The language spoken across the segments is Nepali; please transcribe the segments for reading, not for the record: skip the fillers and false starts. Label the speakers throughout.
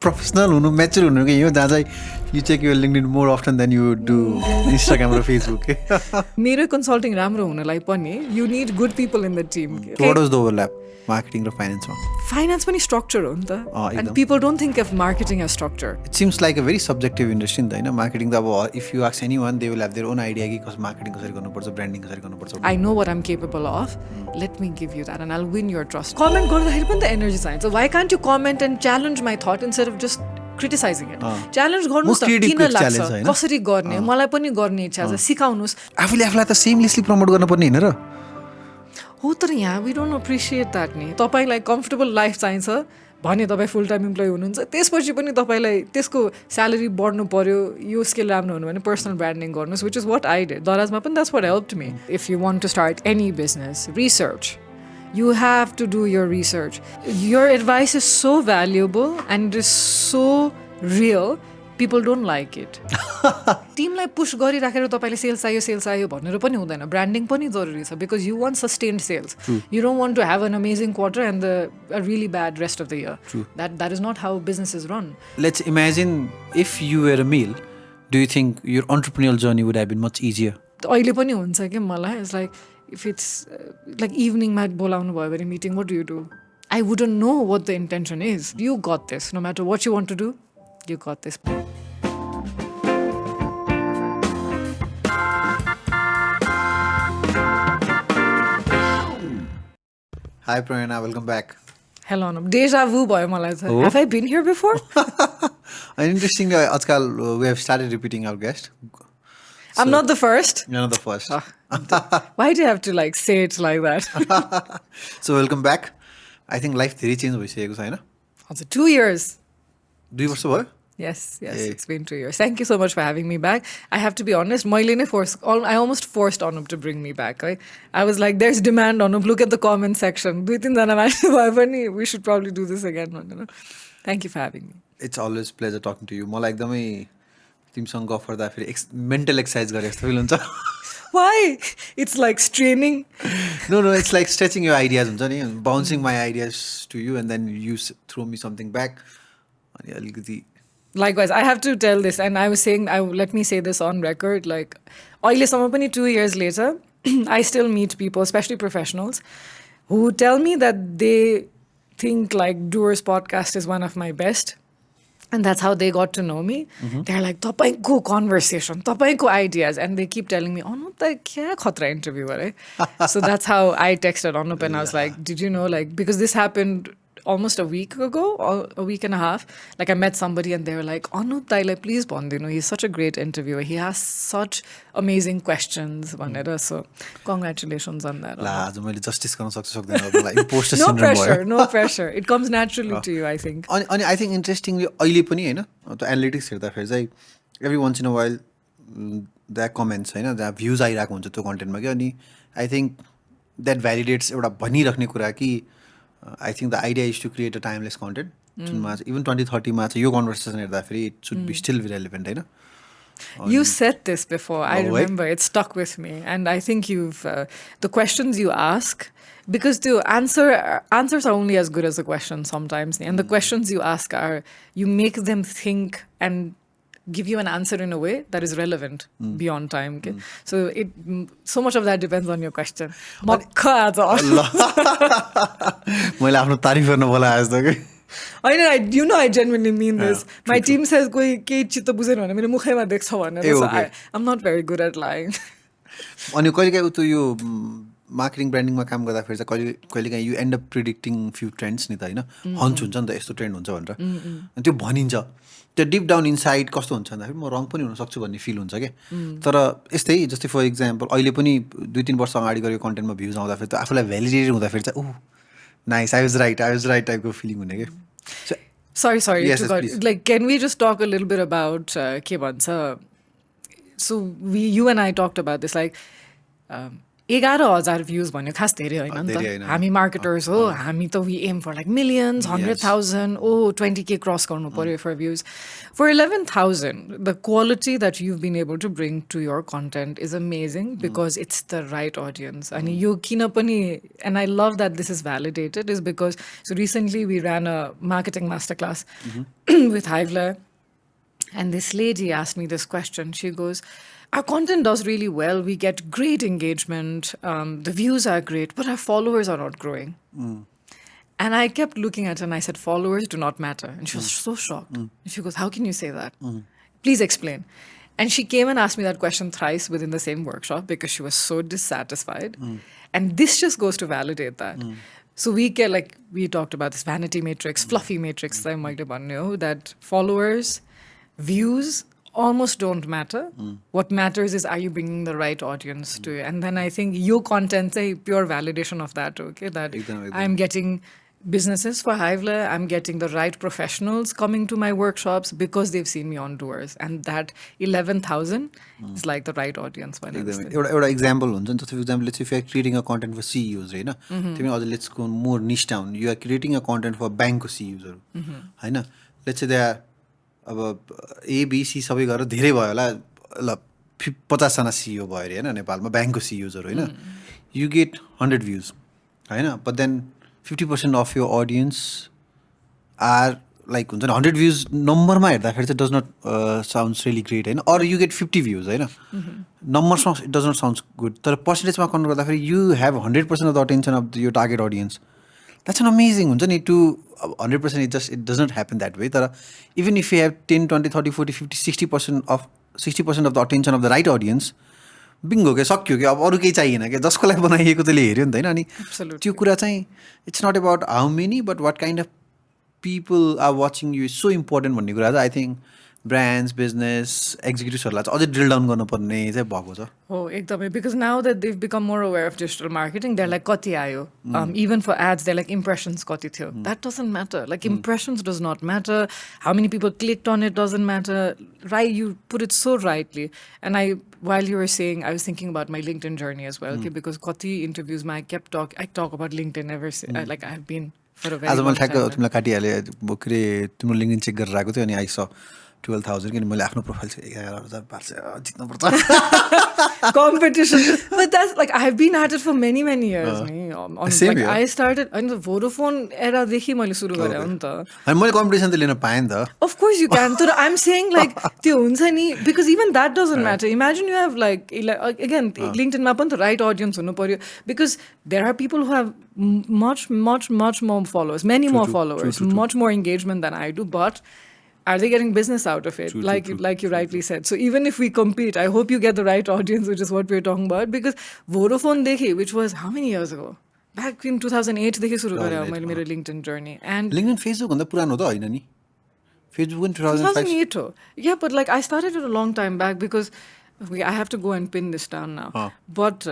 Speaker 1: प्रोफेसनल हुनु म्याचुर हुनु कि यो जहाँ चाहिँ you check your LinkedIn more often than you do Instagram र फेसबुक
Speaker 2: मेरो कन्सल्टिङ राम्रो हुनलाई पनि you need good people in the team
Speaker 1: what was the overlap marketing र फाइनेन्समा
Speaker 2: फाइनेन्स पनि स्ट्रक्चर हो नि त and people don't think of marketing as structure
Speaker 1: it seems like a very subjective industry नि त होइन मार्केटिङ त अब if you ask any one they will have their own idea कि कसरी मार्केटिङ कसरी गर्नुपर्छ ब्रान्डिङ कसरी गर्नुपर्छ
Speaker 2: I know what I'm capable of let me give you that and I will win your trust comment गर्दाखेरि पनि त एनर्जी चाहिन्छ why can't you comment and challenge my thought instead of just criticising it challenge गर्नुहोस् त किन लाग्छ कसरी गर्ने मलाई पनि गर्ने इच्छा छ सिकाउनुहोस्
Speaker 1: आफूले आफूलाई त सेमलेसली प्रमोट गर्नुपर्ने होइन र
Speaker 2: हो तर यहाँ वी डोन्ट एप्रिसिएट द्याट नि तपाईँलाई कम्फर्टेबल लाइफ चाहिन्छ भने तपाईँ फुल टाइम इम्प्लोइ हुनुहुन्छ त्यसपछि पनि तपाईँलाई त्यसको स्यालेरी बढ्नु पऱ्यो यो स्किल राम्रो हुनु भने पर्सनल ब्रान्डिङ गर्नुहोस् which is what I did दराजमा पनि that's what helped me if you want to start any business research you have to do your research. Your advice is so valuable and it is so real. People don't like it. टिमलाई पुश गरिराखेर तपाईँले सेल्स आयो भनेर पनि हुँदैन ब्रान्डिङ पनि जरुरी छ because you want sustained sales you don't want to have an amazing quarter and a really bad rest of the year that is not how business is run
Speaker 1: let's imagine if you were a mill do you think your entrepreneurial journey would have been much easier
Speaker 2: अहिले पनि हुन्छ कि मलाई it's like if it's like evening mat bolaunu bhayo bhane meeting what do you do I wouldn't know what the intention is you got this no matter what you want to do you got this
Speaker 1: Hi Pranayna welcome back
Speaker 2: hello Anup deja vu bhayo malai cha have I been here before
Speaker 1: and interestingly ajkal we have started repeating our guest
Speaker 2: I'm not the first.
Speaker 1: You're not the first.
Speaker 2: Why do you have to like say it like that?
Speaker 1: So welcome back. I think life very changed bhaisakeko cha haina?
Speaker 2: Also 2 years.
Speaker 1: 2 years bhayo?
Speaker 2: Yes, it's been 2 years. Thank you so much for having me back. I have to be honest, I almost forced Anup to bring me back. I was like, there's demand, Anup. Look at the comment section. We should probably do this again. Thank you for having me.
Speaker 1: It's always pleasure talking to you. मलाई एकदमै तिमीसँग गफ गर्दा फेरि मेन्टल एक्सर्साइज गरे जस्तो फिल हुन्छ
Speaker 2: Why? It's like straining.
Speaker 1: No, it's like stretching your ideas हुन्छ नि bouncing my ideas to you and then you throw me something back अनि अलिकति
Speaker 2: Likewise, I have to tell this and I was saying, let me say this on record, like अहिलेसम्म पनि 2 years later I still meet people, especially professionals, who tell me that they think like Doers Podcast is one of my best. And that's how they got to know me. They're like, tapaiko conversation, tapaiko ideas. And they keep telling me, Anup, kya khatra interview hai? So that's how I texted Anup and I was like, did you know, like, because this happened almost a week ago, or a week and a half. Like I met somebody and they were like, Anup, please bondinu. He's such a great interviewer. He has such amazing questions. So congratulations on that. No pressure. It comes naturally to you, I think.
Speaker 1: And I think interestingly, अहिले पनि हैन त्यो एनालिटिक्स हेर्दाखेरि चाहिँ every once in a while there are comments हैन जहाँ भ्युज आइरहेको हुन्छ त्यो कन्टेन्टमा के अनि आई थिङ्क द्याट भ्यालिडेट्स एउटा भनिराख्ने कुरा कि I think the idea is to create a timeless content. Even 2030 मा चाहिँ यो कन्भर्सेसन हेर्दाखेरि it should be still be relevant हैन
Speaker 2: You said this before. I remember. It stuck with me. And I think you've the questions you ask, because the answers are only as good as the questions sometimes. And the questions you ask are, you make them think and give you an answer in a way that is relevant beyond time. Okay? So much of that depends on your question.
Speaker 1: मैले आफ्नो तारिफ गर्न बोलाए जस्तो के
Speaker 2: I genuinely mean this. My team says कोही केही चित्त बुझेन भने मेरो मुखैमा देख्छ भनेर. I'm not very good at lying.
Speaker 1: अनि कहिलेकाहीँ त्यो यो मार्केटिङ ब्रान्डिङमा काम गर्दाखेरि चाहिँ कहिलेकाहीँ you end up predicting few trends नि त होइन हन्च हुन्छ नि त यस्तो ट्रेन्ड हुन्छ भनेर अनि त्यो भनिन्छ त्यो डिप डाउन इनसाइड कस्तो हुन्छ भन्दाखेरि म रङ पनि हुनसक्छु भन्ने फिल हुन्छ क्या तर यस्तै जस्तै फर इक्जाम्पल अहिले पनि 2-3 वर्ष अगाडि गरेको कन्टेन्टमा भ्युज आउँदाखेरि त आफूलाई भ्यालिडेटेड हुँदाखेरि चाहिँ oh nice I was right टाइपको फिलिङ हुने क्या
Speaker 2: Sorry. Yes, like, can we just talk a little bit about ke bhancha? So you and I talked about this. Like, 11,000 views भन्यो खास धेरै होइन नि
Speaker 1: धेरै
Speaker 2: त
Speaker 1: होइन।
Speaker 2: हामी मार्केटर्स हो हामी त we aim for like millions 100,000 20K cross गर्नु पर्यो for views for 11,000 the quality that you've been able to bring to your content is amazing because it's the right audience अनि यो किन पनि and I love that this is validated is because so recently we ran a marketing masterclass with Hivelaya and this lady asked me this question. She goes, our content does really well. We get great engagement. The views are great, but our followers are not growing. And I kept looking at her and I said, followers do not matter. And she was so shocked. And she goes, how can you say that? Please explain. And she came and asked me that question thrice within the same workshop because she was so dissatisfied. And this just goes to validate that. So we get like, we talked about this vanity matrix, fluffy matrix, that followers, views almost don't matter. What matters is, are you bringing the right audience to it? And then I think your content is a pure validation of that, okay? That I'm getting businesses for Hivelaya, I'm getting the right professionals coming to my workshops because they've seen me on Doers. And that 11,000 is like the right audience.
Speaker 1: एउटा इक्जाम्पल हुन्छ नि त for example let's if you are creating a content for CEOs होइन तिमी अझ let's go more niche down you are creating a content for ब्याङ्कको सिइओजहरू होइन लेट्स से दे आर अब एबिसी सबै गरेर धेरै भयो होला ल 50जना सिइओ भयो अरे होइन नेपालमा ब्याङ्कको सिइओजहरू होइन यु गेट 100 भ्युज होइन बट देन 50% अफ यो अडियन्स आर लाइक हुन्छ नि 100 भ्युज नम्बरमा हेर्दाखेरि चाहिँ does not sounds really great होइन अर यु गेट 50 भ्युज होइन नम्बर्समा it does not sounds good तर पर्सेन्टेजमा कन्भर्ट गर्दाखेरि you have 100% of the attention of यो target audience that's an amazing हुन्छ नि to 100% it does not happen that way तर even if you have 10, 20, 30, 40, 50, 60% of the attention of the right audience bingo क्या सक्यो क्या अब अरू केही चाहिएन क्या जसको लागि बनाइएको त्यसले हेऱ्यो नि त होइन अनि त्यो कुरा चाहिँ it's not about how many but what kind of people are watching you is so important भन्ने कुरा चाहिँ आई थिङ्क ब्रान्ड्स बिजनेस एक्जिक्युटिभ्सहरूलाई चाहिँ अझै ड्रिल डाउन गर्नुपर्ने चाहिँ भएको छ
Speaker 2: हो एकदमै because now that they become more aware of digital marketing there like कति आयो even for ads there like impressions कति थियो that doesn't matter like impressions does not matter how many people clicked on it doesn't matter right you put it so rightly and I while you were saying, I was thinking about my LinkedIn journey as well, okay, because kati interviews I talk about LinkedIn ever since, like I have been for a very long time.
Speaker 1: आज मैले ठ्याक्क तिमीलाई काटिहालेँ के तिम्रो लिङ्कडिन चेक गरेर आएको थियो अनि आई स 12,000 किन मैले आफ्नो प्रोफाइल चाहिँ 11,000 पार्छ जित्नुपर्छ
Speaker 2: competition but that's like I have been at it for many years like I started in the Vodafone era देखि मैले सुरु गरे हो नि त
Speaker 1: अनि मैले कम्पिटिसन त लिन पाएँ नि त
Speaker 2: of course you can तर I'm saying like त्यो हुन्छ नि because even that doesn't matter imagine you have like again LinkedIn मा पनि त right audience हुनु पर्यो because there are people who have much more followers many more followers much more engagement than I do but are they getting business out of it? Like you rightly said. So even if we compete, I hope you get the right audience, which is what we're talking about. Because Vodafone dekhi, which was how many years ago? Back in 2008 dekhi suru gare मैले मेरो LinkedIn journey. And
Speaker 1: LinkedIn Facebook भन्दा पुरानो त हैन नि. Facebook in
Speaker 2: 2008 हो. Yeah, but like I started it a long time back because I have to go and pin this down now. But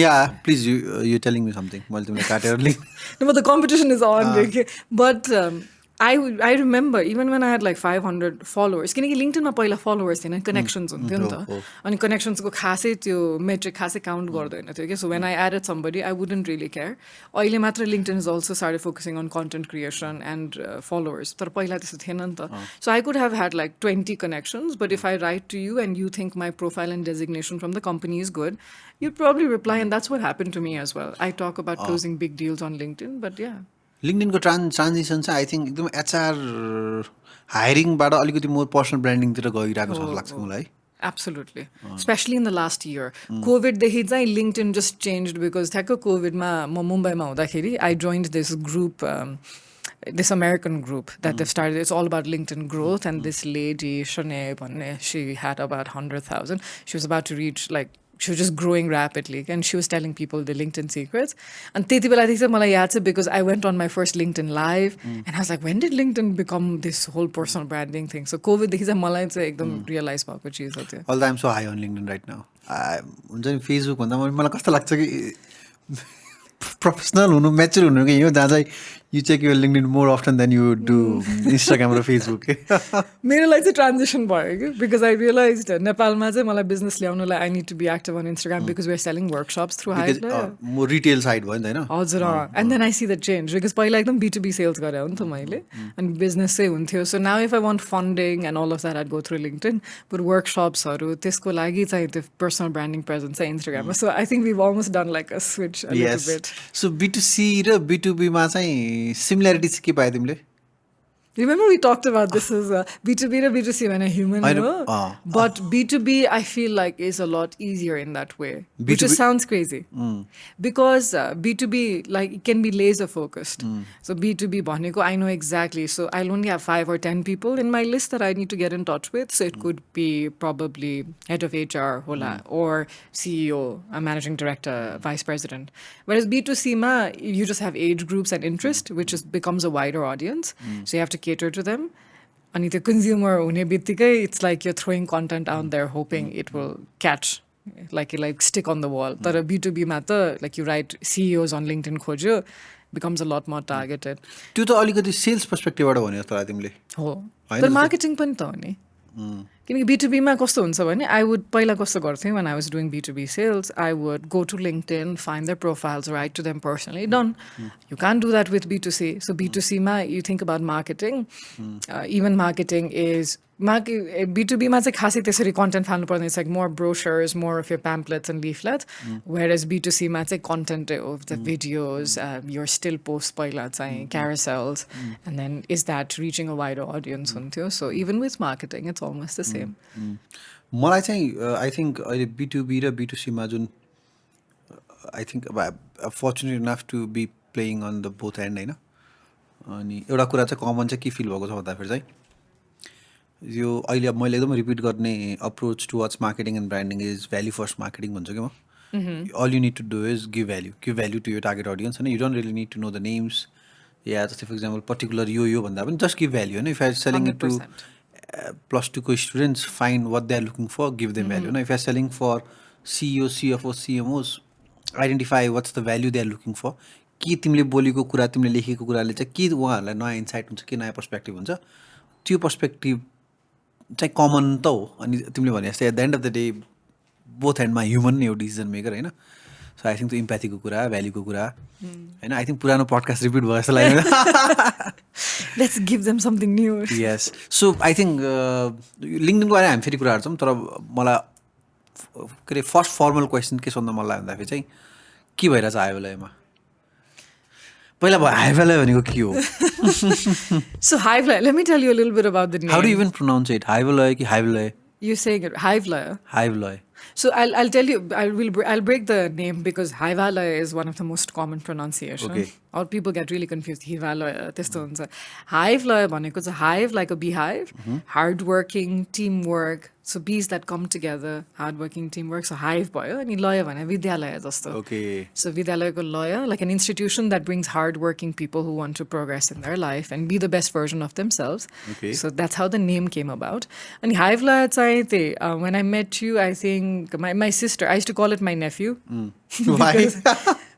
Speaker 1: yeah, please you're telling me something. मैले तिमीलाई काटेर link.
Speaker 2: No, but the competition is on. Okay. But I remember even when I had like 500 followers किनकि LinkedIn मा पहिला followers थिएन connections हुन्थ्यो नि त अनि connections को खासै त्यो metric खासै count गर्दैन थियो के so when I added somebody I wouldn't really care अहिले मात्र LinkedIn has also started focusing on content creation and followers तर पहिला त्यस्तो थिएन नि त so I could have had like 20 connections but if I write to you and you think my profile and designation from the company is good you'd probably reply and that's what happened to me as well I talk about closing big deals on LinkedIn but yeah
Speaker 1: LinkedIn को ट्रान्जिसन चाहिँ आई थिङ्क एकदम एचआर हायरिङबाट अलिकति मोर पर्सनल ब्रान्डिङतिर गइरहेको जस्तो लाग्छ मलाई
Speaker 2: Absolutely. Especially in the last year. COVID देखि चाहिँ LinkedIn just changed because ठ्याक्क कोभिडमा म मुम्बईमा हुँदाखेरि I joined this group this American group that they've started. It's all about LinkedIn growth and this lady Shanae भन्ने she had about 100,000. She was about to reach like she was just growing rapidly and she was telling people the LinkedIn secrets and त्यति बेलादेखि चाहिँ मलाई याद छ because I went on my first LinkedIn live and I was like when did LinkedIn become this whole personal branding thing so COVID देखि चाहिँ मलाई चाहिँ एकदम realize भएको चिज हो त्यो
Speaker 1: Although I'm so high on LinkedIn right now हुन्छ नि फेसबुक भन्दा मलाई कस्तो लाग्छ कि प्रोफेसनल हुनु म्याच्योर हुनु कि यो जहाँ चाहिँ You check your LinkedIn more often than you do Instagram or Facebook.
Speaker 2: मेरो लागि चाहिँ ट्रान्जिसन भयो कि बिकज आई रियलाइज नेपालमा चाहिँ मलाई बिजनेस ल्याउनुलाई I need to be active on Instagram because we are selling workshops through हाइभलाया
Speaker 1: more retail side भयो नि त हैन
Speaker 2: हजुर and then I see the change because पहिला एकदम B2B सेल्स गरेँ हो नि त मैले अनि बिजनेस चाहिँ हुन्थ्यो so now if I want funding and all of that I'd go through LinkedIn but वर्कसप्सहरू त्यसको लागि चाहिँ त्यो पर्सनल ब्रान्डिङ प्रेजेन्स चाहिँ इन्स्टाग्राममा so I think we almost done like a switch a little bit
Speaker 1: so B2C र B2B मा चाहिँ सिमिल्यारिटी चाहिँ के पायो तिमीले
Speaker 2: Remember we talked about this as B2B to B2C when a human, but B2B I feel like is a lot easier in that way, which just sounds crazy because B2B like it can be laser focused. So B2B bhaneko I know exactly. So I'll only have 5 or 10 people in my list that I need to get in touch with. So it could be probably head of HR hola or CEO, a managing director, vice president. Whereas B2C ma you just have age groups and interest, which just becomes a wider audience. So you have to cater to them. And the consumer it's like you're throwing content out there hoping it will catch, like stick on the wall. But a B2B matter, like you write CEOs on LinkedIn खोज्यो becomes a lot more targeted.
Speaker 1: त्यो त अलिकति सेल्स पर्सपेक्टिभबाट भन्यो जस्तो लाग्यो तिमीले
Speaker 2: हो तर मार्केटिङ पनि त हो नि किनकि B2B मा कस्तो हुन्छ भने आई वुड पहिला कस्तो गर्थेँ when I was doing B2B sales I would go to LinkedIn find their profiles write to them personally done. You can't do that with B2C. So B2C ma you think about marketing even marketing is B2B मा चाहिँ खासै त्यसरी कन्टेन्ट फाल्नु पर्दैन it's like more brochures more of your pamphlets and leaflets whereas B2C मा चाहिँ content of the videos your still posts पहिला चाहिँ carousels and then is that reaching a wider audience हुन्थ्यो so even with marketing it's almost the same.
Speaker 1: मलाई चाहिँ आई थिङ्क अहिले B2B र B2C मा जुन I think fortunate enough to be playing on the both and होइन अनि एउटा कुरा चाहिँ कमन चाहिँ के फिल भएको छ भन्दाखेरि चाहिँ यो अहिले अब मैले एकदम रिपिट गर्ने approach towards marketing and branding is value first marketing भन्छु कि म all you need to do is give value to your target audience होइन you don't really need to know the names या जस्तै फर इक्जाम्पल पर्टिकुलर यो भन्दा पनि जस्ट गिभ भ्याल्यु होइन if I selling it to +2 को students find what they are looking for give them value होइन if I selling for CEO CFO CMOs identify what's the value they are looking for के तिमीले बोलेको कुरा तिमीले लेखेको कुराले चाहिँ के उहाँहरूलाई नयाँ इन्साइट हुन्छ के नयाँ पर्सपेक्टिभ हुन्छ त्यो पर्सपेक्टिभ चाहिँ कमन त हो अनि तिमीले भने जस्तै at the end of the day both एन्डमा ह्युमन नै हो डिसिजन मेकर होइन सो आई थिङ्क त्यो इम्प्याथीको कुरा भ्याल्युको कुरा होइन आई थिङ्क पुरानो पडकास्ट रिपिट भयो जस्तो लाग्यो
Speaker 2: let's give them something new
Speaker 1: yes so I think लिङ्क्डइनको बारेमा हामी फेरि कुरा गर्छौँ तर मलाई के अरे फर्स्ट फर्मल क्वेसन के सोध्न मन लाग्यो भन्दाखेरि चाहिँ के भइरहेछ हाइभलायामा पहिला हाइभलाया भनेको के हो
Speaker 2: So Hivelaya, let me tell you a little bit about the name.
Speaker 1: How do you even pronounce it? Hivelaya ki Hivelaya?
Speaker 2: You're saying it Hivelaya.
Speaker 1: Hivelaya.
Speaker 2: So I'll tell you I'll break the name because Hivelaya is one of the most common pronunciations.
Speaker 1: Okay.
Speaker 2: Or people get really confused. Hivelaya त्यस्तो हुन्छ. Hivelaya भनेको चाहिँ hive like a beehive, hardworking, teamwork. So bees that come together, hardworking teamwork. So hive भयो अनि लय भने विद्यालय जस्तो.
Speaker 1: Okay.
Speaker 2: So विद्यालयको लय like an institution that brings hardworking people who want to progress in their life and be the best version of themselves.
Speaker 1: Okay.
Speaker 2: So that's how the name came about. And Hivelaya चाहिँ त्यही when I met you, I think my sister, I used to call it my nephew.
Speaker 1: Why?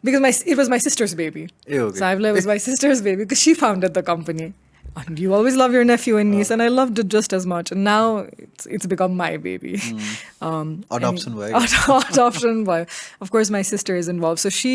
Speaker 2: Because it was my sister's baby.
Speaker 1: Okay.
Speaker 2: So Hivelaya was my sister's baby because she founded the company. And you always love your nephew and niece, and I loved it just as much. And now it's become my baby.
Speaker 1: Adoption boy.
Speaker 2: Adoption boy. Of course, my sister is involved. So she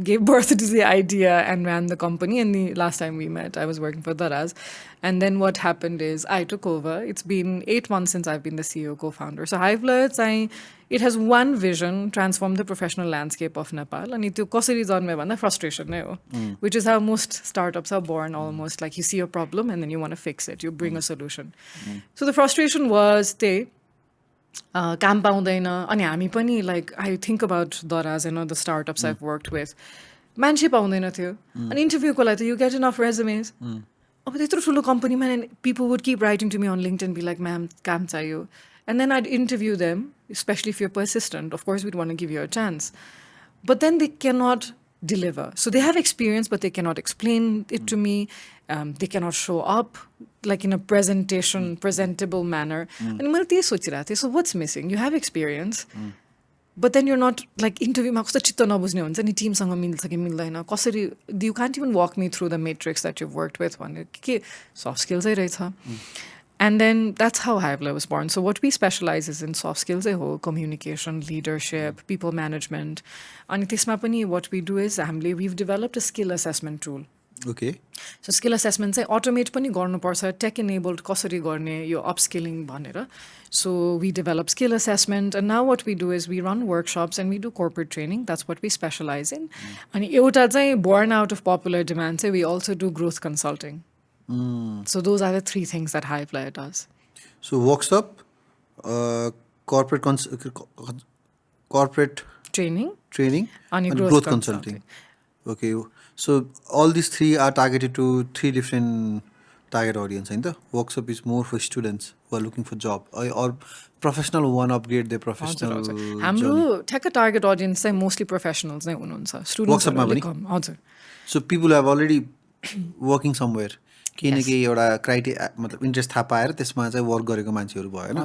Speaker 2: gave birth to the idea and ran the company. And the last time we met, I was working for Daraz. And then what happened is I took over. It's been 8 months since I've been the CEO co-founder. So Hivelaya, it has one vision, transform the professional landscape of Nepal. And it's कसरी जन्मे भन्दा frustration नै हो, which is how most startups are born almost. Like you see a problem and then you want to fix it. You bring a solution. So the frustration was त्यही काम पाउँदैन अनि हामी पनि like I think about Daraz and the startups I've worked with. मान्छे पाउँदैन थियो अनि इन्टरभ्यूको लागि त you get enough resumes. अब त्यत्रो ठुलो कम्पनीमा people would keep writing to me on LinkedIn be like ma'am काम चाहियो. And then I'd interview them, especially if you're persistent. Of course, we'd want to give you a chance. But then they cannot deliver. So they have experience, but they cannot explain it to me. They cannot show up like in a presentable manner. And मैले त्यही सोचिरहेको थिएँ, so what's missing? You have experience, But then you're not like interviewमा कस्तो चित्त नबुझ्ने हुन्छ नि टिमसँग मिल्छ कि मिल्दैन कसरी you can't even walk me through the matrix that you've worked with भने के soft skills ai रहेछ. And then that's how Hivelaya was born. So what we specialize is in soft skills, communication, leadership, people management. And त्यसमा पनि what we do is we've developed a skill assessment tool.
Speaker 1: Okay.
Speaker 2: So skill assessment चाहिँ automate पनि गर्नुपर्छ tech enabled कसरी गर्ने यो upskilling भनेर. So we develop skill assessment and now what we do is we run workshops and we do corporate training. That's what we specialize in. अनि एउटा चाहिँ born out of popular demand चाहिँ we also do growth consulting. So those are the three things that Hivelaya does.
Speaker 1: So workshop, corporate
Speaker 2: training
Speaker 1: and growth consulting. Okay. So all these three are targeted to three different target audience. And the workshop is more for students who are looking for job or professional who want to upgrade their professional
Speaker 2: हाम्रो ठ्याक्क target audience चाहिँ mostly professionals नै हुनुहुन्छ. Students हजुर.
Speaker 1: So people have already working somewhere. केही न केही एउटा क्राइटेरिया मतलब इन्ट्रेस्ट थाहा पाएर त्यसमा चाहिँ वर्क गरेको मान्छेहरू भयो होइन.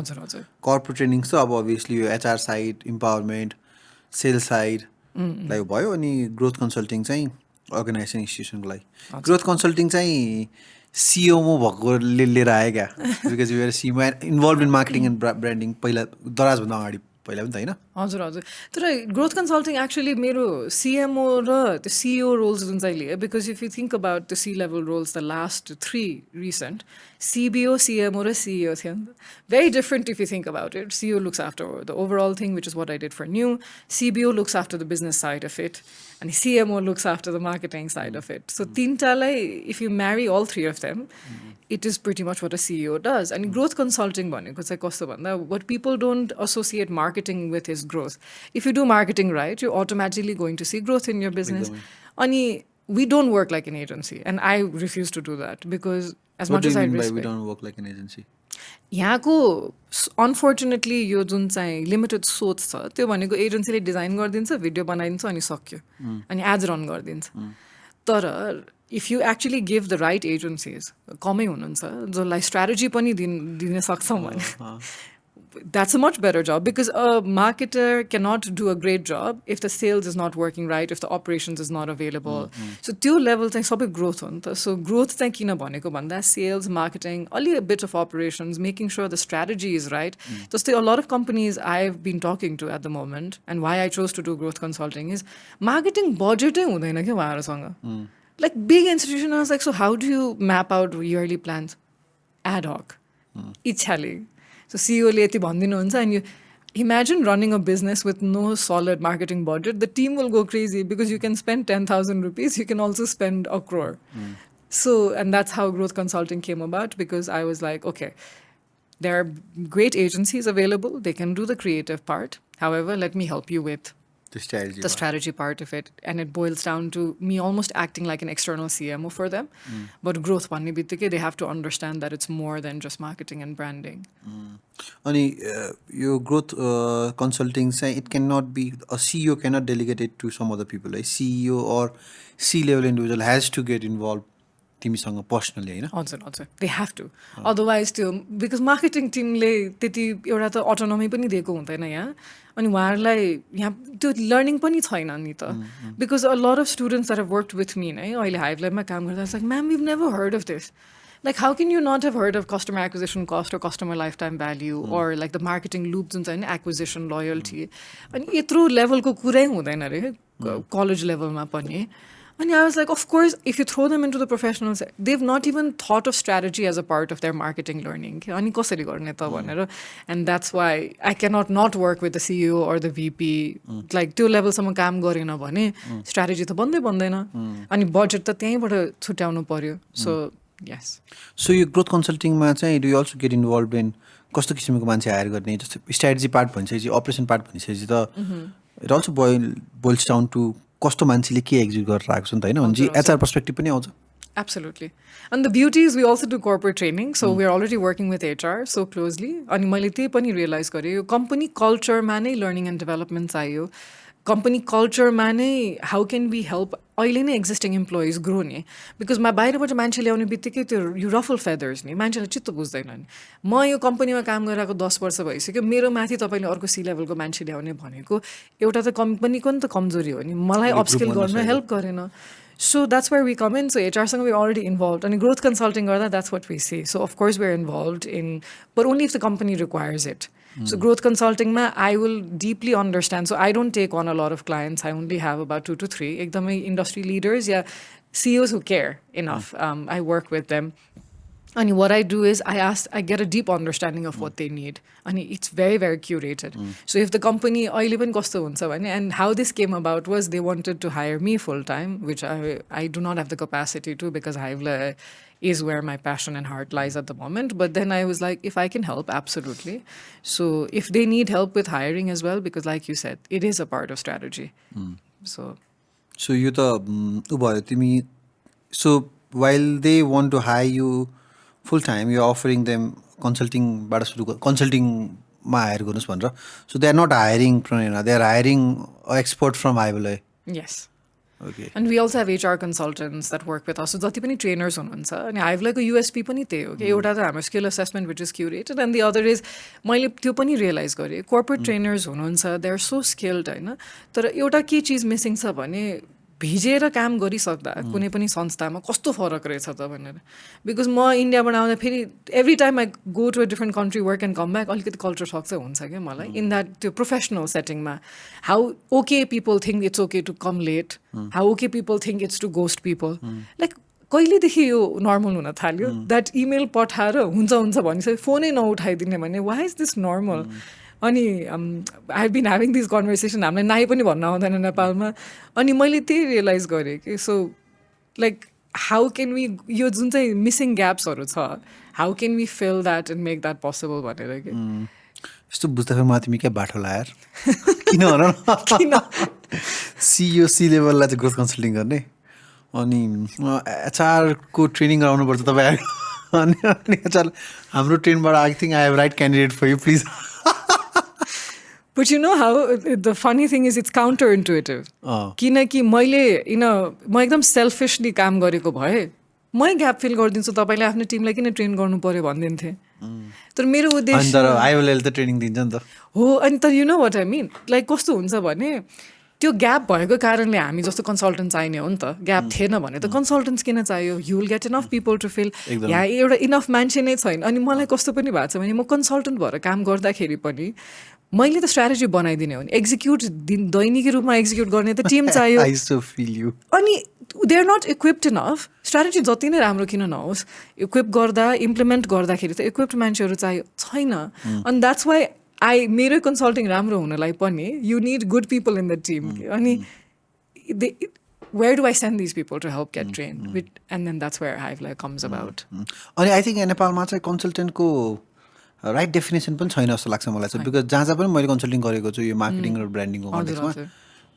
Speaker 1: कर्पोरेट ट्रेनिङ चाहिँ अब अभियसली यो HR side empowerment sales side लाई भयो अनि ग्रोथ कन्सल्टिङ चाहिँ अर्गनाइजेसन इन्स्टिट्युसनको लागि. ग्रोथ कन्सल्टिङ चाहिँ सिओमो भएकोले लिएर आयो क्या because you are CEO involve in marketing and branding पहिला दराजभन्दा अगाडि पहिला पनि त होइन.
Speaker 2: हजुर हजुर. तर ग्रोथ कन्सल्टिङ एक्चुअली मेरो सिएमओ र त्यो सिइओ रोल्स जुन चाहिँ लिएँ because if you think about the C level roles the last 3 recent CBO, CMO र CEO थियो नि त. Very different if you think about it. CEO looks after the overall thing, which is what I did for New. CBO looks after the business side of it. And CMO looks after the marketing side of it. So tintalai, if you marry all three of them, it is pretty much what a CEO does. And growth consulting bhaneko chai kasto bhanda what people don't associate marketing with is growth. If you do marketing right, you're automatically going to see growth in your business. Ani we don't work like an agency, and I refuse to do that because as
Speaker 1: what
Speaker 2: much as I respect.
Speaker 1: What do you mean by we don't work like an agency?
Speaker 2: यहाँको अनफोर्चुनेटली यो जुन चाहिँ लिमिटेड सोच छ त्यो भनेको एजेन्सीले डिजाइन गरिदिन्छ भिडियो बनाइदिन्छ अनि सक्यो अनि एज रन गरिदिन्छ. तर if you actually give the right agencies कमै हुनुहुन्छ जसलाई स्ट्राटेजी पनि दिन सक्छौँ भने that's a much better job because a marketer cannot do a great job if the sales is not working right, if the operations is not available. So त्यो level चाहिँ सबै growth हो नि त. So growth चाहिँ किन भनेको भन्दा sales, marketing, only a bit of operations, making sure the strategy is right. जस्तै a lot of companies I've been talking to at the moment and why I chose to do growth consulting is marketing budget हुँदैन क्या उहाँहरूसँग. Like big institution, I was like, so how do you map out yearly plans? Ad hoc. इच्छाले. So CEO ले यति भन्दिनुहुन्छ and you imagine running a business with no solid marketing budget. The team will go crazy because you can spend 10,000 rupees. You can also spend 1 crore. So, and that's how growth consulting came about because I was like, okay, there are great agencies available. They can do the creative part. However, let me help you with the strategy part of it. And it boils down to me almost acting like an external CMO for them. But growth भन्ने बित्तिकै they have to understand that it's more than just marketing and branding.
Speaker 1: अनि यो growth consulting चाहिँ it cannot be a CEO cannot delegate it to some other people. Like CEO or C-level individual has to get involved तिमीसँग पर्सनली होइन.
Speaker 2: हजुर हजुर they have to. Otherwise त्यो because marketing टिमले त्यति एउटा त अटोनोमी पनि दिएको हुँदैन यहाँ अनि उहाँहरूलाई यहाँ त्यो लर्निङ पनि छैन नि त. Because a lot of students that have worked with me है अहिले हाइभलाइमा काम गर्दा like ma'am we never heard of this. Like how can you not have heard of customer acquisition cost or customer lifetime value or like the marketing loop जुन चाहिँ acquisition loyalty अनि यत्रो लेभलको कुरै हुँदैन अरे कलेज लेभलमा पनि. And I was like, of course, if you throw them into the professionals, they've not even thought of strategy as a part of their marketing learning. And that's why I cannot not work with the CEO or the VP. Like, two levels some काम गरेन भने strategy त बन्दै बन्दैन अनि budget त त्यहीँबाट छुट्याउनु पर्यो. So, yes.
Speaker 1: So, your growth consulting मा चाहिँ do you also get involved in कस्तो किसिमको मान्छे हायर गर्ने जस्तो strategy part भनिसकेपछि operation part भनिसकेपछि त it also boils down to कस्तो मान्छेले के एक्जिक्युट गरेर आएको छ नि त होइन भने एचआर पर्सपेक्टिभ पनि आउँछ.
Speaker 2: Absolutely. And the beauty is we also do corporate training. So we're already working with HR so closely. अनि मैले त्यही पनि रियलाइज गरेँ यो कम्पनी कल्चरमा नै लर्निङ एन्ड डेभलपमेन्ट चाहियो. company कल्चरमा नै हाउ क्यान बी हेल्प अहिले नै एक्जिस्टिङ इम्प्लोइज ग्रो नि बिकज बाहिरबाट मान्छे ल्याउने बित्तिकै त्यो यु रफल फेदर्स नि मान्छेलाई चित्त बुझ्दैन नि म यो कम्पनीमा काम गरिरहेको 10 वर्ष भइसक्यो मेरो माथि तपाईँले अर्को सी लेभलको मान्छे ल्याउने भनेको एउटा त कम्पनीको नि त कमजोरी हो नि मलाई अपस्किल गर्न हेल्प गरेन So that's where we come in. So HR we're already involved. And growth consulting, that's what we see. So of course we're involved in, but only if the company requires it. So growth consulting, I will deeply understand. So I don't take on a lot of clients. I only have about 2 to 3. Ekdamai industry leaders, CEOs who care enough. I work with them. And what I do is I get a deep understanding of what they need. And it's very, very curated. So if the company, and how this came about was they wanted to hire me full-time, which I do not have the capacity to because Hivelaya is where my passion and heart lies at the moment. But then I was like, if I can help, absolutely. So if they need help with hiring as well, because like you said, it is a part of strategy. So
Speaker 1: you so while they want to hire you full-time, you're offering them consulting ma hire garnus bhanera. So they are not hiring Pranayna, they are hiring an expert from Hivelaya.
Speaker 2: Yes.
Speaker 1: Okay.
Speaker 2: And we also have HR consultants that work with us. So जति पनि trainers हुनुहुन्छ अनि Hivelaya को USP पनि त्यही हो कि एउटा त हाम्रो skill assessment which is curated and the other is मैले त्यो पनि realize गरेँ corporate trainers हुनुहुन्छ they are so skilled हैन तर एउटा के चीज मिसिङ छ भने भिजेर काम गरिसक्दा कुनै पनि संस्थामा कस्तो फरक रहेछ त भनेर बिकज म इन्डियाबाट आउँदा फेरि every time I go to a different country work and come back अलिकति कल्चर सक चाहिँ हुन्छ क्या मलाई इन द्याट त्यो प्रोफेसनल सेटिङमा how okay people think it's okay to come late how okay people think it's to ghost people like कहिलेदेखि यो नर्मल हुन थाल्यो द्याट इमेल पठाएर हुन्छ भनिसक्यो फोनै नउठाइदिने भने वाइ इज दिस नर्मल अनि I have been having this conversation हामीलाई नाइ पनि भन्न आउँदैन नेपालमा अनि मैले त्यही रियलाइज गरेँ कि so like how can we यो जुन चाहिँ मिसिङ ग्याप्सहरू छ how can we fill that and make that possible भनेर कि
Speaker 1: यस्तो बुझ्दाखेरि मलाई तिमी क्या बाटो लाएर किन भन किन सिइओ सी लेभललाई चाहिँ ग्रोथ कन्सल्टिङ गर्ने अनि एचआरको ट्रेनिङ गराउनुपर्छ तपाईँ अनि एचआर हाम्रो ट्रेनबाट I think I have right candidate for you please
Speaker 2: But you know how the funny thing is it's counterintuitive. किनकि मैले म एकदम सेल्फिसली काम गरेको भए मै ग्याप फिल गरिदिन्छु तपाईँले आफ्नो टिमलाई किन ट्रेन गर्नु पर्यो भनिदिन्थे तर मेरो उद्देश्य
Speaker 1: आइओएलएल त ट्रेनिङ दिन्छ नि त
Speaker 2: हो अनि त you know what I mean like कस्तो हुन्छ भने त्यो ग्याप भएको कारणले हामी जस्तो कन्सल्टेन्ट चाहिने हो नि त ग्याप थिएन भने त कन्सल्टेन्ट्स किन चाहियो you will get enough people to fill यहाँ एउटा इनफ मान्छे नै छैन अनि मलाई कस्तो पनि भएको छ भने म कन्सल्टेन्ट भएर काम गर्दाखेरि पनि मैले त स्ट्राटेजी बनाइदिने हो नि एक्जिक्युट दैनिकी रूपमा एक्जिक्युट गर्ने त टिम चाहियो अनि they are not equipped enough strategy जति नै राम्रो किन नहोस् इक्विप गर्दा इम्प्लिमेन्ट गर्दाखेरि त इक्विप्ड मान्छेहरू चाहियो छैन अनि द्याट्स वाइ मेरो कन्सल्टिङ राम्रो हुनलाई पनि you need good people in the team अनि where do I send these people to help get trained and then that's where Hivelaya comes about
Speaker 1: अनि आई थिङ्क नेपालमा चाहिँ कन्सल्टेन्टको राइट डेफिनेसन पनि छैन जस्तो लाग्छ मलाई चाहिँ बिकज जहाँ पनि मैले कन्सल्टिङ गरेको छु यो मार्केटिङ र ब्रान्डिङको कन्टेक्समा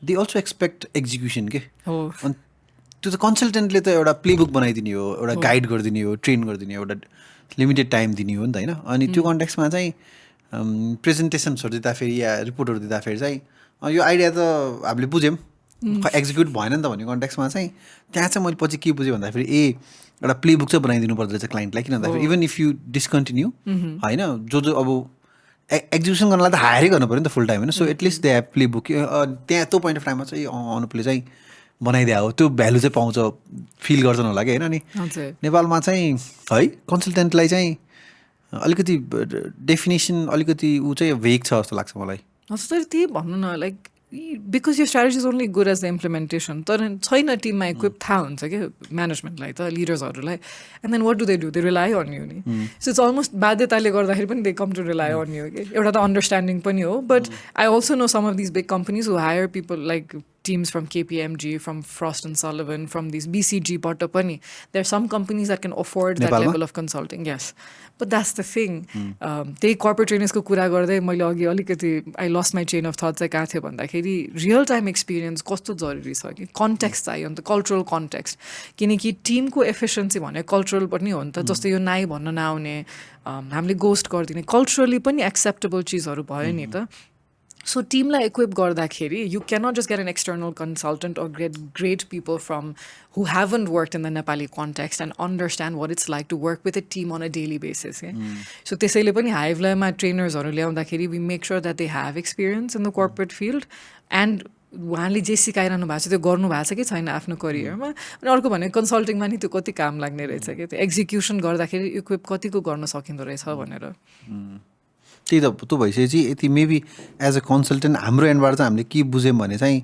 Speaker 1: दे अल्सो एक्सपेक्ट एक्जिक्युसन के अनि त्यो त कन्सल्टेन्टले त एउटा प्लेबुक बनाइदिने हो एउटा गाइड गरिदिने हो ट्रेन गरिदिने हो एउटा लिमिटेड टाइम दिने हो नि त होइन अनि त्यो कन्टेक्समा चाहिँ प्रेजेन्टेसन्सहरू दिँदाखेरि या रिपोर्टहरू दिँदाखेरि चाहिँ यो आइडिया त हामीले बुझ्यौँ एक्जिक्युट भएन नि त भन्ने कन्टेक्समा चाहिँ त्यहाँ चाहिँ मैले पछि के बुझेँ भन्दाखेरि एउटा प्लेबुक चाहिँ बनाइदिनु पर्दो रहेछ क्लाइन्टलाई किन भन्दाखेरि इभन इफ यु डिस्कन्टिन्यू होइन जो अब एक्जिक्युसन गर्नलाई त हायरै गर्नु पऱ्यो नि त फुल टाइम होइन so at least they have playbook त्यहाँ त्यो पोइन्ट अफ टाइममा चाहिँ अनुपले चाहिँ बनाइदिया हो त्यो भ्यालु चाहिँ पाउँछ फिल गर्छन् होला कि होइन अनि नेपालमा चाहिँ है कन्सल्टेन्टलाई चाहिँ अलिकति डेफिनेसन अलिकति ऊ चाहिँ भेग छ जस्तो लाग्छ मलाई
Speaker 2: त्यही भन्नु न लाइक बिकज यो strategy is only good as the implementation तर छैन टिममा इक्विप थाहा हुन्छ क्या म्यानेजमेन्टलाई त लिडर्सहरूलाई and then what do they rely on you नि सो इट्स अलमोस्ट बाध्यताले गर्दाखेरि पनि they come to rely on you कि एउटा त अन्डरस्ट्यान्डिङ पनि हो but I also know some of this big companies who hire people like teams from KPMG, from Frost & Sullivan, from these BCG बाट पनि there are some companies that can afford that level of consulting. Yes, but that's the thing. त्यही corporate trainers को कुरा गर्दै मैले अघि अलिकति I lost my chain of thought चाहिँ कहाँ थियो भन्दाखेरि रियल टाइम एक्सपिरियन्स कस्तो जरुरी छ कि कन्टेक्स्ट चाहियो नि त कल्चरल कन्टेक्स्ट किनकि टिमको एफिसिएन्सी भने कल्चरल पनि हो नि त जस्तो यो नाइ भन्न नआउने हामीले गोस्ट गरिदिने कल्चरली पनि एक्सेप्टेबल चिजहरू भयो नि त So टिमलाई इक्विप गर्दाखेरि you cannot just get an external consultant or get great people from who haven't worked in the Nepali context and understand what it's like to work with a team on a daily basis. So त्यसैले पनि Hivelaya trainers ल्याउँदाखेरि we make sure that they have experience in the corporate field and उहाँले जे सिकाइरहनु भएको छ त्यो गर्नु भएको छ कि छैन आफ्नो करियरमा अनि अर्को भने कन्सल्टिङमा नि त्यो कति काम लाग्ने रहेछ कि त्यो एक्जिक्युसन गर्दाखेरि इक्विप कतिको गर्न सकिँदो रहेछ भनेर
Speaker 1: त्यही त त्यो भइसकेपछि यति मेबी एज अ कन्सल्टेन्ट हाम्रो एन्डबाट चाहिँ हामीले के बुझ्यौँ भने चाहिँ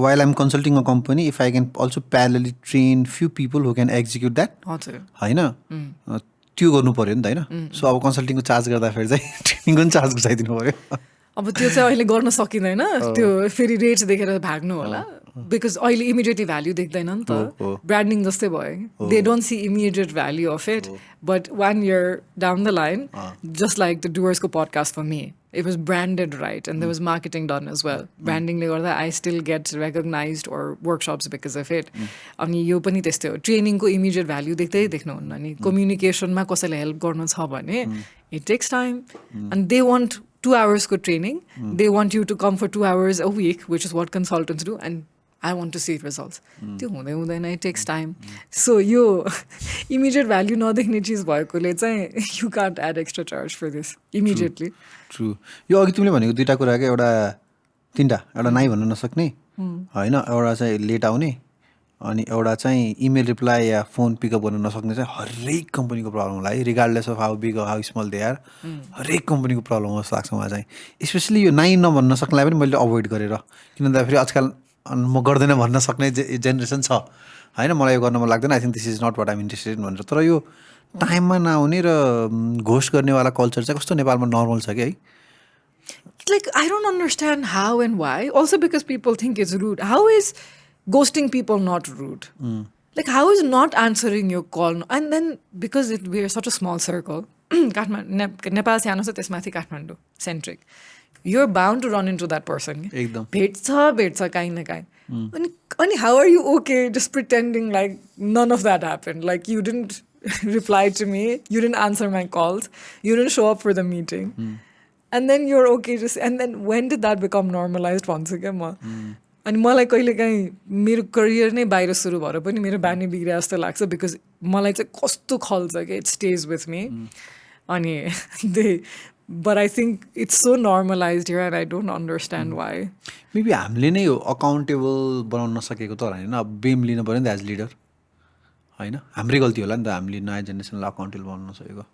Speaker 1: while I'm consulting a company if I can also प्यारलली train few people who can execute that
Speaker 2: हजुर
Speaker 1: होइन त्यो गर्नु पऱ्यो नि त होइन सो अब कन्सल्टिङको चार्ज गर्दाखेरि चाहिँ ट्रेनिङको पनि चार्ज घुसाइदिनु पऱ्यो
Speaker 2: अब त्यो चाहिँ अहिले गर्न सकिँदैन त्यो फेरि रेट्स देखेर भाग्नु होला बिकज अहिले इमिडिएटली भ्याल्यु देख्दैन नि त ब्रान्डिङ जस्तै भयो they don't see immediate value of it but 1 year down the line just like the डुवर्सको podcast for me it was branded right and there was marketing done as well branding le garda I still get recognized or workshops because of it ani yo pani त्यस्तै हो ट्रेनिङ को इमिडिएट भ्याल्यु देख्दै देख्नुहुन्न नि कम्युनिकेसन मा कसैले हेल्प गर्नु छ भने it takes time and they want 2 hours को training they want you to come for 2 hours a week which is what consultants do and I want to see results त्यो हुँदै हुँदैन it takes time so यो immediate value नदेख्ने चिज भएकोले चाहिँ you can't add extra charge for this immediately
Speaker 1: true यो अघि तिमीले भनेको दुईवटा कुरा क्या तिनवटा एउटा नाइ भन्न नसक्ने होइन एउटा चाहिँ लेट आउने अनि एउटा चाहिँ इमेल रिप्लाई या फोन पिकअप गर्न नसक्ने चाहिँ हरेक कम्पनीको प्रब्लम होला है regardless of how big how small they are हरेक कम्पनीको प्रब्लम जस्तो लाग्छ मलाई चाहिँ स्पेसली यो नाइ नभन्न सक्नेलाई पनि मैले अभोइड गरेर किन भन्दाखेरि आजकल म गर्दैन भन्न सक्ने जेनेरेसन छ होइन मलाई यो गर्न मन लाग्दैन I think this is not what I'm interested in भनेर तर यो टाइममा नआउने र घोस्ट गर्नेवाला कल्चर चाहिँ कस्तो नेपालमा नर्मल छ कि है
Speaker 2: like I don't understand how and why also because people think it's rude how is ghosting people not rude like how is not answering your call and then because we're such a small circle Nepal सानो छ त्यसमाथि Kathmandu centric you're bound to run into that person
Speaker 1: एकदम
Speaker 2: भेट्छ काहीँ न काहीँ अनि how are you okay just pretending like none of that happened like you didn't reply to me you didn't answer my calls you didn't show up for the meeting and then you're okay just and then when did that become normalized once again अनि मलाई कहिले काहीँ मेरो करियर नै बाहिर सुरु भएर पनि मेरो बानी बिग्रे जस्तो लाग्छ बिकज मलाई चाहिँ कस्तो खल्छ कि इट स्टेज विथ मी अनि but I think it's so normalized here and I don't understand why.
Speaker 1: Maybe हामीले नै अकाउन्टेबल बनाउन नसकेको त होइन अब बेम लिनु पऱ्यो नि त एज लिडर होइन हाम्रै गल्ती होला नि त हामीले नयाँ जेनेरेसनलाई अकाउन्टेबल बनाउन नसकेको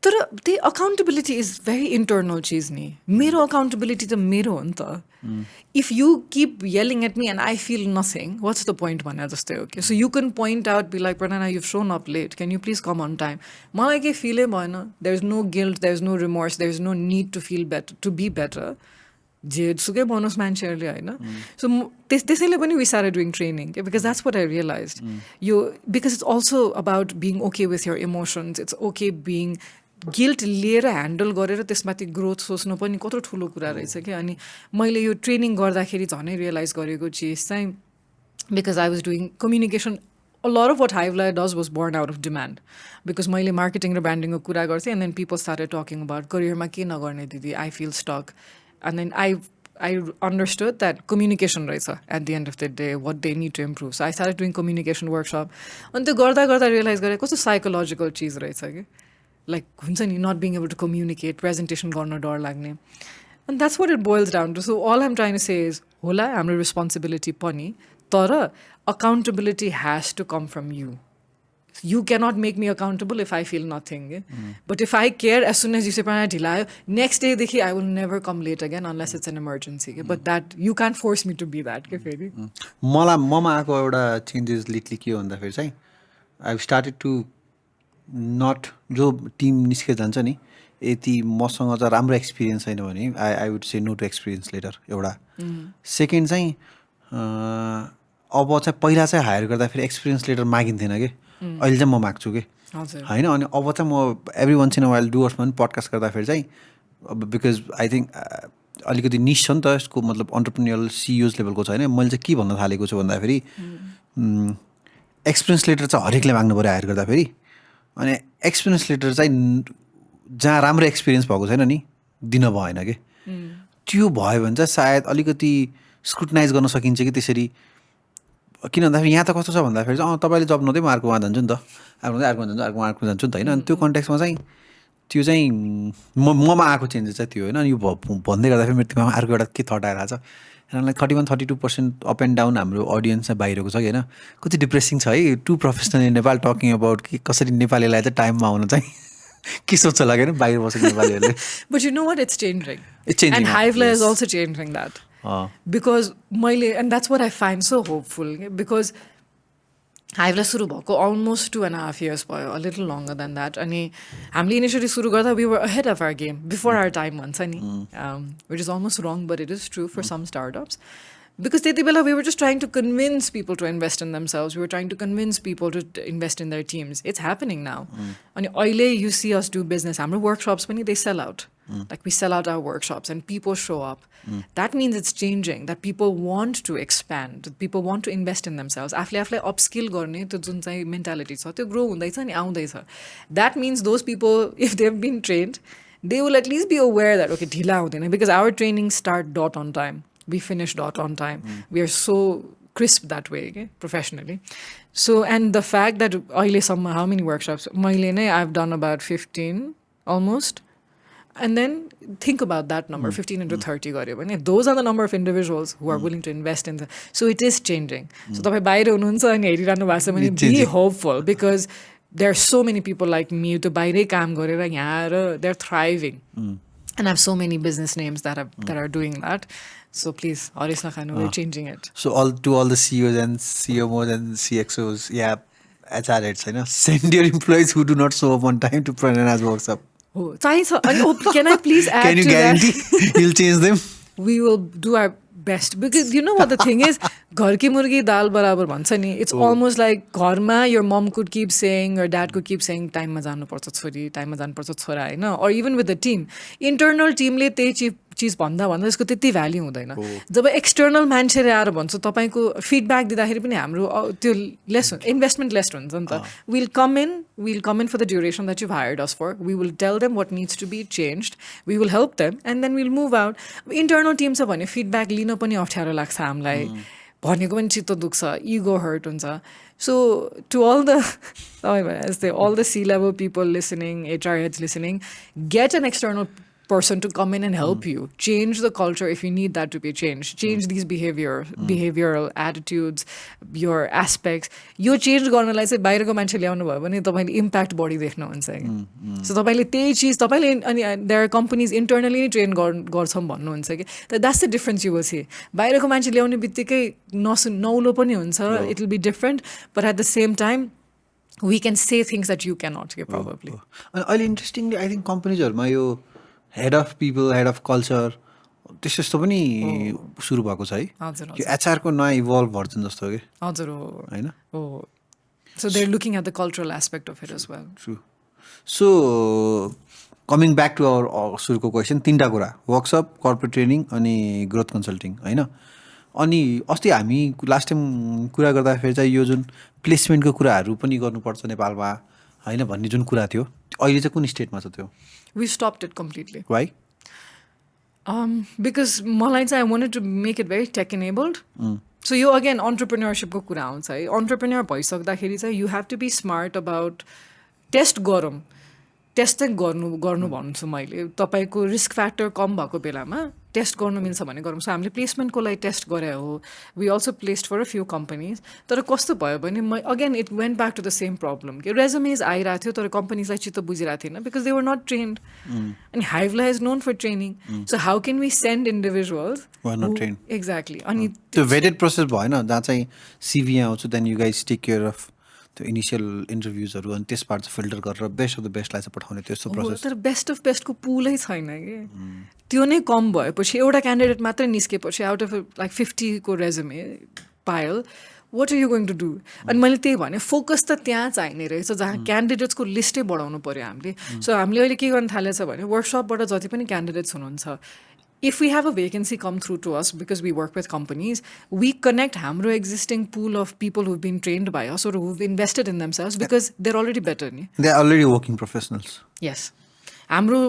Speaker 2: तर the accountability is very internal चिज नि मेरो accountability त मेरो हो नि त if you keep yelling at me and I feel nothing what's the point भने जस्तै हो कि so you can point out be like Pranayna you've shown up late can you please come on time मलाई के फिलै भएन there's no guilt there's no remorse there's no need to feel better to be better जे सुकै भन्नुहोस् मान्छेहरूले होइन so त्यसैले पनि we started doing training because that's what I realized because it's also about being okay with your emotions it's okay being guilt लिएर ह्यान्डल गरेर त्यसमाथि ग्रोथ सोच्नु पनि कत्रो ठुलो कुरा रहेछ कि अनि मैले यो ट्रेनिङ गर्दाखेरि झनै रियलाइज गरेको चिज चाहिँ because I was doing communication a lot of what Hivelaya does was born out of demand because मैले मार्केटिङ र ब्रान्डिङको कुरा गर्थेँ and then people started talking about करियरमा के नगर्ने दिदी I feel stuck and then I understood that communication रहेछ at the end of the day what they need to improve so I started doing communication workshop अनि त्यो गर्दा गर्दा रियलाइज गरेँ कस्तो साइकोलोजिकल चिज रहेछ कि like हुन्छ नि not being able to communicate presentation गर्न डर लाग्ने and that's what it boils down to so all I'm trying to say is होला हाम्रो responsibility पनि तर accountability has to come from you cannot make me accountable if I feel nothing but if I care as soon as you say Pranayna ढिला आयो next day देखि I will never come late again unless it's an emergency but that you can't force me to be that के फेरि
Speaker 1: मलाई ममा आएको एउटा चेन्जेस लिटली के हो भन्दाखेरि चाहिँ I've started to नट जो टिम निस्केर जान्छ नि यति मसँग चाहिँ राम्रो एक्सपिरियन्स छैन भने I would say no to experience letter एउटा सेकेन्ड चाहिँ अब चाहिँ पहिला चाहिँ हायर गर्दाखेरि एक्सपिरियन्स लेटर मागिन्थेन कि अहिले चाहिँ म माग्छु कि होइन अनि अब चाहिँ म every once in a while डुवर्समा पनि पडकास्ट गर्दाखेरि चाहिँ अब बिकज आई थिङ्क अलिकति निश छ नि त यसको मतलब अन्टरप्रेन्योरल सिइओज लेभलको छ होइन मैले चाहिँ के भन्न थालेको छु भन्दाखेरि एक्सपिरियन्स लेटर चाहिँ हरेकले माग्नु पऱ्यो हायर गर्दाखेरि अनि एक्सपिरियन्स लेटर चाहिँ जहाँ राम्रो एक्सपिरियन्स भएको छैन नि दिन भएन कि त्यो भयो भने चाहिँ सायद अलिकति स्क्रुटनाइज गर्न सकिन्छ कि त्यसरी किन भन्दाखेरि यहाँ त कस्तो छ भन्दाखेरि चाहिँ तपाईँले जब नहुँदै म अर्कोमा जान्छु नि त अर्कोमा जान्छु अर्कोमा जान्छु नि त होइन अनि त्यो कन्टेक्समा चाहिँ त्यो चाहिँ ममा आएको चेन्जेस चाहिँ त्यो होइन अनि यो भन्दै गर्दाखेरि मेरो दिमागमा अर्को एउटा के थट आइरहेको छ लाइक 31-32% अप एन्ड डाउन हाम्रो अडियन्स चाहिँ बाहिरको छ कि होइन कति डिप्रेसिङ छ है two professional in Nepal talking about कि कसरी नेपालीलाई चाहिँ टाइममा आउन चाहिँ के सोच्छ लाग्यो नि बाहिर बसेको नेपालीहरूले
Speaker 2: But you know what? It's changing.
Speaker 1: It's changing.
Speaker 2: And Hivelaya is
Speaker 1: Yes.
Speaker 2: also changing that. Because and that's what I find so hopeful. Because Hivelaya suru bhako almost 2.5 years भयो, a little longer than that. अनि हामीले initially सुरु गर्दा we were ahead of our game before our time once, which is almost wrong, but it is true for some startups. Because त्यति बेला we were just trying to convince people to invest in themselves. We were trying to convince people to invest in their teams. It's happening now. And अहिले you see us do business. हाम्रो workshops पनि they sell out. Like we sell out our workshops and people show up. That means it's changing. That people want to expand. That people want to invest in themselves. आफूले upskill गर्ने त्यो जुन चाहिँ mentality छ त्यो grow हुँदैछ नि आउँदैछ. That means those people, if they've been trained, they will at least be aware that okay ढिला हुँदैन because our trainings start dot on time. We finish dot on time. We are so crisp that way, okay, professionally. So, and the fact that how many workshops? I've done about 15 almost. And then think about that number, 15 into 30. Those are the number of individuals who are willing to invest in so it is changing. So, be hopeful because there are so many people like me they're thriving. And I have so many business names that are doing that. So please, we're changing it. So
Speaker 1: all the CEOs and CMOs and CXOs, yeah, HR heads, send your employees who do not show up on time to Pranayna's workshop.
Speaker 2: Oh, can I please add
Speaker 1: Can you
Speaker 2: to
Speaker 1: guarantee
Speaker 2: that?
Speaker 1: you'll change them?
Speaker 2: We will do our best because you know what the thing is, घर की मुर्गी दाल बराबर भन्छ नि. It's almost like घरमा your mom could keep saying or dad could keep saying time मा जानुपर्छ छोरी, time मा जानुपर्छ छोरा हैन, or even with the team. Internal team ले त्यही चीज भन्दा यसको त्यति भ्याल्यु हुँदैन. जब एक्सटर्नल मान्छेले आएर भन्छ तपाईको फिडब्याक दिँदाखेरि पनि हाम्रो त्यो लेस इन्भेस्टमेन्ट लेस हुन्छ नि त. We'll come in for the duration that you've hired us for. We will tell them what needs to be changed. We will help them and then we'll move out. Internal team छ भने फिडब्याक लिन पनि अप्ठ्यारो लाग्छ हामीलाई. भनेको पनि चित्त दुख्छ, ego hurt हुन्छ. So to all the C-level people listening, HR heads listening, get an external person to come in and help you. Change the culture if you need that to be changed. Change these behavioral attitudes, your aspects. यो चेन्ज गर्नलाई चाहिँ बाहिरको मान्छे ल्याउनु भयो भने तपाईले इम्प्याक्ट बढी देख्नुहुन्छ कि. सो तपाईले त्यही चीज तपाईले अनि देयर कम्पनीज इन्टर्नली नै ट्रेन गर्छौं भन्नुहुन्छ कि. That's the difference you will see. बाहिरको मान्छे ल्याउने बित्तिकै नौलो पनि हुन्छ. It will be different but at the same time we can say things that you cannot get probably.
Speaker 1: अहिले इन्ट्रेस्टिङली आई थिंक कम्पनीजहरुमा यो head of people, head of culture त्यस्तो पनि सुरु भएको छ है. कि एचआर को नयाँ इभल्भ भर्जन जस्तो हो कि.
Speaker 2: हजुर हो
Speaker 1: हैन.
Speaker 2: So they're looking at the cultural aspect of it as well.
Speaker 1: True. So coming back to our सुरुको क्वेसन, तीनटा कुरा, वर्कसप, कर्पोरेट ट्रेनिङ अनि ग्रोथ कन्सल्टिङ हैन. अनि अस्ति हामी लास्ट टाइम कुरा गर्दाखेरि चाहिँ यो जुन प्लेसमेन्टको कुराहरू पनि गर्नुपर्छ नेपालमा हैन भन्ने जुन कुरा थियो, अहिले चाहिँ कुन स्टेटमा छ त्यो?
Speaker 2: We stopped it completely.
Speaker 1: Why?
Speaker 2: Because I wanted to make it very tech enabled. So you again entrepreneurship ko kura aunछ है. Entrepreneur भइसक्दाखेरि चाहिँ you have to be smart about test गरौँ. टेस्ट चाहिँ गर्नु भन्छु मैले. तपाईको रिस्क फ्याक्टर कम भएको बेलामा टेस्ट गर्नु मिल्छ भने गरौँ. सो हामीले प्लेसमेन्टको लागि टेस्ट गरे हो. We also placed for a few companies. तर कस्तो भयो भने again it went back to the same problem कि रेजमेज आइरहेको थियो तर कम्पनीजलाई चित्त बुझिरहेको थिएन because they were not trained. अनि हाइभला is known for training. So how can we send individuals exactly. अनि
Speaker 1: त्यो भेटेड प्रोसेस भएन जहाँ चाहिँ सिभी आउँछ then you guys take care of त्यो इनिसियल इन्टरभ्युजहरू अनि त्यसबाट चाहिँ फिल्टर गरेर बेस्ट अफ द बेस्टलाई चाहिँ पठाउने त्यस्तो प्रोसेस.
Speaker 2: तर बेस्ट अफ बेस्टको पुलै छैन कि. त्यो नै कम भएपछि एउटा क्यान्डिडेट मात्रै निस्केपछि आउट अफ लाइक 50 को resume pile what are you going to do. अनि मैले त्यही भने फोकस त त्यहाँ चाहिने रहेछ जहाँ क्यान्डिडेट्सको लिस्टै बढाउनु पऱ्यो हामीले. सो हामीले अहिले के गर्न थालेछ भने वर्कसपबाट जति पनि क्यान्डिडेट्स हुनुहुन्छ, if we have a vacancy come through to us because we work with companies, we connect hamro existing pool of people who've been trained by us or who've invested in themselves because they're already better.
Speaker 1: They're already working professionals.
Speaker 2: Yes. Hamro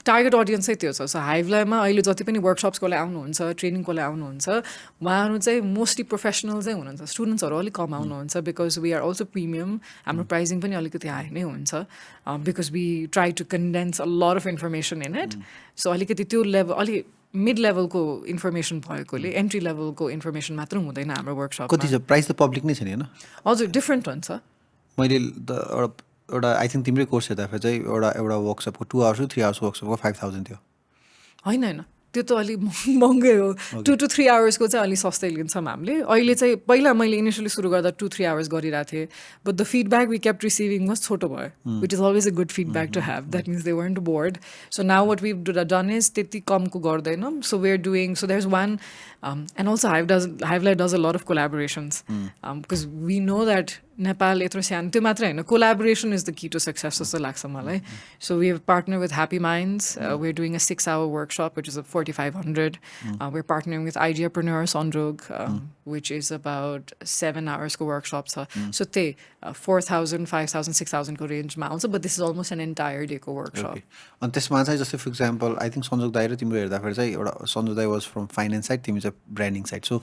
Speaker 2: target audience चाहिँ त्यो छ सो हाइभलामा अहिले जति पनि वर्कसप्सको लागि आउनुहुन्छ ट्रेनिङको लागि आउनुहुन्छ उहाँहरू चाहिँ मोस्टली प्रोफेसनल चाहिँ हुनुहुन्छ स्टुडेन्ट्सहरू अलिक कम आउनुहुन्छ because we are also premium हाम्रो प्राइजिङ पनि अलिकति हाई नै हुन्छ because we try to condense a lot of information in it so अलिकति त्यो लेभल अलिक मिड लेभलको इन्फर्मेसन भएकोले एन्ट्री लेभलको इन्फर्मेसन मात्र हुँदैन हाम्रो वर्कसप
Speaker 1: कति छ प्राइस त पब्लिक नै छ नि होइन
Speaker 2: हजुर डिफ्रेन्ट हुन्छ
Speaker 1: मैले एउटा आई थिङ्क तिम्रै कोर्स हेर्दाखेरि चाहिँ एउटा वर्कसपको 2 आवर्स 3 आवर्स वर्कसपको 5000 थियो
Speaker 2: होइन त्यो त अलिक महँगै हो 2 to 3 आवर्सको चाहिँ अलिक सस्तै लिन्छौँ हामीले अहिले चाहिँ पहिला मैले इनिसियली सुरु गर्दा 2-3 आवर्स गरिरहेको थिएँ but the feedback we kept receiving was छोटो भयो which is always a good feedback to have that means they want board so now what we done is त्यति कमको गर्दैनौँ so we are doing so there is one and also हाइभलाई does a lot of collaborations because we know that Nepal यत्रो सानो त्यो मात्रै होइन collaboration is the key to success जस्तो लाग्छ मलाई so we have partner with Happy Minds we are doing a 6-hour workshop which is 4500 we are partnering with Ideapreneur सनरोग which is about 7 hours workshop छ सो त्यही 4000 5000 6000 को रेन्जमा आउँछ but this is almost an entire डेको वर्कसप
Speaker 1: अनि त्यसमा चाहिँ जस्तै for example I think Sanjog दाइ र तिम्रो हेर्दाखेरि चाहिँ एउटा सन्जोग दाइ वाज फ्रम फाइनेन्स साइड तिमी चाहिँ ब्रान्डिङ साइड सो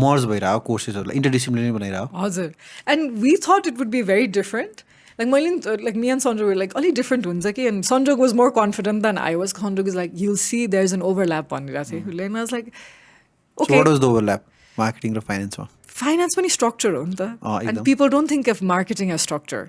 Speaker 1: मर्ज भइरह्यो कोर्सेसहरूलाई इन्टरडिसिप्लिनरी बनाइरह्यो
Speaker 2: हजुर and we thought it would be very different. Like me and Sanjog were like, only different huncha ki, and Sanjog was more confident than I was. Sanjog is like, you'll see there's an overlap on it. And I was like, okay.
Speaker 1: So what was the overlap? Marketing or finance?
Speaker 2: Finance pani structure ho ni ta. And people don't think of marketing as structure.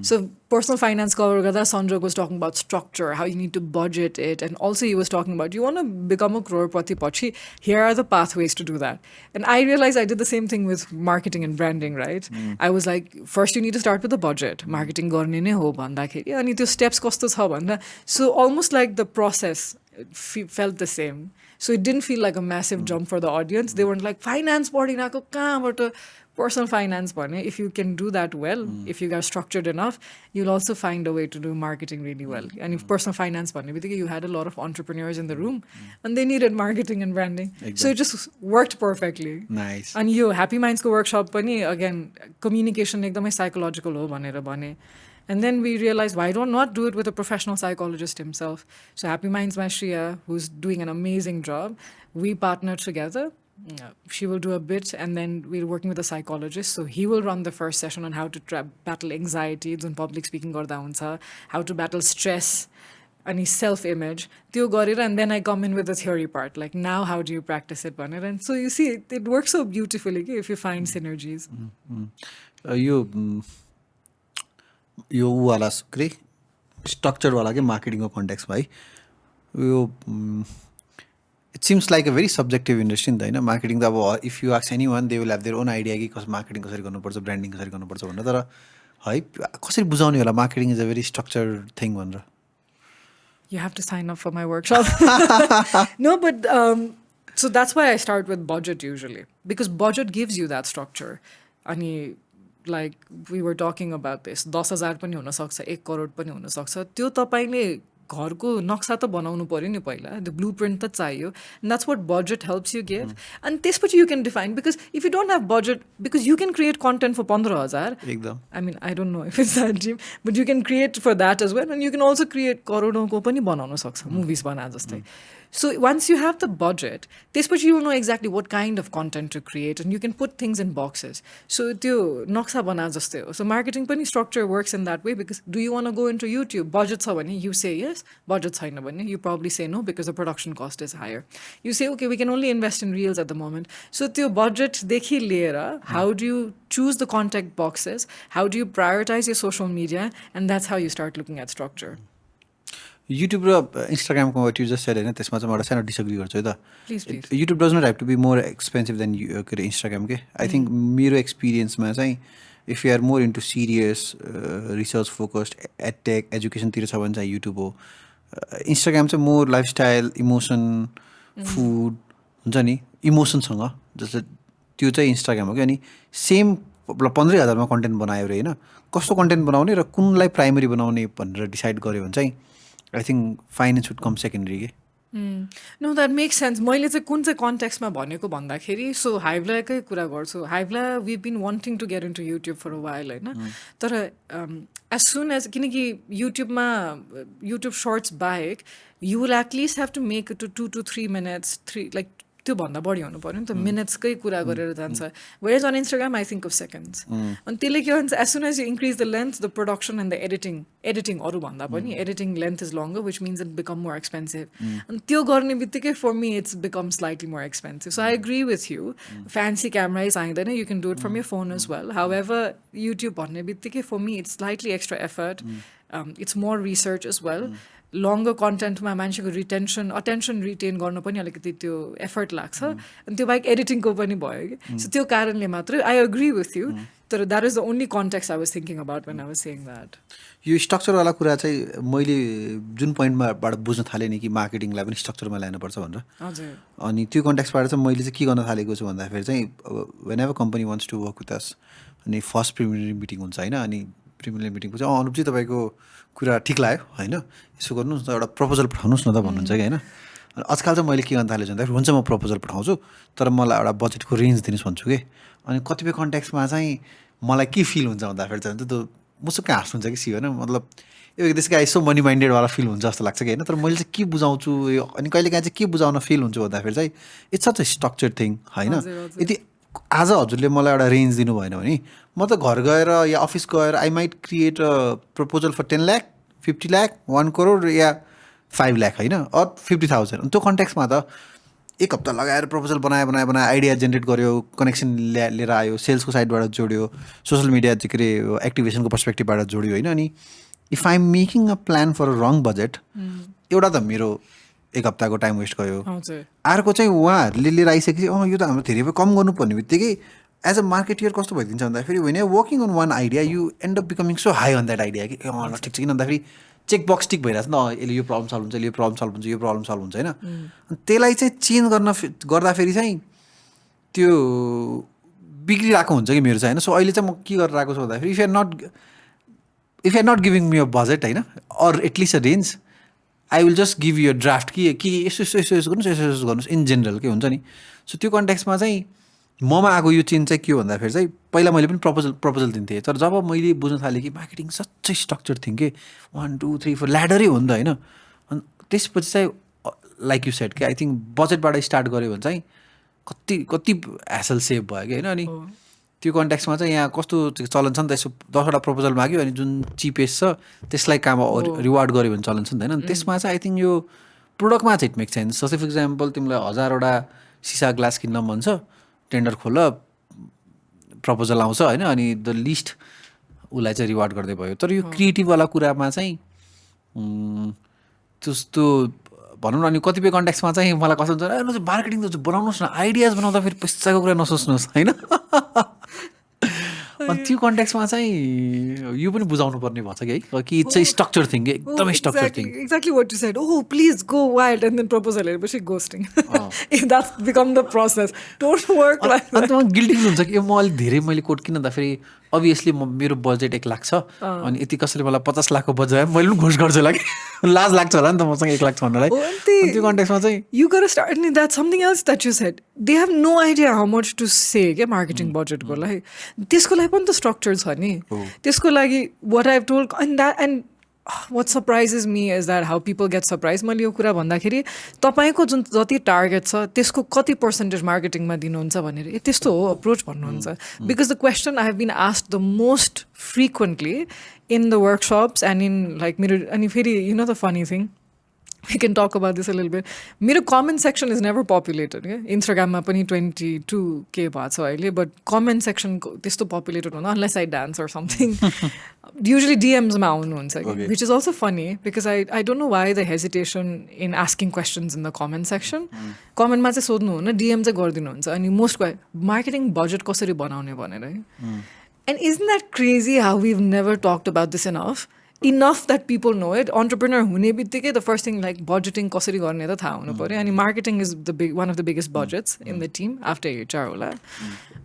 Speaker 2: So personal finance cover garda Sanjog was talking about structure, how you need to budget it, and also he was talking about you want to become a crorepati pachi, here are the pathways to do that. And I realized I did the same thing with marketing and branding, right? I was like, first you need to start with the budget. Marketing garne nai ho bhandakheri ani tyo steps kasto cha bhanda. So almost like the process felt the same. So it didn't feel like a massive jump for the audience. They weren't like, finance padinako kahaबाट personal finance bhane. If you can do that well, if you are structured enough, you'll also find a way to do marketing really well. And if personal finance bhane bittiki you had a lot of entrepreneurs in the room and they needed marketing and branding. Exactly. So it just worked perfectly.
Speaker 1: Nice.
Speaker 2: And yo Happy Minds ko workshop pani again communication ekdamai psychological ho bhanera bhane. And then we realized, why not do it with a professional psychologist himself? So Happy Minds Shriya, who's doing an amazing job, we partnered together. She will do a bit, and then we're working with a psychologist. So he will run the first session on how to battle anxiety, on public speaking garda huncha, how to battle stress, and his self-image. Tyo garera, and then I come in with the theory part, like now how do you practice it, bhaner. And so you see, it works so beautifully if you find synergies.
Speaker 1: यो वाला के स्ट्रक्चरवाला के मार्केटिङको कन्टेक्स्टमा है यो it seems like a very subjective industry नि त होइन मार्केटिङ त अब if you ask any one they will have their own idea कि मार्केटिङ कसरी गर्नुपर्छ ब्रान्डिङ कसरी गर्नुपर्छ भनेर तर है कसरी बुझाउने होला marketing is a very structured thing भनेर
Speaker 2: You have to sign up for my workshop. No, but so that's why I start with budget usually because budget gives you that structure. Ani like we were talking about this 10,000 पनि हुन सक्छ 1 करोड पनि हुन सक्छ त्यो तपाईले घरको नक्सा त बनाउनु पर्यो नि पहिला द ब्लुप्रिन्ट त चाहियो and that's what budget helps you give and त्यसपछि you can define because if you don't have budget because you can create content for 15,000
Speaker 1: एकदम
Speaker 2: I mean I don't know if it's that cheap but you can create for that as well and you can also create करोडौंको पनि बनाउन सक्छ मुभिज बना जस्तै So once you have the budget, त्यसपछि you know exactly what kind of content to create and you can put things in boxes. So त्यो नक्सा बना जस्तै हो. So marketing पनि structure works in that way because do you want to go into YouTube? Budget छ भने you say yes. Budget छैन भने you probably say no because the production cost is higher. You say okay we can only invest in reels at the moment. So त्यो budget देखि लिएर how do you choose the contact boxes? How do you prioritize your social media? And that's how you start looking at structure.
Speaker 1: YouTube र इन्स्टाग्रामको वाट यु जस्ट सेड होइन त्यसमा चाहिँ म एउटा सानो डिसएग्री गर्छु है
Speaker 2: त
Speaker 1: YouTube does not have to be more expensive than के अरे इन्स्टाग्राम के आई थिङ्क मेरो एक्सपिरियन्समा चाहिँ if you are more into serious research focused edtech एजुकेसनतिर छ भने चाहिँ युट्युब हो इन्स्टाग्राम चाहिँ मोर लाइफस्टाइल इमोसन फुड हुन्छ नि इमोसनसँग जस्तो त्यो चाहिँ इन्स्टाग्राम हो कि अनि सेम 15,000मा कन्टेन्ट बनायो अरे होइन कस्तो कन्टेन्ट बनाउने र कुनलाई प्राइमरी बनाउने भनेर डिसाइड गऱ्यो भने चाहिँ I think finance would come secondary के
Speaker 2: नो द्याट मेक्स सेन्स मैले चाहिँ कुन चाहिँ कन्टेक्स्टमा भनेको भन्दाखेरि सो हाइभलाकै कुरा गर्छु हाइभला we been wanting to get in to YouTube for a while होइन तर एज सुन एज किनकि युट्युब सर्ट्स बाहेक you will at least have to make it to 2 to 3 minutes like त्योभन्दा बढी हुनु पऱ्यो नि त मिनट्सकै कुरा गरेर जान्छ whereas on Instagram I think of seconds अनि त्यसले के भन्छ as soon as you increase the length the production and the editing अरूभन्दा पनि editing length is longer which means it become more expensive अनि त्यो गर्ने बित्तिकै for me it's become slightly more expensive so I agree with you fancy क्यामरै चाहिँदैन you can do it from your phone as well however YouTube भन्ने बित्तिकै for me it's slightly extra effort it's more research as well longer कन्टेन्टमा मान्छेको अटेन्सन रिटेन गर्न पनि अलिकति त्यो एफर्ट लाग्छ अनि त्यो बाहेक एडिटिङको पनि भयो कि सो त्यो कारणले मात्रै आई एग्री विथ यु तर that is the only context I was thinking about when I was saying that
Speaker 1: यो स्ट्रक्चरवाला कुरा चाहिँ मैले जुन पोइन्टमाबाट बुझ्न थालेँ नि कि मार्केटिङलाई पनि स्ट्रक्चरमा ल्यानुपर्छ भनेर
Speaker 2: हजुर
Speaker 1: अनि त्यो कन्टेक्स्टबाट चाहिँ मैले चाहिँ के गर्न थालेको छु भन्दाखेरि चाहिँ whenever company wants to work with us अनि फर्स्ट प्रिलिमिनरी मिटिङ हुन्छ होइन अनि प्रिलिमिनरी मिटिङको चाहिँ अनुपजी तपाईँको कुरा ठिक लाग्यो होइन यसो गर्नुहोस् न एउटा प्रपोजल पठाउनुहोस् न त भन्नुहुन्छ कि होइन अनि आजकल चाहिँ मैले के गर्न थालेको छु भन्दाखेरि हुन्छ म प्रपोजल पठाउँछु तर मलाई एउटा बजेटको रेन्ज दिनुहोस् भन्छु कि अनि कतिपय कन्टेक्स्टमा चाहिँ मलाई के फिल हुन्छ भन्दाखेरि चाहिँ त्यो मुसुक्क हाँस्नुहुन्छ कि सी होइन मतलब यो त्यसको यसो मनी माइन्डेडवाला फिल हुन्छ जस्तो लाग्छ कि होइन तर मैले चाहिँ के बुझाउँछु यो अनि कहिलेकाहीँ चाहिँ के बुझाउन फिल हुन्छ भन्दाखेरि चाहिँ it's such a structure thing होइन यदि आज हजुरले मलाई एउटा रेन्ज दिनु भएन भने म त घर गएर या अफिस गएर I might create a proposal for 10 lakh 50 lakh 1 crore या 5 लाख होइन अर 50,000 अनि त्यो कन्टेक्स्टमा त एक हप्ता लगाएर प्रपोजल बनायो आइडिया जेनेरेट गर्यो कनेक्सन लिएर आयो सेल्सको साइडबाट जोड्यो सोसियल मिडिया के अरे एक्टिभेसनको पर्सपेक्टिभबाट जोड्यो होइन अनि if I am making a plan for a wrong budget एउटा त मेरो एक हप्ताको टाइम वेस्ट गयो अर्को चाहिँ उहाँहरूले लिएर आइसकेपछि यो त हाम्रो धेरै कम गर्नुपर्ने बित्तिकै एज अ मार्केटियर कस्तो भइदिन्छ भन्दाखेरि when you working on one idea you end up becoming so high on that idea कि ठिक छ किन भन्दाखेरि चेक बक्स टिक भइरहेको छ नि यसले यो प्रब्लम सल्भ हुन्छ यो प्रब्लम सल्भ हुन्छ यो प्रब्लम सल्भ हुन्छ होइन अनि त्यसलाई चाहिँ चेन्ज गर्दाखेरि चाहिँ त्यो बिग्रिरहेको हुन्छ कि मेरो चाहिँ होइन सो अहिले चाहिँ म के गरेर आएको छु भन्दाखेरि if you are not giving me a budget होइन or at least a range I will just give you a draft कि यसो गर्नुहोस् यसो गर्नुहोस् इन जेनरल के हुन्छ नि सो त्यो कन्टेक्स्टमा चाहिँ ममा आएको यो चेन्ज चाहिँ के हो भन्दाखेरि चाहिँ पहिला मैले पनि प्रपोजल दिन्थेँ तर जब मैले बुझ्न थालेँ कि मार्केटिङ सच्चै स्ट्रक्चर थिएँ कि 1 2 3 4 ल्याडरै हो नि त होइन अनि त्यसपछि चाहिँ लाइक यु सेड कि आई थिङ्क बजेटबाट स्टार्ट गऱ्यो भने चाहिँ कति ह्यासल सेभ भयो कि होइन अनि त्यो कन्टेक्स्टमा चाहिँ यहाँ कस्तो चलन छ नि त यसो 10वटा प्रपोजल माग्यो अनि जुन चिपेस्ट छ त्यसलाई काम रिवार्ड गऱ्यो भने चलन छ नि त होइन त्यसमा चाहिँ आई थिङ्क यो प्रोडक्टमा चाहिँ इट मेक सेन्स जस्तै फर इक्जाम्पल तिमीलाई 1000वटा सिसा ग्लास किन्न मन छ टेन्डर खोल प्रपोजल आउँछ होइन अनि द लिस्ट उसलाई चाहिँ रिवार्ड गर्दै भयो तर यो क्रिएटिभवाला कुरामा चाहिँ त्यस्तो भनौँ न अनि कतिपय कन्टेक्स्टमा चाहिँ मलाई कस्तो हुन्छ मार्केटिङ त बनाउनुहोस् न आइडियाज बनाउँदा फेरि पैसाको कुरा नसोच्नुहोस् होइन अनि त्यो कन्टेक्स्टमा चाहिँ यो पनि बुझाउनु पर्ने भन्छ कि इट्स अ स्ट्रक्चर थिङ एकदमै structure thing
Speaker 2: exactly what you said oh please go wild and then proposal हेरेपछि ghosting that's become the process don't work like
Speaker 1: अन्त म गिल्टी फील हुन्छ कि म अलिक धेरै मैले कोट किन भन्दाखेरि अभियसली मेरो बजेट 1 लाख छ अनि यति कसैले मलाई 50 लाखको बजेट मैले पनि घोष गर्छु होला कि लाज लाग्छ होला नि त मसँग 1 लाख छ भन्नलाई त्यो कन्टेक्स्टमा चाहिँ
Speaker 2: यु गट स्टार्ट नि that something else that you said they have no idea how much to say क्या मार्केटिङ बजेटको लागि त्यसको लागि पनि त स्ट्रक्चर छ नि त्यसको लागि what I have told and what surprises me is that how people get surprised मैले यो कुरा भन्दाखेरि तपाईँको जुन जति टार्गेट छ त्यसको कति पर्सेन्टेज मार्केटिङमा दिनुहुन्छ भनेर त्यस्तो हो अप्रोच भन्नुहुन्छ because the question I have been asked the most frequently in the workshops and in like मेरो अनि फेरि you know the funny thing we can talk about this a little bit. मेरो comment section is never populated. Instagram पनि 22K भएको छ अहिले but comment section त्यस्तो populated हुँदैन unless I dance or something. Usually DMs मा आउनुहुन्छ which is also funny because I don't know why the hesitation in asking questions in the comment section. Comment मा चाहिँ सोध्नु हुन्न DM चाहिँ गरिदिनुहुन्छ अनि most marketing budget कसरी बनाउने भनेर है. And isn't that crazy how we've never talked about this enough? enough that people know it. Entrepreneur हुने बित्तिकै the first thing like budgeting कसरी गर्ने त थाहा हुनु पर्यो. अनि marketing is one of the biggest budgets in the team after HR होला.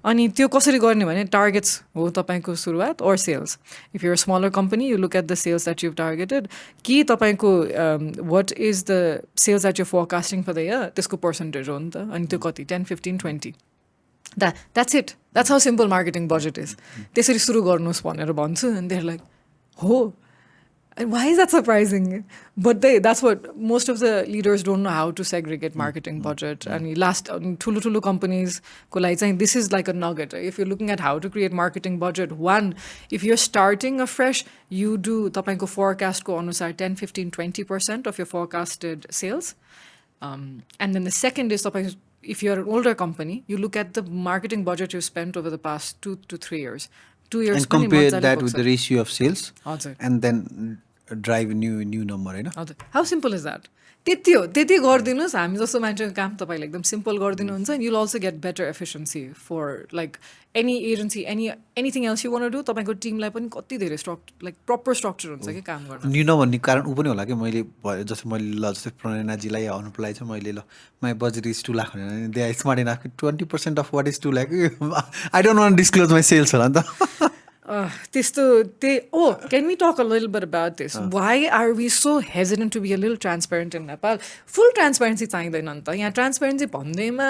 Speaker 2: अनि त्यो कसरी गर्ने भने targets हो तपाईको सुरुवात or sales. If you're a smaller company, you look at the sales that you've targeted. कि तपाईको what is the sales that you're forecasting for the year? त्यसको percentage हो नि त. अनि त्यो कति 10, 15, 20. That's it. That's how simple marketing budget is. त्यसरी सुरु गर्नुस् भनेर भन्छु and they're like, "Oh, and why is that surprising?" But that's what most of the leaders don't know, how to segregate marketing budget. And last ठुलो companies को लागि चाहिँ this is like a nugget. If you're looking at how to create marketing budget, one, if you're starting afresh, you do तपाईको forecast को अनुसार 10, 15, 20% of your forecasted sales. And then the second is if you're an older company, you look at the marketing budget you spent over the past 2 to 3 years. 2 years.
Speaker 1: And compare that with the ratio of sales.
Speaker 2: हजुर.
Speaker 1: And then drive a new number, होइन?
Speaker 2: हजुर. How simple is that? त्यति हो. त्यति गरिदिनुहोस्. हामी जस्तो मान्छेको काम तपाईँले एकदम सिम्पल गरिदिनुहुन्छ. And you'll also get better efficiency for like any agency, anything else you want to do. तपाईँको टिमलाई पनि कति धेरै proper structure हुन्छ कि काम गर्न.
Speaker 1: न्यू नभन्ने कारण ऊ पनि होला कि मैले जस्तै जस्तै प्रणयनाजीलाई अनुपलाई चाहिँ मैले ल my budget is 2 lakh भने they are smart enough 20% of what is 2 lakh. I don't want to disclose my sales होला नि त. Can we talk a little bit about this? Why are we so hesitant to be a little transparent in Nepal? Full transparency चाहिँदैन नि त. यहाँ transparency भन्दैमा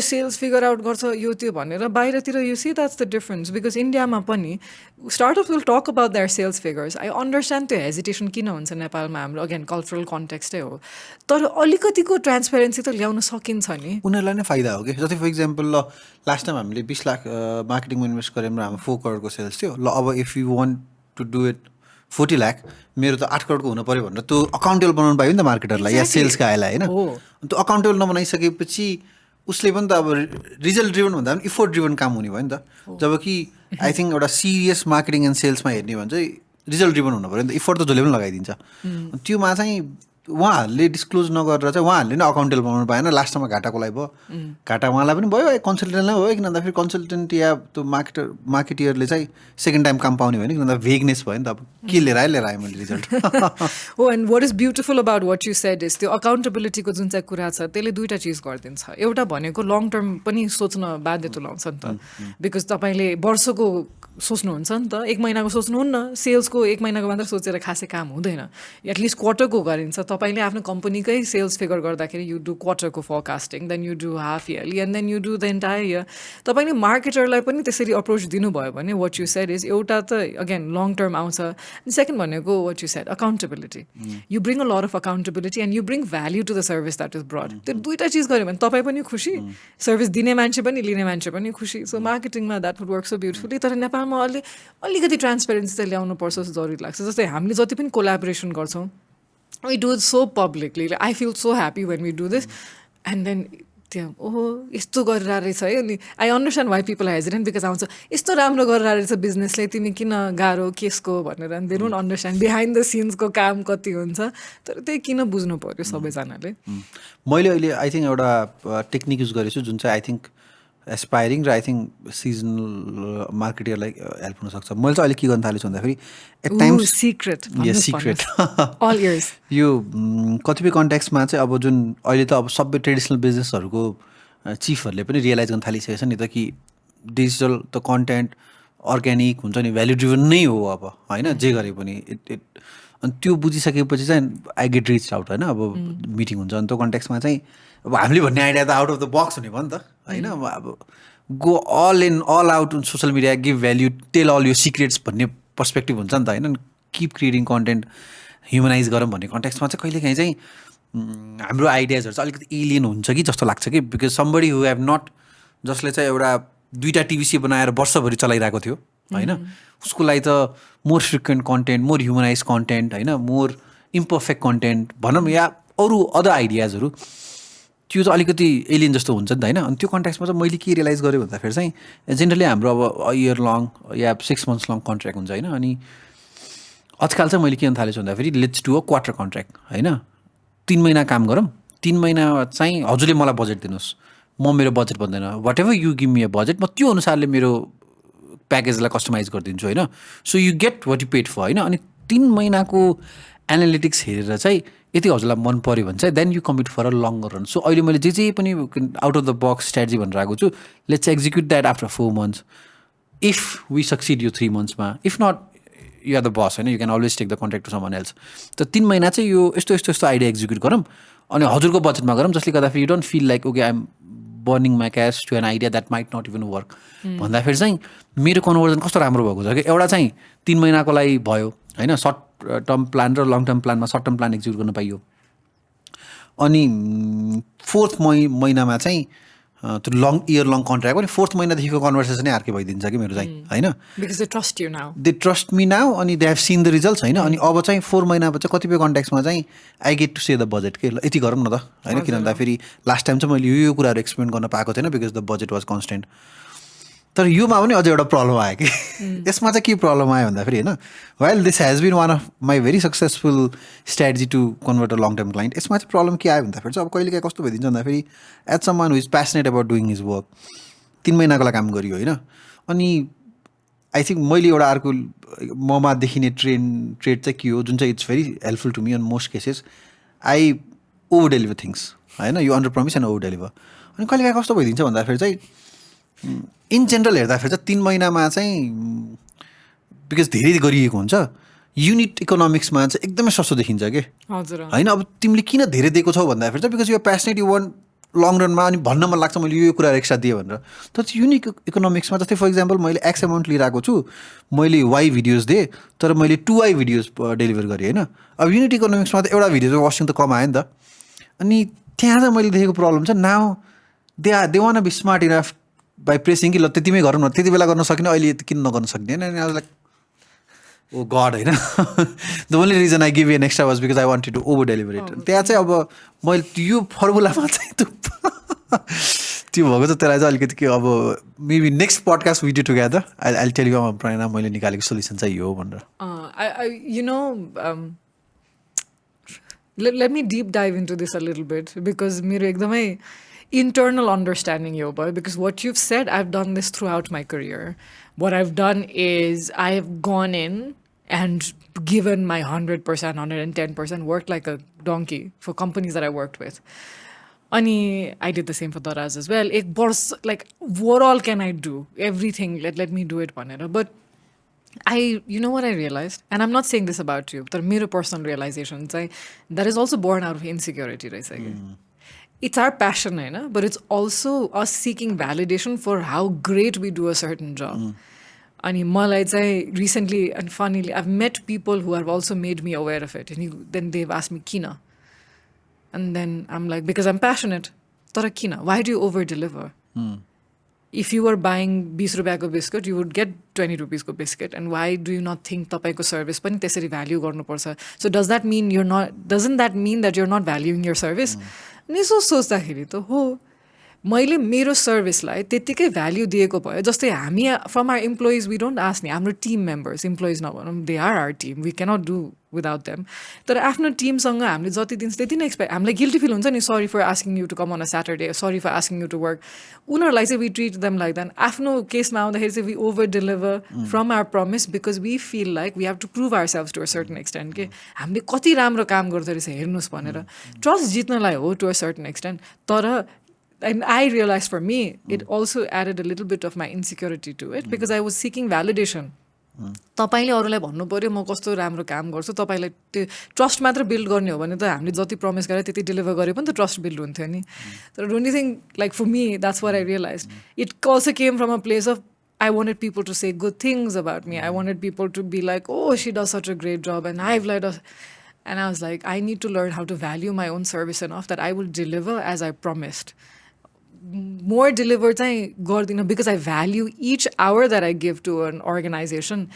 Speaker 1: sales figure out गर्छ यो त्यो भनेर बाहिरतिर you see that's the difference. Because इन्डियामा पनि startups will talk about their sales figures. I understand त्यो hesitation किन हुन्छ नेपालमा हाम्रो again cultural context हो. तर अलिकतिको transparency त ल्याउन सकिन्छ नि. उनीहरूलाई नै फाइदा हो कि. जस्तै फर इक्जाम्पल ल लास्ट टाइम हामीले 20 लाख मार्केटिङमा इन्भेस्ट गऱ्यौँ र हाम्रो 4 करोडको सेल्स थियो. ल अब if you want to do it 40 lakh मेरो त 8 करोडको हुनु पऱ्यो भनेर त्यो अकाउन्टेबल बनाउनु पायो नि त मार्केटरलाई या सेल्स गायलाई होइन. त्यो अकाउन्टेबल नबनाइसकेपछि उसले पनि त अब रिजल्ट ड्रिभन भन्दा पनि इफोर्ट ड्रिभन काम हुने भयो नि त. जबकि आई थिङ्क एउटा सिरियस मार्केटिङ एन्ड सेल्समा हेर्ने भने चाहिँ रिजल्ट ड्रिभन हुनु पऱ्यो नि त. इफोर्ट त जसले पनि लगाइदिन्छ. त्योमा चाहिँ उहाँहरूले डिस्क्लोज नगरेर चाहिँ उहाँहरूले नै अकाउन्टेबल बनाउनु पाएन. लास्टमा घाटाको लागि भयो. घाटा उहाँलाई पनि भयो कन्सल्टेन्टलाई भयो. किन भन्दाखेरि कन्सल्टेन्ट या त्यो मार्केटियरले चाहिँ सेकेन्ड टाइम काम पाउने भयो नि. किन भन्दा भेगनेस भयो नि त. अब के लिएर आएँ मैले रिजल्ट.
Speaker 2: हो and what is beautiful about what you said is त्यो अकाउन्टेबिलिटीको जुन चाहिँ कुरा छ त्यसले दुईवटा चिज गरिदिन्छ. एउटा भनेको लङ टर्म पनि सोच्न बाध्य तुलाउँछ नि त. बिकज तपाईँले वर्षको सोच्नुहुन्छ नि त. 1 महिनाको सोच्नुहुन्न. सेल्सको 1 महिनाको मात्र सोचेर खासै काम हुँदैन. एटलिस्ट क्वार्टरको गरिन्छ. तपाईँले आफ्नो कम्पनीकै सेल्स फिगर गर्दाखेरि यु डु क्वार्टरको forecasting, then you do half yearly and then you do the entire year. तपाईँले मार्केटरलाई पनि त्यसरी अप्रोच दिनुभयो भने वाट यु सेड इज एउटा त अगेन लङ टर्म आउँछ. सेकेन्ड भनेको what you said accountability. You bring a lot of accountability and you bring value to the service that is broad. त्यो दुईवटा चिज गऱ्यो भने तपाईँ पनि खुसी, सर्भिस दिने मान्छे पनि लिने मान्छे पनि खुसी. सो मार्केटिङमा that would work so beautifully. तर नेपालमा अलिकति ट्रान्सपेरेन्सी चाहिँ ल्याउनु पर्छ जस्तो जरुरी लाग्छ. जस्तै हामीले जति पनि कोलाबोरेसन गर्छौँ, we do it so publicly. Like, I feel so happy when we do this. And then यस्तो गरेर रहेछ है. अनि I understand why people hesitant because आउँछ यस्तो राम्रो गरेर रहेछ बिजनेसले, तिमी किन गाह्रो केसको भनेर. अनि they don't understand behind the सिन्सको काम कति हुन्छ. तर त्यही किन बुझ्नु पऱ्यो सबैजनाले.
Speaker 1: मैले अहिले आई थिङ्क एउटा टेक्निक युज गरेको छु जुन चाहिँ आई थिङ्क एस्पायरिङ र आई थिङ्क सिजनल मार्केटरलाई हेल्प हुनसक्छ. मैले चाहिँ अहिले के गर्न थालेको छु भन्दाखेरि at times secret
Speaker 2: all years
Speaker 1: यो कतिपय कन्ट्याक्समा चाहिँ अब जुन अहिले त अब सबै ट्रेडिसनल बिजनेसहरूको चिफहरूले पनि रियलाइज गर्न थालिसकेको छ नि त कि डिजिटल त कन्टेन्ट अर्ग्यानिक हुन्छ नि, भ्याल्यु ड्रिभन नै हो अब होइन. जे गरे पनि अनि त्यो बुझिसकेपछि चाहिँ आई गेट रिच आउट होइन. अब मिटिङ हुन्छ अनि त्यो कन्ट्याक्समा चाहिँ अब हामीले भन्ने आइडिया त आउट अफ द बक्स हुने भयो नि त होइन. अब go all in all out in social media, give value, tell all यो सिक्रेट्स भन्ने पर्सपेक्टिभ हुन्छ नि त होइन. किप क्रिएटिङ कन्टेन्ट, ह्युमनाइज गरौँ भन्ने कन्टेक्समा चाहिँ कहिलेकाहीँ चाहिँ हाम्रो आइडियाजहरू चाहिँ अलिकति एलियन हुन्छ कि जस्तो लाग्छ कि. Because somebody who have not, जसले चाहिँ एउटा 2टा टिभी बनाएर वर्षभरि चलाइरहेको थियो होइन, उसको लागि त more frequent content, more humanize content होइन, मोर इम्पर्फेक्ट कन्टेन्ट भनौँ या अरू अदर आइडियाजहरू, त्यो चाहिँ अलिकति एलियन जस्तो हुन्छ नि त होइन. अनि त्यो कन्ट्याक्समा चाहिँ मैले के रियलाइज गरेँ भन्दाखेरि चाहिँ जेनरली हाम्रो अब इयर लङ या 6 मन्थ्स लङ कन्ट्र्याक्ट हुन्छ होइन. अनि आजकल चाहिँ मैले के गर्न थालेको छु भन्दाखेरि let's do a quarter contract होइन. 3 महिना काम गरौँ, 3 महिना चाहिँ हजुरले मलाई बजेट दिनुहोस्, म मेरो बजेट भन्दैन, whatever you give me a budget, म त्यो अनुसारले मेरो प्याकेजलाई कस्टमाइज गरिदिन्छु होइन. So you get what you paid for होइन. अनि 3 महिनाको एनालिटिक्स हेरेर चाहिँ यति हजुरलाई मन पऱ्यो भने चाहिँ then you commit for a longer run. So अहिले मैले जे पनि out of the box strategy भनेर आएको छु, let's execute that after 4 months. If we succeed यो 3 monthsमा, if not you are the boss होइन, you can always take the contract to someone else. त 3 महिना चाहिँ यो यस्तो आइडिया एक्जिक्युट गरौँ अनि हजुरको बजेटमा गरौँ, जसले गर्दाखेरि you don't feel like okay I am burning my cash to an idea that might not even work. भन्दाखेरि चाहिँ मेरो कन्भर्जन कस्तो राम्रो भएको छ कि एउटा चाहिँ 3 महिनाको लागि भयो होइन, सर्ट टर्म प्लान र लङ टर्म प्लानमा सर्ट टर्म प्लान एक्जिक्युट गर्न पाइयो. अनि 4th महिनामा चाहिँ त्यो इयर लङ कन्ट्र्याक्ट पनि 4th महिनादेखिको कन्भर्सेसनै अर्कै भइदिन्छ कि मेरो चाहिँ होइन.
Speaker 2: Because they trust you now.
Speaker 1: They trust me now अनि they have seen the results होइन. अनि अब चाहिँ 4 महिनापछि कतिपय कन्ट्याक्ट्समा चाहिँ I get to say the budget के यति गरौँ न त होइन. किन भन्दाखेरि लास्ट टाइम चाहिँ मैले यो कुराहरू एक्सप्लेन गर्न पाएको थिएन because the budget was constant. तर योमा पनि अझै एउटा प्रब्लम आयो कि यसमा चाहिँ के प्रब्लम आयो भन्दाखेरि होइन, well this has been one of my very successful strategy to convert a long term client. यसमा चाहिँ प्रब्लम के आयो भन्दाखेरि चाहिँ अब कहिलेकाहीँ कस्तो भइदिन्छ भन्दाखेरि as someone who is passionate about doing his work 3 महिनाको लागि काम गरियो होइन. अनि आई थिङ्क मैले एउटा अर्को ममा देखिने ट्रेड चाहिँ के हो जुन चाहिँ it's very helpful to me on most cases. I over deliver things होइन, you under promise and over deliver. अनि कहिलेकाहीँ कस्तो भइदिन्छ भन्दाखेरि चाहिँ इन जेनरल हेर्दाखेरि चाहिँ 3 महिनामा चाहिँ बिकज धेरै गरिएको हुन्छ, युनिट इकोनोमिक्समा चाहिँ एकदमै सस्तो देखिन्छ कि होइन. अब तिमीले किन धेरै दिएको छौ भन्दाखेरि चाहिँ because you passionate you one long रनमा अनि भन्न मन लाग्छ मैले यो कुराहरू एक्स्ट्रा दिएँ भनेर. तर युनिक इकोनोमिक्समा जस्तै फर इक्जाम्पल मैले एक्स एमाउन्ट लिइरहेको छु, मैले वाइ भिडियोज दिएँ तर मैले 2i भिडियोज डेलिभर गरेँ होइन. अब युनिट इकोनोमिक्समा त एउटा भिडियो वाचिङ त कम आयो नि त. अनि त्यहाँ चाहिँ मैले देखेको प्रब्लम चाहिँ now they want be smart enough by pressing कि ल त्यतिमै गरौँ न, त्यति बेला गर्न सक्ने अहिले किन नगर्न सक्ने. अनि I was like oh god होइन. The only reason I give an extra was because I wanted to over deliver it. त्यहाँ चाहिँ अब मैले यो फर्मुलामा चाहिँ त्यो भएको छ. त्यसलाई चाहिँ अलिकति के अब maybe next podcast we do together I tell you Pranayana मैले निकालेको सोल्युसन चाहिँ यो भनेर.
Speaker 2: Let me deep dive into this a little bit because मेरो एकदमै internal understanding yo boy, because what you've said, I've done this throughout my career. What I've done is I have gone in and given my 100%, 110%, worked like a donkey for companies that I worked with. Ani, I did the same for Daraz as well. Like, what all can I do? Everything, let me do it one. But you know what I realized? And I'm not saying this about you, but my personal realizations, that is also born out of insecurity, right? It's our passion, but it's also us seeking validation for how great we do a certain job. And recently and funnily, I've met people who have also made me aware of it. And then they've asked me, Kina. And then I'm like, because I'm passionate. Tara Kina, why do you over-deliver? If you were buying 20 rupiyaँको biscuit, you would get 20 rupees ko biscuit. And why do you not think तपाईको service पनि त्यसरी value गर्नुपर्छ? So doesn't that mean that you're not valuing your service? अनि यसो सोच्दाखेरि त हो, मैले मेरो सर्भिसलाई त्यतिकै भ्याल्यु दिएको भयो. जस्तै हामी from our employees we don't ask नि, हाम्रो टिम मेम्बर्स इम्प्लोइज नभनौँ, they are our team, we cannot do without them. तर आफ्नो टिमसँग हामीले जति दिन्छ त्यति नै एक्सपेक्ट. हामीलाई गिल्टी फिल हुन्छ नि, sorry for asking you to come on a Saturday, sorry for asking you to work. उनीहरूलाई चाहिँ we treat them like that. आफ्नो केसमा आउँदाखेरि चाहिँ we over deliver from our promise because we feel like we have to prove ourselves to a certain extent के हामीले कति राम्रो काम गर्दो रहेछ हेर्नुहोस् भनेर. ट्रस्ट जित्नलाई हो टु अ सर्टन एक्सटेन्ट. तर and I realized for me, it also added a little bit of my insecurity to it because I was seeking validation. तपाईले अरूलाई भन्नु पर्यो म कस्तो राम्रो काम गर्छु, तपाईलाई त्यो ट्रस्ट मात्र बिल्ड गर्ने हो भने त हामीले जति प्रमिस गरे त्यति डेलिभर गरे पनि त ट्रस्ट बिल्ड हुन्थ्यो नि. तर don't you think like for me that's what I realised. It also came from a place of I wanted people to say good things about me. I wanted people to be like, oh, she does such a great job and Hivelaya does. And I was like, I need to learn how to value my own service enough that I will deliver as I promised. More deliver because I value each hour that I give to an organization.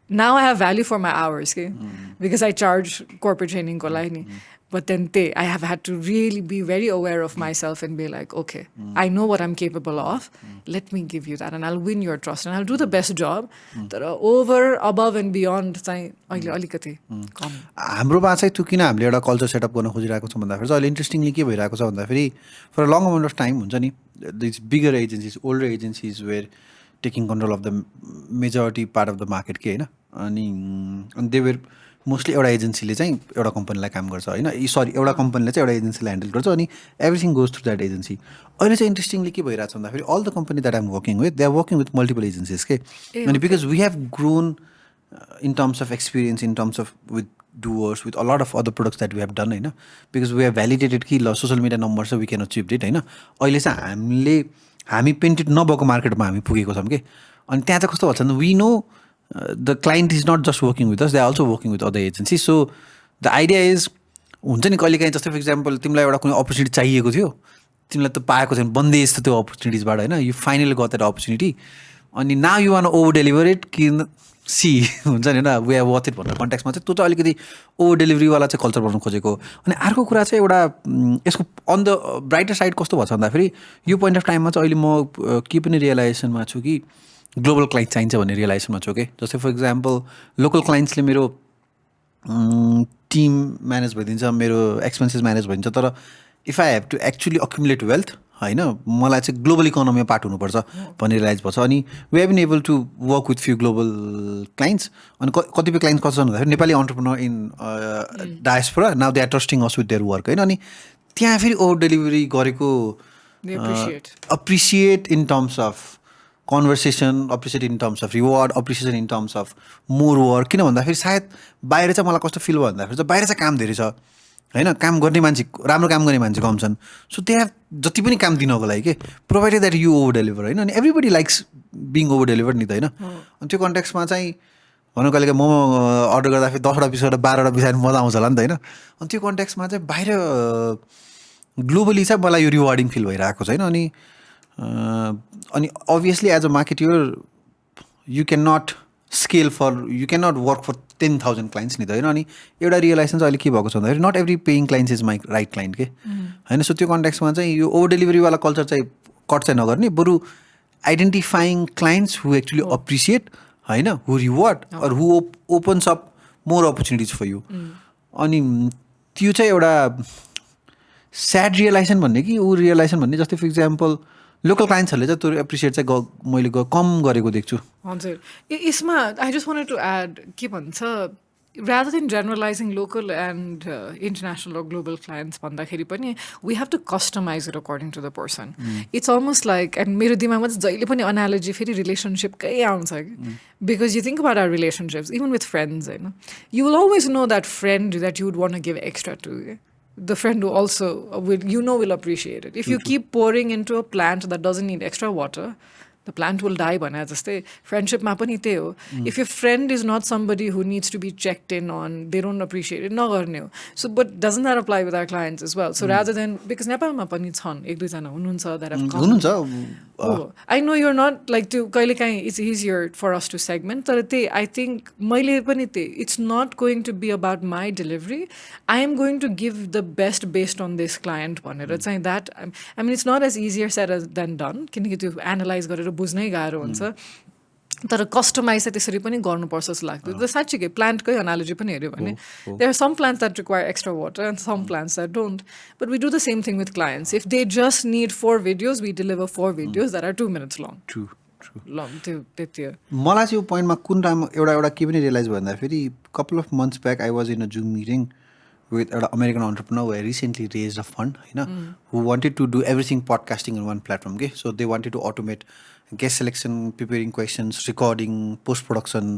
Speaker 2: Now I have value for my hours, okay? Because I charge corporate training ko lai. But then I have had to really be very aware of myself and be like, okay, I know what I'm capable of. Let me give you that and I'll win your trust and I'll do the best job. Over, above and beyond alikati कम.
Speaker 1: हाम्रोमा चाहिँ त्यो किन हामीले एउटा कल्चर सेटअप गर्न खोजिरहेको छौँ भन्दाखेरि चाहिँ अहिले इन्ट्रेस्टिङली के भइरहेको छ भन्दाखेरि for a long amount of time हुन्छ नि, this bigger agencies, older agencies were taking control of the majority part of the market के होइन. अनि दे वेयर मोस्टली एउटा एजेन्सीले चाहिँ एउटा कम्पनीलाई काम गर्छ होइन, सरी एउटा कम्पनीले चाहिँ एउटा एजेन्सीलाई ह्यान्डल गर्छ अनि everything goes through that agency. अहिले चाहिँ इन्ट्रेस्टिङली के भइरहेको छ भन्दाखेरि all the company that I'm working with they are working with multiple agencies के. अनि बिकज वी हेभ ग्रोन in terms of experience, in terms of with doers, with a lot of other products that we have done, होइन, because we have validated कि ल सोसल मिडिया नम्बर छ, we can achieve it होइन. अहिले चाहिँ हामी पेन्टेड नभएको मार्केटमा हामी पुगेको छौँ कि. अनि त्यहाँ चाहिँ कस्तो भन्छ भने we know the client is not just working with us, they are also working with other agency. So the idea is हुन्छ नि कहिले काहीँ जस्तै फर इक्जाम्पल तिमीलाई एउटा कुनै अपर्च्युनिटी चाहिएको थियो, तिमीलाई त पाएको छैन, बन्देज त त्यो अपर्च्युनिटिजबाट होइन, you finally got that opportunity. अनि now you want over deliver it कि सी हुन्छ नि होइन, वी आर वर्थ इट भन्ने कन्टेक्समा चाहिँ त्यो चाहिँ अलिकति ओभर डेलिभरीवाला चाहिँ कल्चर बनाउनु खोजेको. अनि अर्को कुरा चाहिँ एउटा यसको अन द ब्राइटर साइड कस्तो भन्छ भन्दाखेरि यो पोइन्ट अफ टाइममा चाहिँ अहिले म के पनि रियलाइजेसनमा छु कि ग्लोबल क्लाइन्ट चाहिन्छ भन्ने रियलाइजेसनमा छु कि. जस्तै फर इक्जाम्पल लोकल क्लाइन्ट्सले मेरो टिम म्यानेज भइदिन्छ, मेरो एक्सपेन्सेस म्यानेज भइदिन्छ, तर if I have to actually accumulate wealth होइन, मलाई चाहिँ ग्लोबल इकोनोमीमा पार्ट हुनुपर्छ भन्ने रियलाइज पर्छ. अनि we have been able to work with few global clients. अनि कतिपय क्लाइन्ट्स कस्तो छन् भन्दाखेरि Nepali entrepreneur in diaspora, now they are trusting us with their work होइन. अनि त्यहाँ फेरि ओभर डेलिभरी गरेको appreciate in terms of conversation, appreciate in terms of reward, appreciation in terms of more work. किन भन्दाखेरि सायद बाहिर चाहिँ मलाई कस्तो फिल भयो भन्दाखेरि चाहिँ बाहिर चाहिँ काम धेरै छ होइन, काम गर्ने मान्छे, राम्रो काम गर्ने मान्छे कम छन्. सो त्यहाँ जति पनि काम दिनको लागि के provided that you over deliver होइन. अनि everybody likes being over deliver नि त होइन. अनि त्यो कन्टेक्समा चाहिँ भनौँ कहिले मोमो अर्डर गर्दाखेरि 10वटा पिस गरेर 12वटा पिस आएर मजा आउँछ होला नि त होइन. अनि त्यो कन्टेक्समा चाहिँ बाहिर ग्लोबली चाहिँ मलाई यो रिवार्डिङ फिल भइरहेको छैन. अनि obviously as a marketer you can not scale for, you can not work for 10,000 clients नि त होइन. अनि एउटा रियलाइजेसन चाहिँ अहिले के भएको छ भन्दाखेरि not every paying clients is my right client के होइन. सो त्यो कन्टेक्समा चाहिँ यो ओभर डेलिभरीवाला कल्चर चाहिँ कट चाहिँ नगर्ने, बरु identifying clients who actually appreciate होइन, who reward or who opens up more opportunities for you. अनि त्यो चाहिँ एउटा स्याड रियलाइजेसन भन्ने कि ऊ रियलाइजेसन भन्ने. जस्तै फर इक्जाम्पल लोकल क्लाइन्ट्सहरूले चाहिँ त्यो एप्रिसिएट चाहिँ मैले कम गरेको देख्छु.
Speaker 2: हजुर, यसमा I just wanted to add के भन्छ, rather than generalizing local and international or global clients भन्दाखेरि पनि we have to customize it according to the person. It's almost like, and मेरो दिमागमा चाहिँ जहिले पनि analogy फेरि relationshipकै आउँछ कि, because you think about our relationships even with friends होइन, you will always know that friend that you would want to give extra to, the friend who also will appreciate it. If you keep pouring into a plant that doesn't need extra water, the plant will die भने जस्तै फ्रेन्डसिपमा पनि त्यही हो. If your friend is not somebody who needs to be checked in on, they don't appreciate it, नगर्ने हो. So but doesn't that apply with our clients as well? So rather than, because नेपालमा पनि छन् एक दुईजना हुनुहुन्छ that have come. I know you're not like to कहिले काहीँ it's easier for us to segment, तर त्यही I think मैले पनि त्यही, it's not going to be about my delivery. I am going to give the best based on this client भनेर चाहिँ that, I mean it's not as easier said than done किनकि त्यो एनालाइज गरेर बुझ्नै गाह्रो हुन्छ, तर कस्टमाइज चाहिँ त्यसरी पनि गर्नुपर्छ जस्तो लाग्थ्यो. त्यो साँच्चीकै प्लान्टकै एनालोजी पनि हेऱ्यो भने there are some plants that require extra water and some plants that don't, but we do the same thing with clients. If they just need 4 videos we deliver 4 videos that are 2 minutes long. त्यो त्यति हो.
Speaker 1: मलाई चाहिँ यो पोइन्टमा कुन टाइम एउटा के पनि रियलाइज भयो भन्दाखेरि couple of months back I was in a zoom meeting with an American entrepreneur who recently raised a fund, who wanted to do everything podcasting on one platform. Okay? So they wanted to automate guest selection, preparing questions, recording, post-production,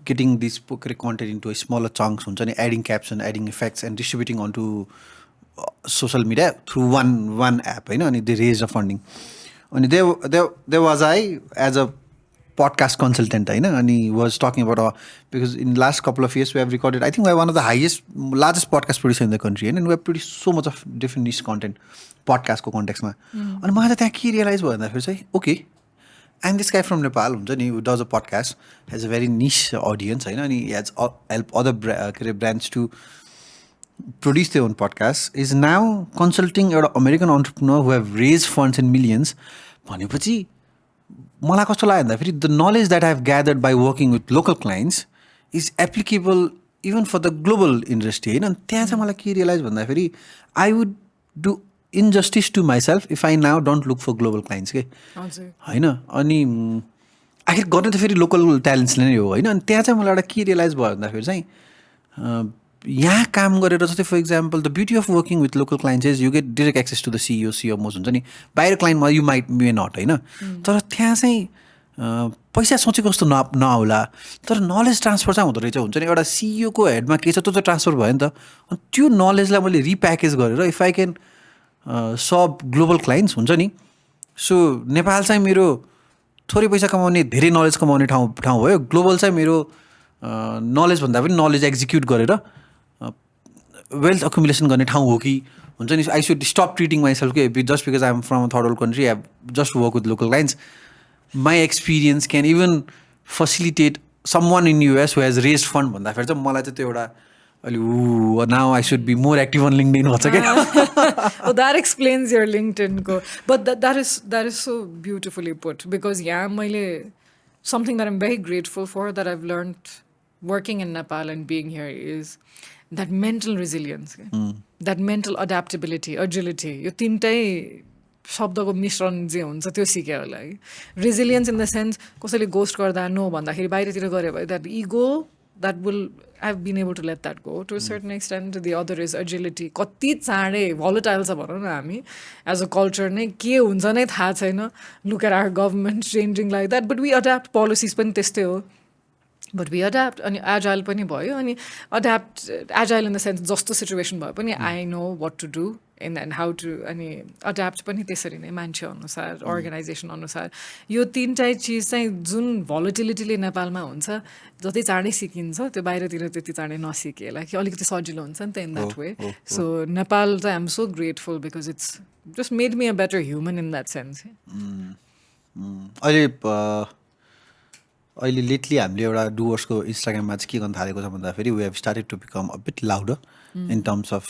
Speaker 1: getting this content into a smaller chunks, adding caption, adding effects, and distributing onto social media through one app. And they raised a funding. And there was I as a podcast consultant, and he was talking about because in the last couple of years we have recorded, I think we are one of the largest podcast producer in the country, and we have produced so much of different niche content podcast ko context ma. And I त्यहाँ के realize भयो भन्दाखेरि चाहिँ okay, I'm this guy from Nepal who does a podcast, has a very niche audience, and he has helped other brands to produce their own podcasts, is now consulting an American entrepreneur who have raised funds in millions. भनेपछि मलाई कस्तो लाग्यो भन्दाखेरि the knowledge that I have gathered by working with local clients is applicable even for the global industry होइन. त्यहाँ चाहिँ मलाई के रियलाइज भन्दाखेरि I would do injustice to myself if I now don't look for global clients के होइन. अनि आखिर गर्ने त फेरि लोकल ट्यालेन्ट्सले नै हो होइन. अनि त्यहाँ चाहिँ मलाई एउटा के रियलाइज भयो भन्दाखेरि चाहिँ यहाँ काम गरेर जस्तै for example the beauty of working with local clients is you get direct access to the CEO CMOs हुन्छ नि बाहिर क्लाइन्टमा यु माइट मे नट होइन तर त्यहाँ चाहिँ पैसा सोचेको जस्तो नआउला तर नलेज ट्रान्सफर चाहिँ हुँदो रहेछ हुन्छ नि एउटा सिइओको हेडमा के छ त्यो त ट्रान्सफर भयो नि त अनि त्यो नलेजलाई मैले रिप्याकेज गरेर if I can sub global clients हुन्छ नि सो नेपाल चाहिँ मेरो थोरै पैसा कमाउने धेरै नलेज कमाउने ठाउँ भयो ग्लोबल चाहिँ मेरो नलेजभन्दा पनि नलेज एक्जिक्युट गरेर वेल्थ अक्युमुलेसन गर्ने ठाउँ हो कि हुन्छ नि I should stop treating myself के just because I am from a third world country I just work with local clients my experience can even facilitate someone in US who has raise fund भन्दाखेरि चाहिँ मलाई चाहिँ त्यो एउटा अहिले now I should be more active on LinkedIn भन्छ क्या
Speaker 2: that explains your लिङ्कडिनको but that is so beautifully put because यहाँ मैले something that I'm very grateful for that I've learned working in Nepal and being here is that mental resilience, that mental adaptability, agility. यो तीनटै शब्दको मिश्रण जे हुन्छ त्यो सिक्यो होला है रेजिलियन्स इन द सेन्स कसैले गोस्ट गर्दा नो भन्दाखेरि बाहिरतिर गऱ्यो भने that ego that will I've been able to let that go to a certain extent. The other is agility. कति चाँडै volatile छ भनौँ न हामी as a culture नै के हुन्छ नै थाहा छैन. Look at our government changing like that. But we adapt. Policies पनि त्यस्तै हो. But we adapt. अनि agile पनि भयो. अनि adapt, agile in the sense जस्तो situation भयो पनि I know what to do and how to अनि adapt पनि त्यसरी नै मान्छे अनुसार अर्गनाइजेसन अनुसार यो तीनटै चिज चाहिँ जुन भोलिटिलिटीले नेपालमा हुन्छ जति चाँडै सिकिन्छ त्यो बाहिरतिर त्यति चाँडै नसिकेला कि अलिकति सजिलो हुन्छ नि त in that way so Nepal चाहिँ I am so grateful because it's just made me a better human in that sense
Speaker 1: अहिले लेटली हामीले एउटा डुवर्सको इन्स्टाग्राममा चाहिँ के गर्न थालेको छ भन्दाखेरि we have started to become a bit louder in terms of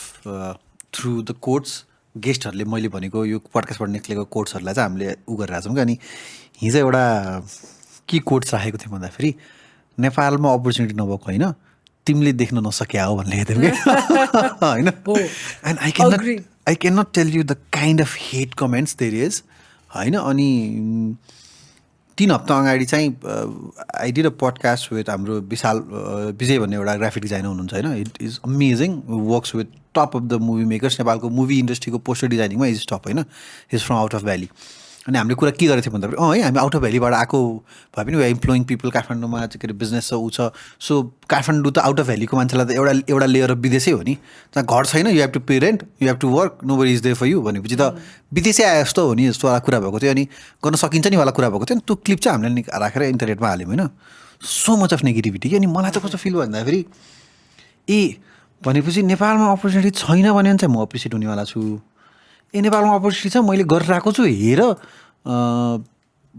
Speaker 1: through the quotes गेस्टहरूले मैले भनेको यो पडकास्टबाट निक्लेको कोट्सहरूलाई चाहिँ हामीले उ गरिरहेको छौँ कि अनि हिजो एउटा के कोट्स राखेको थियो भन्दाखेरि नेपालमा अपर्च्युनिटी नभएको होइन तिमीले देख्न नसक्या हो भन्ने लेखेको थियौँ कि होइन and I can not tell you the kind of hate comments there is होइन अनि 3 हप्ता अगाडि चाहिँ I did a podcast with हाम्रो विजय भन्ने एउटा ग्राफिक डिजाइनर हुनुहुन्छ होइन it is amazing works with top of the movie makers नेपालको मुभी इन्डस्ट्रीको पोस्टर डिजाइनिङमा इज टप होइन is from out of valley अनि हामीले कुरा के गरेको थियौँ भन्दाखेरि है हामी आउट अफ भ्यालीबाट आएको भए पनि वी इम्प्लोइङ पिपल काठमाडौँमा चाहिँ के अरे बिजनेस छ ऊ छ सो काठमाडौँ त आउट अफ भ्यालीको मान्छेलाई त एउटा लेयर अफ विदेशै हो नि जहाँ घर छैन you have to pay rent you have to work nobody is there for you भनेपछि त विदेशै आए जस्तो हो नि जस्तो वाला कुरा भएको थियो अनि गर्न सकिन्छ नि वाला कुरा भएको थियो नि त्यो क्लिप चाहिँ हामीले राखेर इन्टरनेटमा हाल्यौँ होइन सो मच अफ नेगेटिभिटी कि अनि मलाई त कस्तो फिल भयो भन्दाखेरि भनेपछि नेपालमा अपर्च्युनिटी छैन भने चाहिँ म एप्रिसिएट हुनेवाला छु नेपालमा अपर्च्युनिटी छ मैले गरिरहेको छु हेर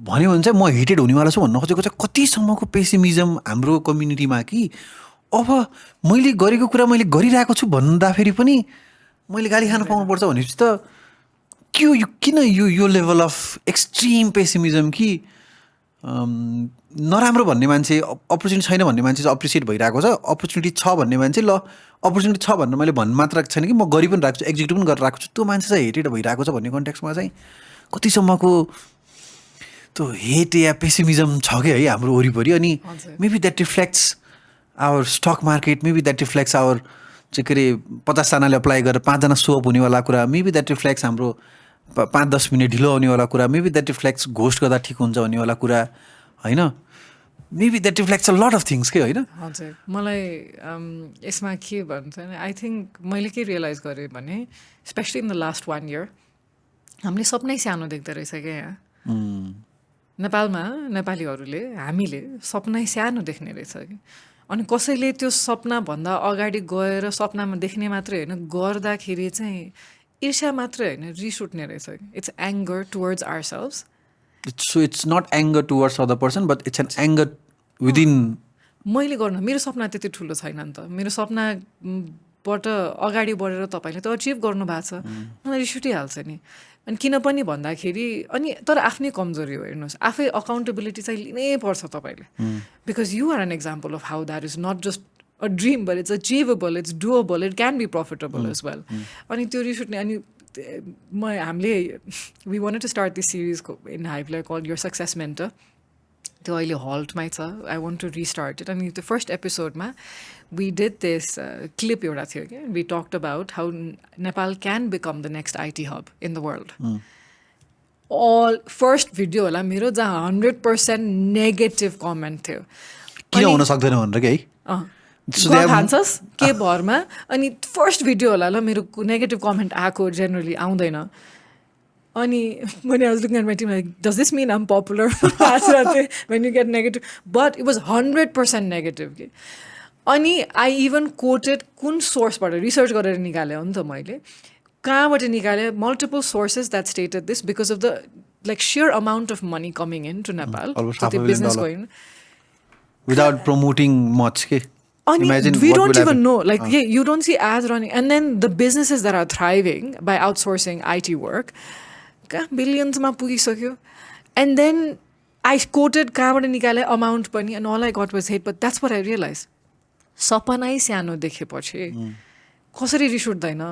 Speaker 1: भन्यो भने चाहिँ म हेटेड हुनेवाला छु भन्न खोजेको चाहिँ कतिसम्मको पेसिमिजम हाम्रो कम्युनिटीमा कि अब मैले गरेको कुरा मैले गरिरहेको छु भन्दाखेरि पनि मैले गाली खान पाउनुपर्छ भनेपछि त किन यो लेभल अफ एक्सट्रिम पेसिमिजम कि नराम्रो भन्ने मान्छे अपर्च्युनिटी छैन भन्ने मान्छे चाहिँ अप्रिसिएट भइरहेको छ अपर्च्युनिटी छ भन्ने मान्छे ल अपर्च्युनिटी छ भनेर मैले भन्न मात्र छैन कि म गरि पनि राख्छु एक्जिक्युट पनि गरेर राख्छु त्यो मान्छे चाहिँ हेटेड भइरहेको छ भन्ने कन्टेक्स्टमा चाहिँ कतिसम्मको त्यो हेट या पेसिमिजम छ कि है हाम्रो वरिपरि अनि maybe that reflects our stock market maybe that reflects our चाहिँ के अरे 50जनाले अप्लाई गरेर 5जना सोअप हुनेवाला कुरा मेबी द्याट रिफ्लेक्ट्स हाम्रो 5-10 मिनट ढिलो आउनेवाला कुरा मेबी द्याट रिफ्लेक्ट्स घोस्ट गर्दा ठिक हुन्छ भन्नेवाला कुरा होइन maybe that reflects a lot of things के होइन
Speaker 2: हजुर मलाई यसमा के भन्छ आई थिङ्क मैले के रियलाइज गरेँ भने especially in the last 1 year हामीले सपनै सानो देख्दो रहेछ क्या यहाँ नेपालमा नेपालीहरूले हामीले सपना सानो देख्ने रहेछ कि अनि कसैले त्यो सपनाभन्दा अगाडि गएर सपनामा देख्ने मात्रै होइन गर्दाखेरि चाहिँ ईर्ष्या मात्रै होइन रिस उठ्ने रहेछ कि it's anger towards ourselves
Speaker 1: So it's not anger towards other person, but it's an anger within.
Speaker 2: मैले गर्नु मेरो सपना त्यति ठुलो छैन नि त मेरो सपनाबाट अगाडि बढेर तपाईँले त अचिभ गर्नु भएको छ मलाई रिस उठिहाल्छ नि अनि किन पनि भन्दाखेरि अनि तर आफ्नै कमजोरी हो हेर्नुहोस् आफै अकाउन्टेबिलिटी चाहिँ लिनै पर्छ तपाईँले because you are an example of how that is not just a dream but it's achievable it's doable it can be profitable as well अनि त्यो रिस उठ्ने अनि हामीले we wanted to start this series in हाइभलाया कल्ड योर सक्सेस मेन्टर त्यो अहिले हल्टमै छ I want to restart it अनि त्यो फर्स्ट एपिसोडमा वी डिड दिस क्लिप एउटा थियो क्या we talked about how Nepal can become the next IT hub in the world all first video होला मेरो जहाँ 100% नेगेटिभ कमेन्ट थियो
Speaker 1: किन हुन सक्दैन भनेर कि है
Speaker 2: खान्छस् के भरमा अनि फर्स्ट भिडियो होला ल मेरो नेगेटिभ कमेन्ट आएको जेनरली आउँदैन अनि when I was looking at my team like does this mean I'm popular when you get negative but it was 100% negative के अनि I even quoted कुन सोर्सबाट रिसर्च गरेर निकालेँ हो नि त मैले कहाँबाट निकालेँ multiple sources that stated this because of the like sheer amount of money coming in to Nepal
Speaker 1: almost
Speaker 2: so the business going
Speaker 1: without promoting much ke
Speaker 2: imagine we don't even know like yeah, you don't see ads running and then the businesses that are thriving by outsourcing IT work बिलियन्समा पुगिसक्यो एन्ड देन आई कोटेड कहाँबाट निकालेँ अमाउन्ट पनि and all I got was hate but that's what I realize सपनै सानो देखेपछि कसरी रिस उठ्दैन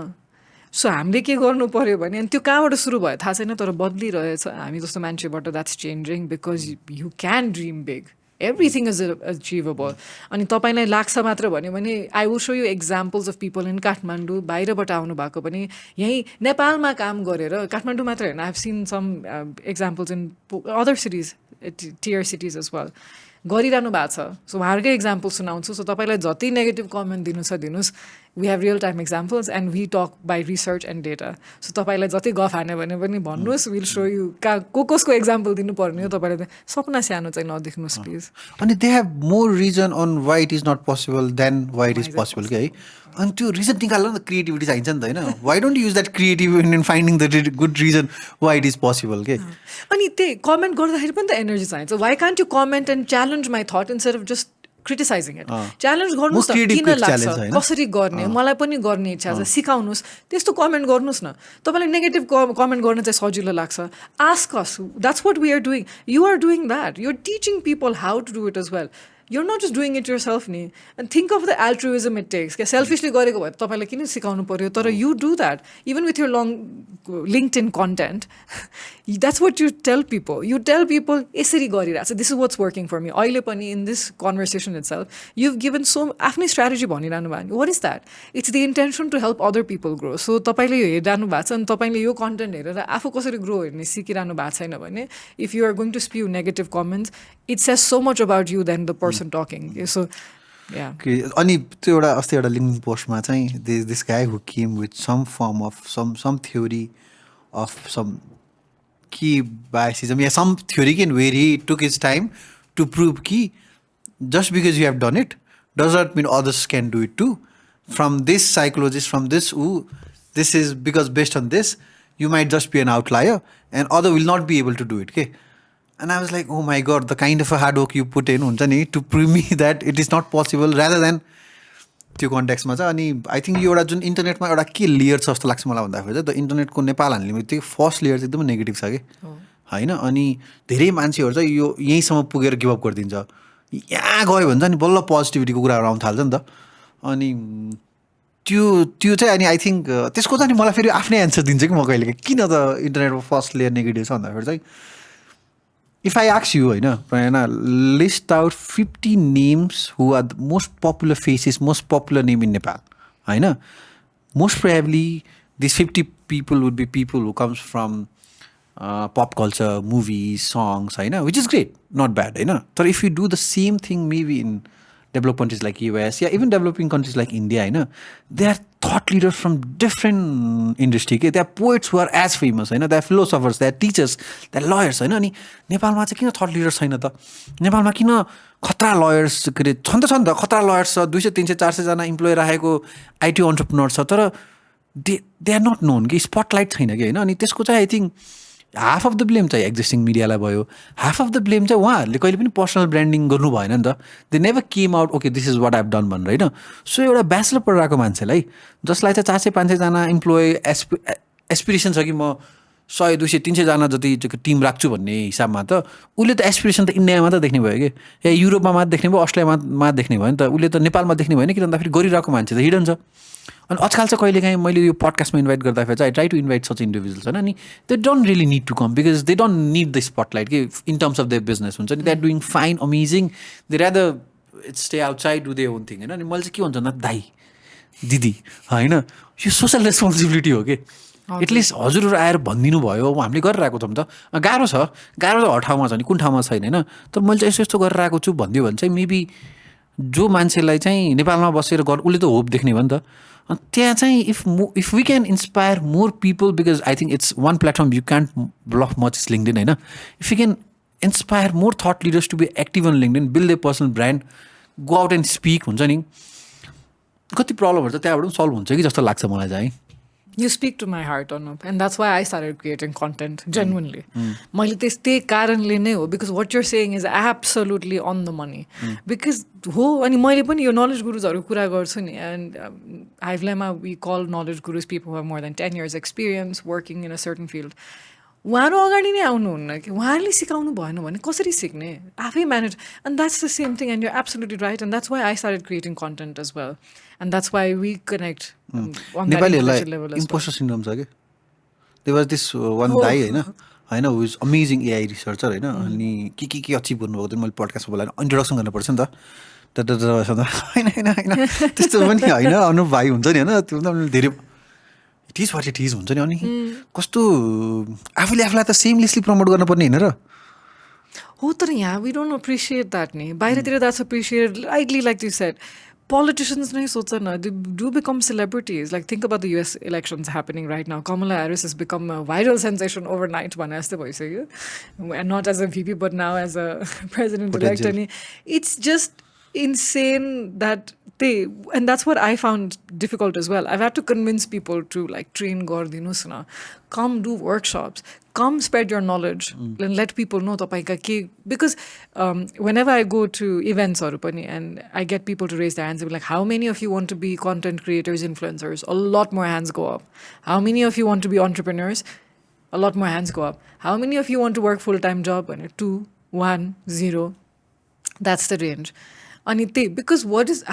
Speaker 2: सो हामीले के गर्नु पऱ्यो भने अनि त्यो कहाँबाट सुरु भयो थाहा छैन तर बदलिरहेछ हामी जस्तो मान्छेबाट that's changing because you can dream big everything is achievable अनि तपाईँलाई लाग्छ मात्र भन्यो भने I will show you examples of people in Kathmandu बाहिरबाट आउनु भएको पनि यहीँ नेपालमा काम गरेर काठमाडौँ मात्र होइन I have seen some examples in other cities tier cities as well गरिरहनु भएको छ सो उहाँहरूकै इक्जाम्पल सुनाउँछु सो तपाईँलाई जति नेगेटिभ कमेन्ट दिनु छ दिनुहोस् we have real time examples and we talk by research and data so तपाईँलाई जति गफ हान्यो भने पनि भन्नुहोस् विल सो यु कसको एक्जाम्पल दिनुपर्ने हो तपाईँलाई सपना सानो चाहिँ नदेख्नुहोस् प्लिज
Speaker 1: अनि they have more reason on why it is not possible than why it is possible कि है अनि त्यो रिजन निकाल्न त क्रिएटिभिटी चाहिन्छ नि त होइन why don't use that creative in finding the good reason why it is possible के
Speaker 2: अनि त्यही कमेन्ट गर्दाखेरि पनि त एनर्जी चाहिन्छ why can't you comment and challenge my thought instead of just criticising it challenge गर्नुहोस् न किन लाग्छ कसरी गर्ने मलाई पनि गर्ने इच्छा छ सिकाउनुहोस् त्यस्तो कमेन्ट गर्नुहोस् न तपाईँलाई नेगेटिभ कमेन्ट गर्न चाहिँ सजिलो लाग्छ ask us that's what we are doing you are doing that you are teaching people how to do it as well you're not just doing it yourself ni and think of the altruism it takes selfishly gareko bhayo tapailai किन सिकाउनु पर्यो तर you do that even with your long LinkedIn content that's what you tell people यसरी गरिरहेछ this is what's working for me अहिले पनि in this conversation itself you've given so आफ्नै strategy भनिरहनु भयो what is that it's the intention to help other people grow so तपाईले यो हेरिरहनु भएको छ अनि तपाईले यो कन्टेन्ट हेरेर आफू कसरी ग्रो हेर्ने सिकिरहनु भएको छैन भने if you are going to spew negative comments it says so much about you than the person talking so yeah
Speaker 1: अनि त्यो एउटा अस्ति एउटा लिङ्किङ पोस्टमा चाहिँ this guy who came with some form of some theory of some key biasism some theory where he took his time to prove ki just because you have done it does not mean others can do it too from this psychologist from this is because based on this you might just be an outlier and other will not be able to do it okay and I was like oh my god the kind of a hard work you put in huncha ni to prove me that it is not possible rather than त्यो कन्टेक्स्टमा चाहिँ अनि आई थिङ्क यो एउटा जुन इन्टरनेटमा एउटा के लेयर छ जस्तो लाग्छ मलाई भन्दाखेरि चाहिँ द इन्टरनेटको नेपाल हाल्ने बित्तिकै फर्स्ट लेयर चाहिँ एकदमै नेगेटिभ छ कि होइन अनि धेरै मान्छेहरू चाहिँ यो यहीँसम्म पुगेर गिभअप गरिदिन्छ यहाँ गयो भने चाहिँ अनि बल्ल पोजिटिभिटीको कुराहरू आउनु थाल्छ नि त अनि त्यो चाहिँ अनि आई थिङ्क त्यसको चाहिँ मलाई फेरि आफ्नै एन्सर दिन्छ कि म कहिले किन त इन्टरनेटको फर्स्ट लेयर नेगेटिभ छ भन्दाखेरि चाहिँ if I ask you, Pranayna, list out 50 names who are the most popular faces, most popular name in Nepal. Most probably these 50 people would be people who comes from pop culture, movies, songs, which is great, not bad. But if you do the same thing maybe in developed countries like US, even developing countries like India, they are thought leaders from different industry. They are poets who are as famous. They are philosophers, they are teachers, they are lawyers. अनि नेपालमा चाहिँ किन थट लिडर्स छैन त नेपालमा किन खतरा लयर्स के अरे छन् त खतरा लयर्स छ 200 300 400 जना इम्प्लोइ राखेको आइटी एन्टरप्रेन्योर छ तर दे आर नट नोन कि स्पटलाइट छैन कि होइन अनि त्यसको चाहिँ I think half of the blame चाहिँ एक्जिस्टिङ मिडियालाई भयो हाफ अफ द ब्लेम चाहिँ उहाँहरूले कहिले पनि पर्सनल ब्रान्डिङ गर्नु भएन नि त they never came out okay this is what I have done भनेर होइन सो एउटा ब्याचलर पढिरहेको मान्छेलाई जसलाई चाहिँ 400 500 जना इम्प्लोइ एस्पिरेसन छ कि म 100, 200, 300 जना जति टिम राख्छु भन्ने हिसाबमा त उसले त एस्पिरेसन त इन्डियामा त देख्ने भयो कि या युरोपमा मात्र देख्ने भयो, अस्ट्रेलियामा देख्ने भयो नि त, उसले त नेपालमा देख्ने भएन कि भन्दाखेरि गरिरहेको मान्छे त हिडन छ। अनि आजकल चाहिँ कहिलेकाहीँ मैले यो पडकास्टमा इन्भाइट गर्दाखेरि चाहिँ I try to invite such individuals होइन, अनि they don't really need to come because they don't need the spotlight कि in terms of their business हुन्छ नि, they are doing fine amazing, they rather it's stay outside do their own thing होइन। अनि मैले चाहिँ के भन्छ भन्दा दाइ दिदी होइन यो सोसल रेस्पोन्सिबिलिटी हो कि एटलिस्ट हजुरहरू आएर भनिदिनु भयो, हामीले गरिरहेको छौँ त, गाह्रो छ हर ठाउँमा छ नि, कुन ठाउँमा छैन होइन, तर मैले चाहिँ यस्तो यस्तो गरिरहेको छु भनिदियो भने चाहिँ मेबी जो मान्छेलाई चाहिँ नेपालमा बसेर उसले त होप देख्ने भयो नि त। अनि त्यहाँ चाहिँ if we can inspire more people because I think it's one platform you can't block much is LinkedIn होइन, if you can inspire more thought leaders to be active on LinkedIn, build a personal brand, go out and speak हुन्छ नि, कति प्रब्लमहरू त त्यहाँबाट पनि सल्भ हुन्छ कि जस्तो लाग्छ मलाई चाहिँ।
Speaker 2: You speak to my heart, Anup, and that's why I started creating content, genuinely. मैले त्यही कारणले नै हो, because what you're saying is absolutely on the money. Because हो, अनि मैले पनि यो knowledge gurusहरू कुरा गर्छु नि, and Hivelaya we call knowledge gurus people who have more than 10 years experience working in a certain field. उहाँहरू अगाडि नै आउनुहुन्न कि उहाँहरूले सिकाउनु भएन भने कसरी सिक्ने, आफै manage, and that's the same thing, and you're absolutely right, and that's why I started creating content as well, and that's why we connect on that intellectual level as well.
Speaker 1: Imposter syndrome छ कि, देयर वाज दिस वान दाइ होइन who is amazing AI researcher होइन, अनि के अचिभ गर्नुभएको थियो, मैले पडकास्टमा बोलाएर इन्ट्रोडक्सन गर्नुपर्छ नि त होइन त्यस्तो पनि होइन, अनुप भाइ हुन्छ नि होइन, त्यो धेरै it is what it is हुन्छ नि, अनि कस्तो आफूलाई त सेमलेसली प्रमोट गर्नुपर्ने होइन र
Speaker 2: हो, तर यहाँ वी डोन्ट अप्रिसिएट द्याट नि, बाहिरतिर that's appreciate lightly, like you shed politicians नै सोच न, they do become celebrities, like think about the US elections happening right now. Kamala Harris has become a viral sensation overnight भने जस्तो भइसक्यो, and not as a VP but now as a president-elect, and it's just insane that and that's what I found difficult as well. I've had to convince people to like train गरिदिनुहोस् न, come do workshops, come spread your knowledge and let people know तपाईका के, because whenever I go to events and I get people to raise their hands and be like, how many of you want to be content creators, influencers? A lot more hands go up. How many of you want to be entrepreneurs? A lot more hands go up. How many of you want to work full-time job? 2, 1, 0. That's the range. Because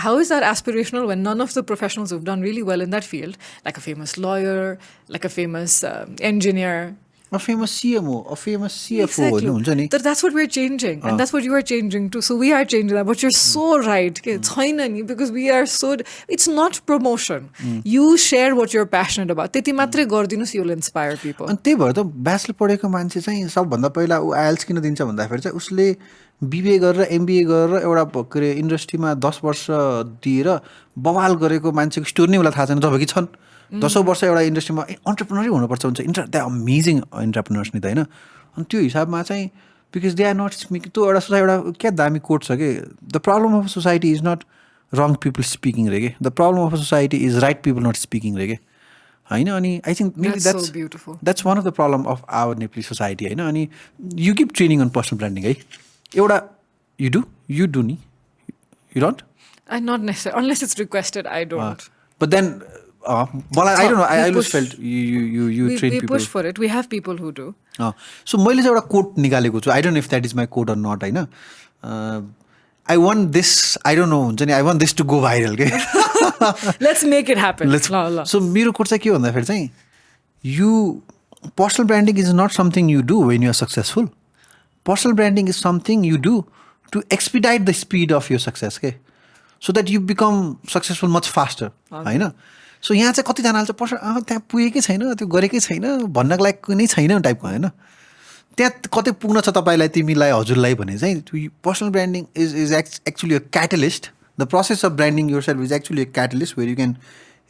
Speaker 2: how is that aspirational when none of the professionals who've done really well in that field, like a famous lawyer, like a famous engineer,
Speaker 1: a famous CMO, a famous CFO,
Speaker 2: exactly. That's what we're changing, and that's what you are changing too. So we are changing that. But you're so right, because we are so. It's not promotion. You share what you're passionate about. त्यति मात्रै गरिदिनुस्, you'll inspire people.
Speaker 1: अनि त्यही भएर त ब्याचलर पढेको मान्छे चाहिँ सबभन्दा पहिला ऊ आइएल्स किन दिन्छ भन्दाखेरि चाहिँ उसले बिबिए गरेर एमबिए गरेर एउटा के अरे इन्डस्ट्रीमा 10 वर्ष दिएर बवाल गरेको मान्छेको स्टोरी नै उसलाई थाहा छैन, जबकि छन् 10 वर्ष एउटा इन्डस्ट्रीमा अन्टरप्रेनरै हुनुपर्छ हुन्छ, दे अमेजिङ इन्टरप्रेनर्स नि त होइन। अनि त्यो हिसाबमा चाहिँ because they are not speaking, त्यो एउटा क्या दामी कोट छ कि, the problem of society is not wrong people speaking रे के, the problem of society is right people not speaking रे के होइन। अनि I think maybe that's one of the problem of our Nepali society होइन। अनि you give training on personal branding है, एउटा यु डु नि, you don't,
Speaker 2: not necessarily, unless it's requested, I don't.
Speaker 1: But then मलाई I don't know, I always felt you train people.
Speaker 2: We push for it. We have people who do.
Speaker 1: So मैले चाहिँ एउटा कोट निकालेको छु, I don't know if that is my quote or not होइन। I want this, I don't know हुन्छ नि, I want this to go viral के
Speaker 2: Let's make it happen.
Speaker 1: So मेरो कोट चाहिँ के भन्दाखेरि चाहिँ personal branding is not something you do when you are successful. Personal branding is something you do to expedite the speed of your success के, so that you become successful much faster होइन। सो यहाँ चाहिँ कतिजनाले चाहिँ पर्सनल त्यहाँ पुगेकै छैन, त्यो गरेकै छैन, भन्नको लागि नै छैन टाइपको होइन, त्यहाँ कतै पुग्न छ तपाईँलाई, तिमीलाई, हजुरलाई भने चाहिँ personal branding is actually a catalyst, the process of branding yourself is actually a catalyst where you can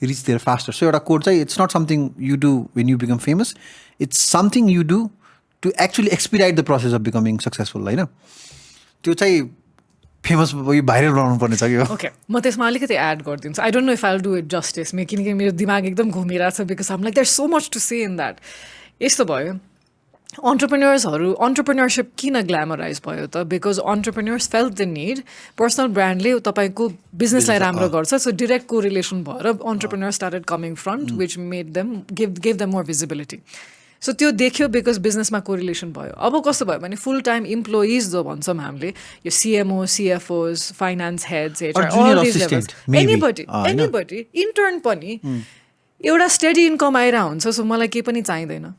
Speaker 1: reach there faster. So एउटा कोड चाहिँ it's not something you do when you become famous, it's something you do to actually expedite the process of becoming successful होइन। त्यो चाहिँ फेमस भाइरल बनाउनु पर्ने छ कि हो।
Speaker 2: ओके, म त्यसमा अलिकति एड गरिदिन्छु। I don't know if I will do it justice, किनकि मेरो दिमाग एकदम घुमिरहेको छ, because um like there so much to say in that. यस्तो भयो, अन्टरप्रेन्योरसिप किन ग्ल्यामराइज भयो त, because entrepreneurs felt the need, personal ब्रान्डले तपाईँको बिजनेसलाई राम्रो गर्छ, सो डिरेक्ट कोरिलेसन भएर entrepreneurs started coming front, which made them give them more visibility. So त्यो देख्यो बिकज बिजनेसमा कोरिलेसन भयो. अब कस्तो भयो भने फुल टाइम इम्प्लोइज जो भन्छौँ हामीले यो CMO, CFOs, finance heads, HR,
Speaker 1: junior
Speaker 2: all these
Speaker 1: assistant,
Speaker 2: levels.
Speaker 1: maybe.
Speaker 2: Anybody, intern पनि एउटा स्टेडी इन्कम आइरहेको हुन्छ. सो मलाई केही पनि चाहिँदैन.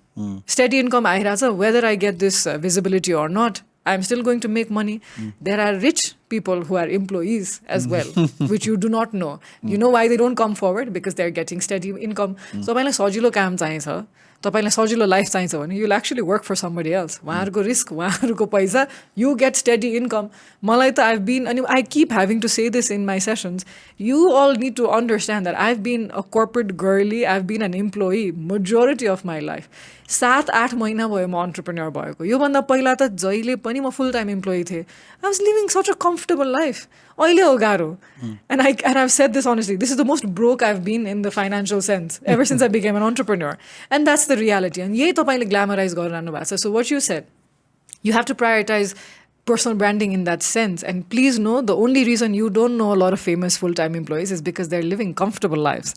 Speaker 2: स्टेडी इन्कम आइरहेछ, whether I get this visibility or not, I'm still going to make money. There are rich people who are employees as well, which you do not know. You know why they don't come forward? Because they're getting steady income. So तपाईँलाई सजिलो काम चाहिन्छ, तपाईँलाई सजिलो लाइफ चाहिन्छ भने you'll actually work for somebody else. उहाँहरूको रिस्क, उहाँहरूको पैसा, you get steady income. मलाई त I've been, and I keep having to say this in my sessions, you all need to understand that I've been a corporate girly, I've been an employee majority of my life. 7-8 महिना भयो म एन्टरप्रेन्योर भएको. योभन्दा पहिला त जहिले पनि म फुल टाइम इम्प्लोइ थिएँ. I was living such a comfortable life. अहिले हो गाह्रो. And I've said this honestly, this is the most broke I've been in the financial sense ever since I became an entrepreneur. And that's the reality. And यही तपाईँले ग्ल्यामराइज गरिरहनु भएको छ. So what you said, you have to prioritize personal branding in that sense. And please know, the only reason you don't know a lot of famous full-time employees is because they're living comfortable lives.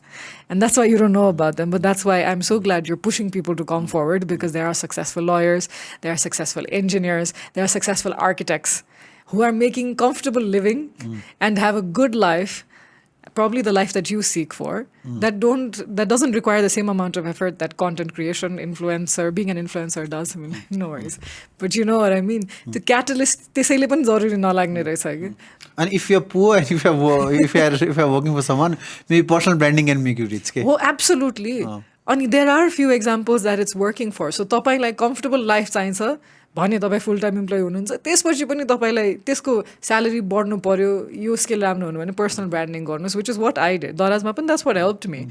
Speaker 2: And that's why you don't know about them. But that's why I'm so glad you're pushing people to come forward, because there are successful lawyers, there are successful engineers, there are successful architects who are making comfortable living and have a good life, probably the life that you seek for, that doesn't require the same amount of effort that content creation, being an influencer does. I mean, no worries. But you know what I mean? The catalyst, त्यसैले पनि जरुरी नलाग्ने रहेछ कि.
Speaker 1: And if you're poor and if you're working for someone, maybe personal branding can make you rich.
Speaker 2: Oh, absolutely. And there are a few examples that it's working for. So तपाईँलाई comfortable life चाहिन्छ भने तपाईँ फुल टाइम इम्प्लोइ हुनुहुन्छ, त्यसपछि पनि तपाईँलाई त्यसको स्यालेरी बढ्नु पर्यो, यो स्किल राम्रो हुनु भने पर्सनल ब्रान्डिङ गर्नुहोस्, which is what I did. दराजमा पनि द्याट्स वाट हेल्प्ड मी.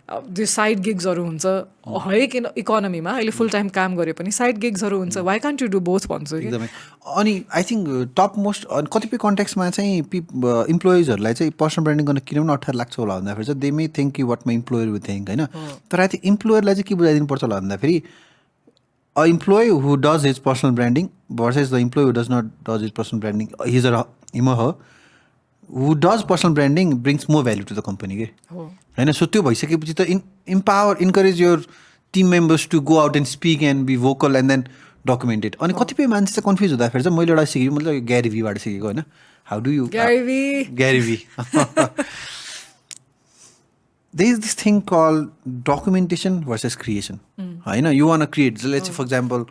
Speaker 2: त्यो साइड गिग्सहरू हुन्छ हरेक इकोनोमीमा. अहिले फुल टाइम काम गरे पनि साइड गिग्सहरू हुन्छ. Why can't you do both भन्छु कि.
Speaker 1: एकदमै. अनि आई थिङ्क टप मोस्ट कतिपय कन्टेक्स्टमा चाहिँ इम्प्लोइजहरूलाई चाहिँ पर्सनल ब्रान्डिङ गर्न किन पनि अप्ठ्यारो लाग्छ होला भन्दाखेरि चाहिँ दे मे थिङ्क कि what my employer will think, होइन. तर आई थिङ्क इम्प्लोयरलाई चाहिँ के बुझाइदिनु पर्छ होला भन्दाखेरि a employee who does his personal branding versus the employee who does not does his personal branding, him or her who does personal branding brings more value to the company के होइन. सो त्यो भइसकेपछि त encourage your team members to go out and speak and be vocal and then document it. अनि कतिपय मान्छे चाहिँ कन्फ्युज हुँदाखेरि चाहिँ मैले एउटा सिकेँ, मतलब ग्यारी भीबाट सिकेको होइन. How do you Gary Vee there is this thing called documentation versus creation. You want to create, let's say for example,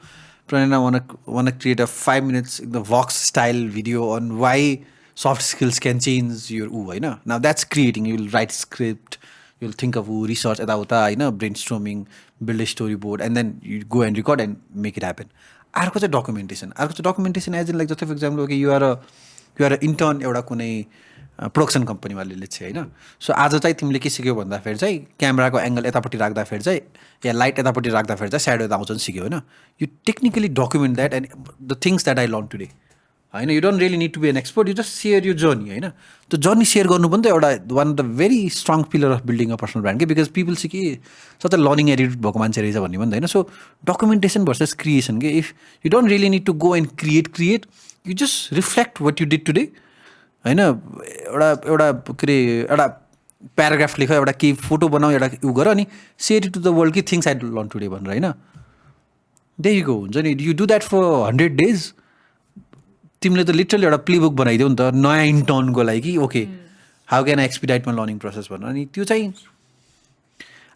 Speaker 1: Pranayna want to create a 5 minutes the Vox style video on why soft skills can change your Now that's creating. You will write script, you'll think of research, brainstorming, build a storyboard, and then you go and record and make it happen. Arko चाहिँ documentation. As in like just for example, okay, you are an intern एउटा कुनै प्रोडक्सन कम्पनीमा लेट्स चाहिँ होइन. सो आज चाहिँ तिमीले के सिक्यौ भन्दाखेरि चाहिँ क्यामेराको एङ्गल यतापट्टि राख्दाखेरि चाहिँ या लाइट यतापट्टि राख्दाखेरि चाहिँ स्याडो यता आउँछ नि सिक्यो होइन. You technically document that and the things that I learn today होइन. You don't really need to be an expert, you just share you journey होइन. त्यो जर्नी सेयर गर्नु पनि त एउटा one of the very strong pillar of building a personal brand के, बिकज पिपल चाहिँ कि सच अ लर्निङ एटिट्युड भएको मान्छे रहेछ भन्ने पनि होइन. सो डकुमेन्टेसन भर्सेस क्रिएसन के, if you don't really need to go and create, you just reflect what you did today होइन. एउटा के अरे एउटा प्याराग्राफ लेख, एउटा केही फोटो बनाऊ, एउटा उ गर अनि सेयर टु द वर्ल्ड कि थिङ्स आई लर्न टुडे भनेर होइन. दे यु गो हुन्छ नि. You do that for 100 days. तिमीले त लिटरली एउटा प्लेबुक बनाइदेऊ नि त नयाँ इन्टर्नको लागि कि okay how can I expedite my learning process भनेर. अनि त्यो चाहिँ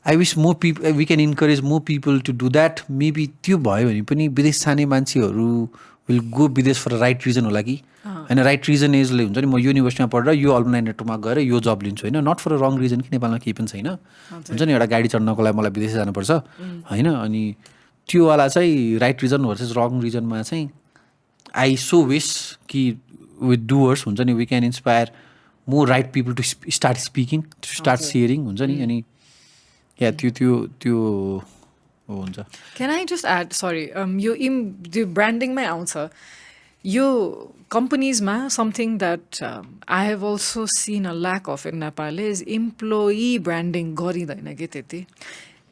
Speaker 1: I wish more people we can encourage more people to do that. Maybe त्यो भयो भने पनि विदेश जाने मान्छेहरू विल गो विदेश फर राइट रिजन होला कि होइन. राइट रिजन इजले हुन्छ नि म युनिभर्सिटीमा पढेर यो अल्मनाइ नेटवर्कमा गएर यो जब लिन्छु होइन, not for a wrong reason कि नेपालमा केही पनि छैन. हुन्छ नि एउटा गाडी चढ्नको लागि मलाई विदेश जानुपर्छ होइन. अनि त्योवाला चाहिँ राइट रिजन भर्सेस रङ रिजनमा चाहिँ आई सो विस कि विथ डुवर्स हुन्छ नि we can inspire more right people to start speaking, to start sharing हुन्छ नि. अनि या त्यो हुन्छ.
Speaker 2: Can I just add sorry यो ब्रान्डिङमै आउँछ यो कम्पनीजमा something that I have also seen a lack of in Nepal is employee branding गरिँदैन कि त्यति.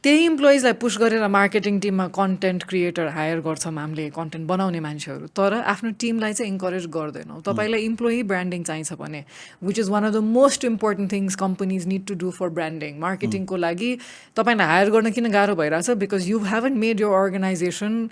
Speaker 2: त्यही इम्प्लोइजलाई पुस गरेर मार्केटिङ टिममा कन्टेन्ट क्रिएटर हायर गर्छौँ हामीले, कन्टेन्ट बनाउने मान्छेहरू, तर आफ्नो टिमलाई चाहिँ इन्करेज गर्दैनौँ. तपाईँलाई इम्प्लोइ ब्रान्डिङ चाहिन्छ भने, which is one of the most important things companies need to do for branding. मार्केटिङको लागि तपाईँलाई हायर गर्न किन गाह्रो भइरहेछ? Because you haven't made your organisation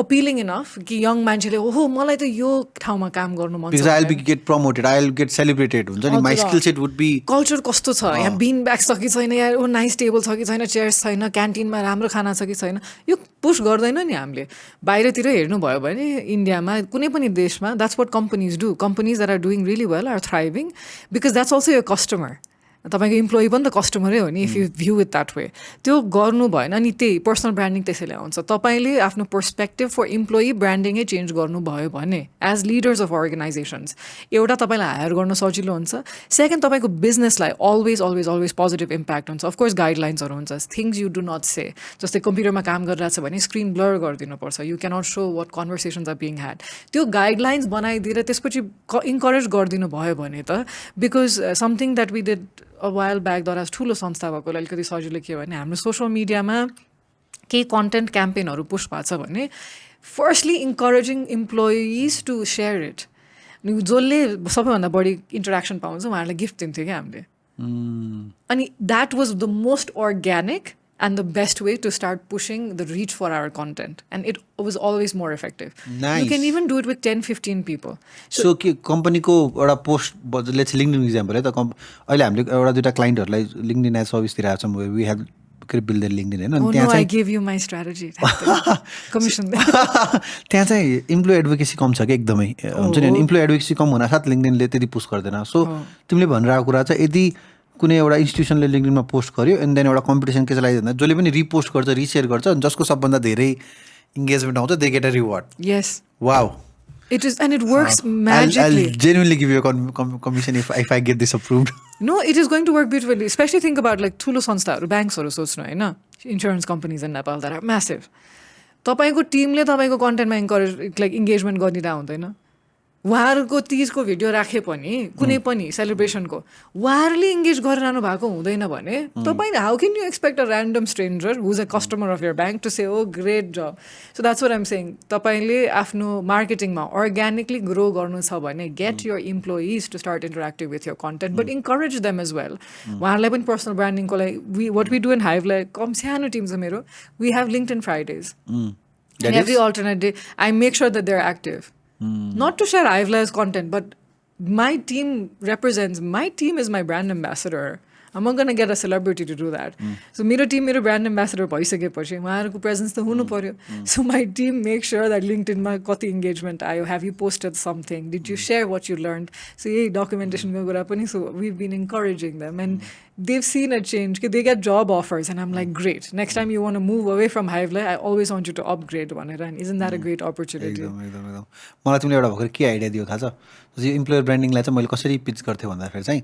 Speaker 2: appealing enough कि young मान्छेले ओहो मलाई त यो ठाउँमा काम गर्नु मन छ,
Speaker 1: because I'll be get promoted, I'll get celebrated हुन्छ नि, my skill set would be.
Speaker 2: Culture कस्तो छ यहाँ, बिन ब्याग छ कि छैन, यहाँ ओ नाइस टेबल छ कि छैन, चेयर्स छैन, क्यान्टिनमा राम्रो खाना छ कि छैन, यो पुस गर्दैन नि हामीले. बाहिरतिर हेर्नुभयो भने इन्डियामा कुनै पनि देशमा that's what companies do. Companies that are doing really well are thriving because that's also यो कस्टमर. तपाईँको इम्प्लोइ पनि त कस्टमरै हो नि, if you view it that way. त्यो गर्नु भएन. अनि त्यही पर्सनल ब्रान्डिङ त्यसैले आउँछ. तपाईँले आफ्नो पर्सपेक्टिभ फर इम्प्लोइ ब्रान्डिङै चेन्ज गर्नुभयो भने एज लिडर्स अफ अर्गनाइजेसन्स एउटा तपाईँलाई हायर गर्न सजिलो हुन्छ. सेकेन्ड, तपाईँको बिजनेसलाई always always always positive impact हुन्छ. अफकोर्स गाइडलाइन्सहरू हुन्छ, things you do not say. जस्तै कम्प्युटरमा काम गरिरहेको छ भने स्क्रिन ब्लर गरिदिनुपर्छ, you cannot show what conversations are being had. त्यो गाइडलाइन्स बनाइदिएर त्यसपछि इन्करेज गरिदिनु भयो भने त, because something that we did a while back, Daraz ठुलो संस्था भएकोले अलिकति सजिलो के भने हाम्रो सोसियल मिडियामा केही कन्टेन्ट क्याम्पेनहरू पुस्ट भएको छ भने firstly encouraging employees to share it. जसले सबैभन्दा बढी इन्टरेक्सन पाउँछ उहाँहरूलाई गिफ्ट दिन्थ्यो क्या हामीले. अनि that was the most organic and the best way to start pushing the reach for our content, and it was always more effective.
Speaker 1: Nice.
Speaker 2: You can even do it with 10-15 people.
Speaker 1: So company ko एउटा post, let's say LinkedIn example है त, अहिले हामीले एउटा दुईटा क्लाइन्टहरूलाई LinkedIn एज सर्भिस दिइरहेको छौँ, we have build their LinkedIn हैन.
Speaker 2: Oh no, I gave you my strategy. Commission.
Speaker 1: त्यहाँ चाहिँ इम्प्लोइ एडभोकेसी कम छ कि एकदमै हुन्छ नि. इम्प्लोइ एडभोकेसी कम हुनासाथ लिङ्कडिनले त्यति पुस्ट गर्दैन. सो तिमीले भनिरहेको कुरा चाहिँ यदि कुनै एउटा इन्स्टिट्युसनले लिङ्कडिनमा पोस्ट गर्यो एन्ड देन एउटा कम्पिटिसन के चलाइदिँदा जसले पनि रिपोस्ट गर्छ, रिसेयर गर्छ, जसको सबभन्दा धेरै इङ्गेजमेन्ट आउँछ, they get a reward.
Speaker 2: Yes.
Speaker 1: Wow.
Speaker 2: It is, and it works magically.
Speaker 1: I'll genuinely give you a commission if I get this approved.
Speaker 2: No, it is going to work beautifully. Especially think about like ठुलो संस्थाहरू, ब्याङ्क्सहरू सोच्नु होइन, insurance companies in Nepal that are massive. तपाईँको टिमले तपाईँको कन्टेन्टमा इन्करेज लाइक इङ्गेजमेन्ट गरिदिँदा हुँदैन. उहाँहरूको तिजको भिडियो राखे पनि कुनै पनि सेलिब्रेसनको उहाँहरूले इङ्गेज गरिरहनु भएको हुँदैन भने तपाईँले how can you expect a random stranger who is a customer of your bank to say oh great job. So that's what I'm saying. तपाईँले आफ्नो मार्केटिङमा अर्ग्यानिकली ग्रो गर्नु छ भने get your employees to start interacting with your content, but encourage them as well. उहाँहरूलाई पनि पर्सनल ब्रान्डिङको लागि वाट वी डु इन हाइभलाई, कम सानो टिम छ मेरो, we have LinkedIn Fridays and every alternate day I make sure that they are active. Not to share Hivelaya's content, but my team represents, my team is my brand ambassador. I'm not going to get a celebrity to do that. So मेरो team मेरो brand ambassador भइसकेपछि उहाँहरूको presence त हुनु पर्यो. So my team makes sure that LinkedIn मा कति engagement आयो, have you posted something, did you share what you learned. So यही documentation को कुरा पनि, so we've been encouraging them and they've seen a change. They get job offers and I'm like, great, next time you want to move away from Hivelaya, I always want you to upgrade भनेर. And isn't that a great opportunity?
Speaker 1: एकदम. मलाई तिमीले एउटा भर्खर के आइडिया दियो थाहा छ? यो इम्प्लोयर ब्रान्डिङलाई चाहिँ मैले कसरी पिच गर्थेँ भन्दाखेरि चाहिँ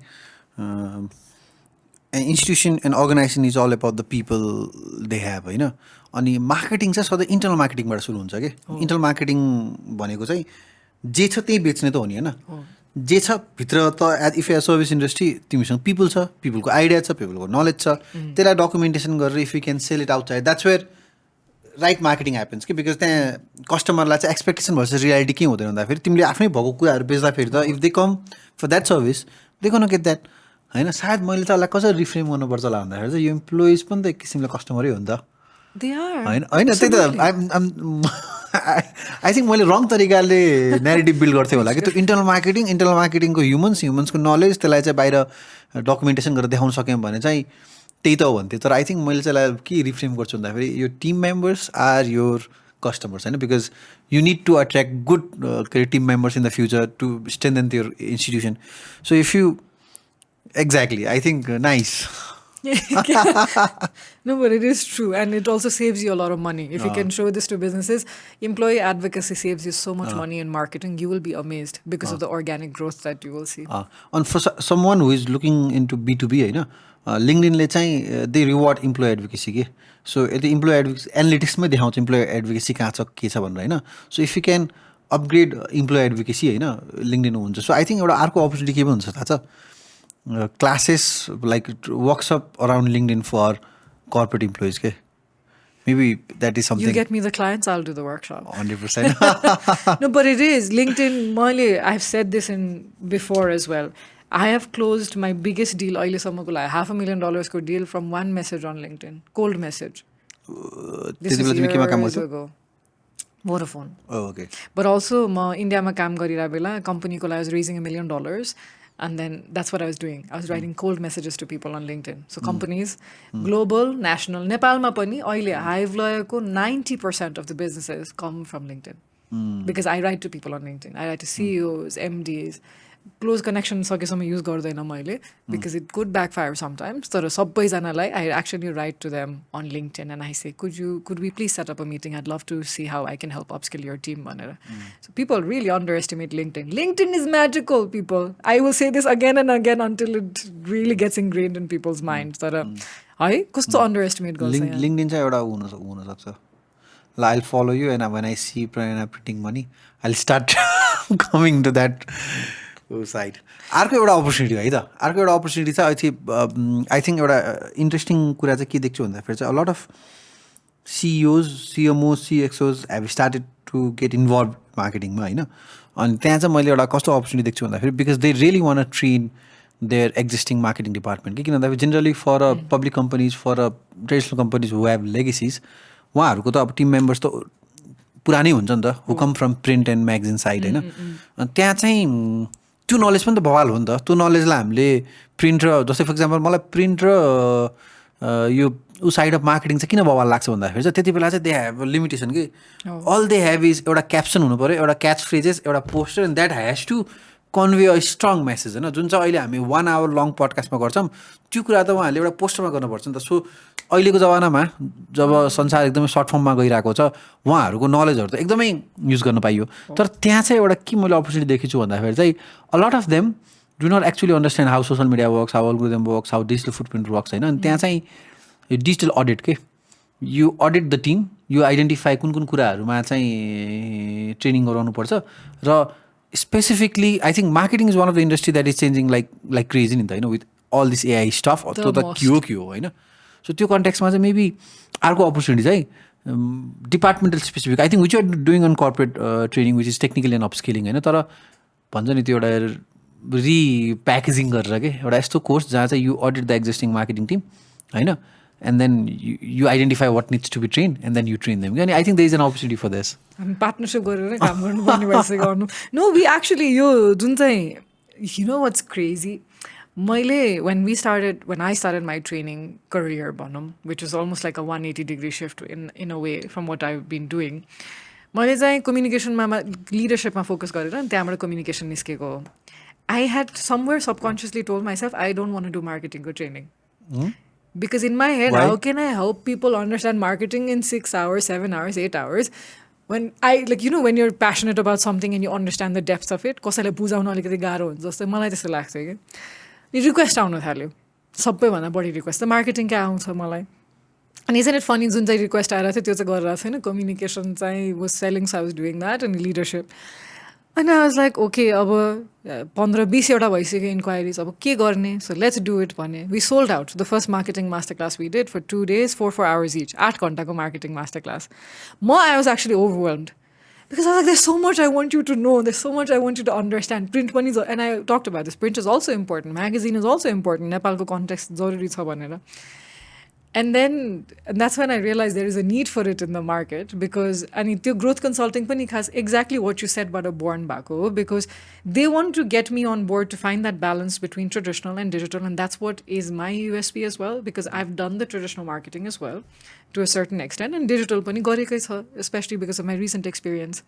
Speaker 1: institution and organisation is all about the people they have होइन. अनि मार्केटिङ चाहिँ सधैँ इन्टरनल मार्केटिङबाट सुरु हुन्छ कि. इन्टरनल मार्केटिङ भनेको चाहिँ जे छ त्यही बेच्ने त हो नि होइन. जे छ भित्र त इफ ए सर्भिस इन्डस्ट्री तिमीसँग पिपल छ, पिपलको आइडिया छ, पिपलको नलेज छ, त्यसलाई डकुमेन्टेसन गरेर if you can sell it outside, that's where right marketing happens कि. बिकज त्यहाँ कस्टमरलाई चाहिँ एक्सपेक्टेसन भर्सेस रियालिटी के हुँदैन भन्दाखेरि तिमीले आफ्नै भएको कुराहरू बेच्दाखेरि त if they come for that service they gonna get that होइन. सायद मैले त यसलाई कसरी रिफ्रेम गर्नुपर्छ होला भन्दाखेरि चाहिँ यो इम्प्लोइज पनि त एक किसिमले कस्टमरै हो नि त होइन. होइन त्यही त आई थिङ्क मैले रङ तरिकाले नेरेटिभ बिल्ड गर्थेँ होला कि. त्यो इन्टरनल मार्केटिङको ह्युमन्सको नलेज त्यसलाई चाहिँ बाहिर डकुमेन्टेसन गरेर देखाउन सक्यौँ भने चाहिँ त्यही त हो भन्थ्यो. तर आई थिङ्क मैले चाहिँ यसलाई के रिफ्रेम गर्छु भन्दाखेरि यो team members are your customers होइन. Because you need to attract good team members in the future to strengthen your institution. So if you exactly, I think nice.
Speaker 2: No, but it is true, and it also saves you a lot of money if you can show this to businesses. Employee advocacy saves you so much money in marketing. You will be amazed because of the organic growth that you will see.
Speaker 1: And for someone who is looking into B2B होइन, LinkedInले चाहिँ they reward employee advocacy के. So यदि employee advocacy एनालिटिक्समै देखाउँछ employee advocacy कहाँ छ के छ भनेर होइन. So if you can upgrade employee advocacy होइन LinkedIn हुन्छ. So I think एउटा अर्को अपर्च्युनिटी के पनि हुन्छ थाहा छ, classes like workshop around LinkedIn for corporate employees ke. Maybe that is something.
Speaker 2: You get me the clients, I'll do the workshop.
Speaker 1: 100%.
Speaker 2: No, but it is. LinkedIn, I've said this before as well. I have closed my biggest deal, $500,000 deal from one message on LinkedIn. Cold message. This was years ago. Vodafone.
Speaker 1: Oh, okay.
Speaker 2: But also, India ma काम गरिरहेको बेला company I was raising $1 million, and then that's what I was doing. I was writing cold messages to people on LinkedIn. So companies, global, national, Nepal ma pani, अहिले Hivelaya ko 90% of the businesses come from LinkedIn. Because I write to people on LinkedIn. I write to CEOs, MDs. Close connection सकेसम्म use गर्दैन मैले because it could backfire sometimes. तर सबैजनालाई I actually write to them on LinkedIn and I say, could we please set up a meeting? I'd love to see how I can help upskill your team. So people really underestimate LinkedIn. LinkedIn is magical, people. I will say this again and again until it really gets ingrained in people's minds. तर है कस्तो underestimate गर्छ यहाँ.
Speaker 1: LinkedIn चाहिँ एउटा हुन सक्छ. I'll follow you and when I see Pranayna printing money, I'll start coming to that side. अर्को एउटा अपर्च्युनिटी है त. अर्को एउटा अपर्च्युनिटी चाहिँ आई थिङ्क एउटा इन्ट्रेस्टिङ कुरा चाहिँ के देख्छु भन्दाखेरि चाहिँ a lot of CEOs, CMOs, CXOs have started to get involve मार्केटिङमा होइन. अनि त्यहाँ चाहिँ मैले एउटा कस्तो अपर्च्युनिटी देख्छु भन्दाखेरि because they really want train their existing marketing department किन भन्दाखेरि generally for a public companies for a traditional companies who have legacies उहाँहरूको त अब टिम मेम्बर्स त पुरानै हुन्छ नि त हु come from print and magazine side होइन. त्यहाँ चाहिँ त्यो नलेज पनि त बवाल हो नि त. त्यो नलेजलाई हामीले प्रिन्ट र जस्तै फर इक्जाम्पल मलाई प्रिन्ट र यो साइड अफ मार्केटिङ चाहिँ किन बवाल लाग्छ भन्दाखेरि चाहिँ त्यति बेला चाहिँ दे हेभ लिमिटेसन कि अल दे हेभ इज एउटा क्याप्सन हुनु पऱ्यो, एउटा क्याच फ्रेजेस, एउटा poster and that has to convey a strong message होइन. जुन चाहिँ अहिले हामी 1 hour लङ पडकास्टमा गर्छौँ त्यो कुरा त उहाँहरूले एउटा पोस्टरमा गर्नुपर्छ नि त. सो अहिलेको जमानामा जब संसार एकदमै सर्ट फर्ममा गइरहेको छ उहाँहरूको नलेजहरू त एकदमै युज गर्न पाइयो. तर त्यहाँ चाहिँ एउटा के मैले अपर्च्युनिटी देखेको छु भन्दाखेरि चाहिँ a lot of them do not actually understand how social media works, how algorithm works, how digital footprint works होइन. अनि त्यहाँ चाहिँ यो डिजिटल अडिट के you audit the team, you identify कुन कुराहरूमा चाहिँ ट्रेनिङ गराउनुपर्छ र specifically I think marketing is one of the industry that is changing like crazy नि त होइन with all this AI stuff. त्यो त के हो होइन. सो त्यो कन्टेक्समा चाहिँ मेबी अर्को अपर्च्युनिटी चाहिँ departmental specific I think which are doing on corporate training which is technically and upskilling होइन. तर भन्छ नि त्यो एउटा रिप्याकेजिङ गरेर के एउटा यस्तो कोर्स जहाँ चाहिँ you audit the existing marketing team होइन and then you identify what needs to be trained and then you train them. And I think there is an opportunity for this.
Speaker 2: Partnership गरेर काम गर्नुपर्ने भइसक्यो गर्नु. No, we actually यो जुन चाहिँ you know what's crazy? मैले when I started my training career भनौँ which is almost like a 180-degree shift in a way from what I've been doing. मैले चाहिँ कम्युनिकेसनमा लिडरसिपमा फोकस गरेर अनि त्यहाँबाट कम्युनिकेसन निस्केको हो. I had somewhere subconsciously told myself I don't want to do marketing or training. Because in my head, how can I help people understand marketing in 6 hours, 7 hours, 8 hours? When when you're passionate about something and you understand the depths of it, कसैलाई बुझाउन अलिकति गाह्रो हुन्छ जस्तै मलाई त्यस्तो लाग्छ कि रिक्वेस्ट आउन थाल्यो सबैभन्दा बढी रिक्वेस्ट त मार्केटिङ क्या आउँछ मलाई. अनि इज इट फनी जुन चाहिँ रिक्वेस्ट आएर थियो त्यो चाहिँ गरिरहेको छैन. कम्युनिकेसन चाहिँ was selling, so I was doing that अनि लिडरसिप. अनि आई वाज लाइक ओके अब 15-20 भइसक्यो इन्क्वायरिज अब के गर्ने. सो लेट्स डु इट भने we sold out the first marketing master class we did for 2 days 4 hours each 8 घन्टाको marketing master class. I was actually overwhelmed because I was like, there's so much I want you to know, there's so much I want you to understand. Print पनि and I talked about this, print is also important, magazine is also important, नेपालको context जरुरी छ भनेर. And that's when I realized there is a need for it in the market because अनि त्यो growth consulting पनि has exactly what you said about a born bako because they want to get me on board to find that balance between traditional and digital, and that's what is my USP as well because I've done the traditional marketing as well to a certain extent and digital पनि गरेकै छ especially because of my recent experience.